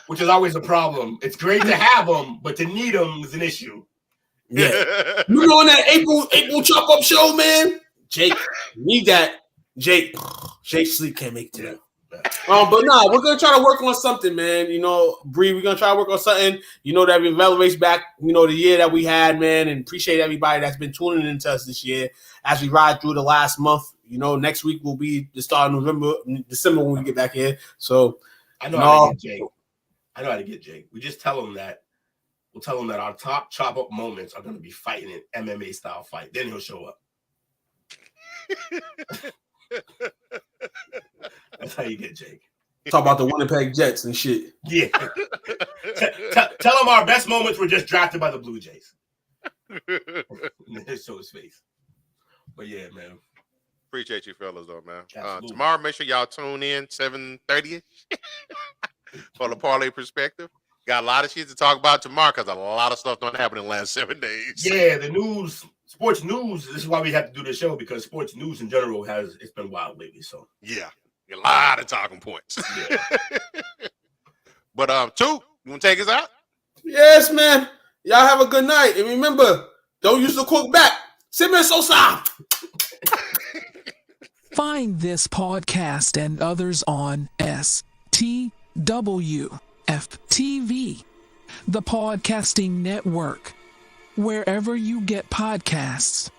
which is always a problem. It's great to have him, but to need him is an issue. Yeah, you know, on that April chop up show, man. Jake, need that. Jake sleep can't make it today. But nah, we're gonna try to work on something, man. You know, Bree, we're gonna try to work on something. You know, that evaluates back, you know, the year that we had, man, and appreciate everybody that's been tuning into us this year as we ride through the last month. You know, next week will be the start of December when we get back here. So I know how to get Jake. I know how to get Jake. We just tell him that. We'll tell him that our top chop up moments are gonna be fighting an MMA style fight. Then he'll show up. That's how you get Jake. Talk about the Winnipeg Jets and shit. Yeah. Tell him our best moments were just drafted by the Blue Jays. Show his face. But yeah, man. Appreciate you fellas though, man. Tomorrow, make sure y'all tune in 7:30 for the parlay perspective. Got a lot of shit to talk about tomorrow because a lot of stuff don't happen in the last 7 days. Yeah, the news, sports news. This is why we have to do this show because sports news in general it's been wild lately. So yeah, a lot of talking points. Yeah. But Two, you want to take us out? Yes, man. Y'all have a good night, and remember, don't use the quick back. Simmer Sosa. Find this podcast and others on STWF TV, the Podcasting Network, wherever you get podcasts.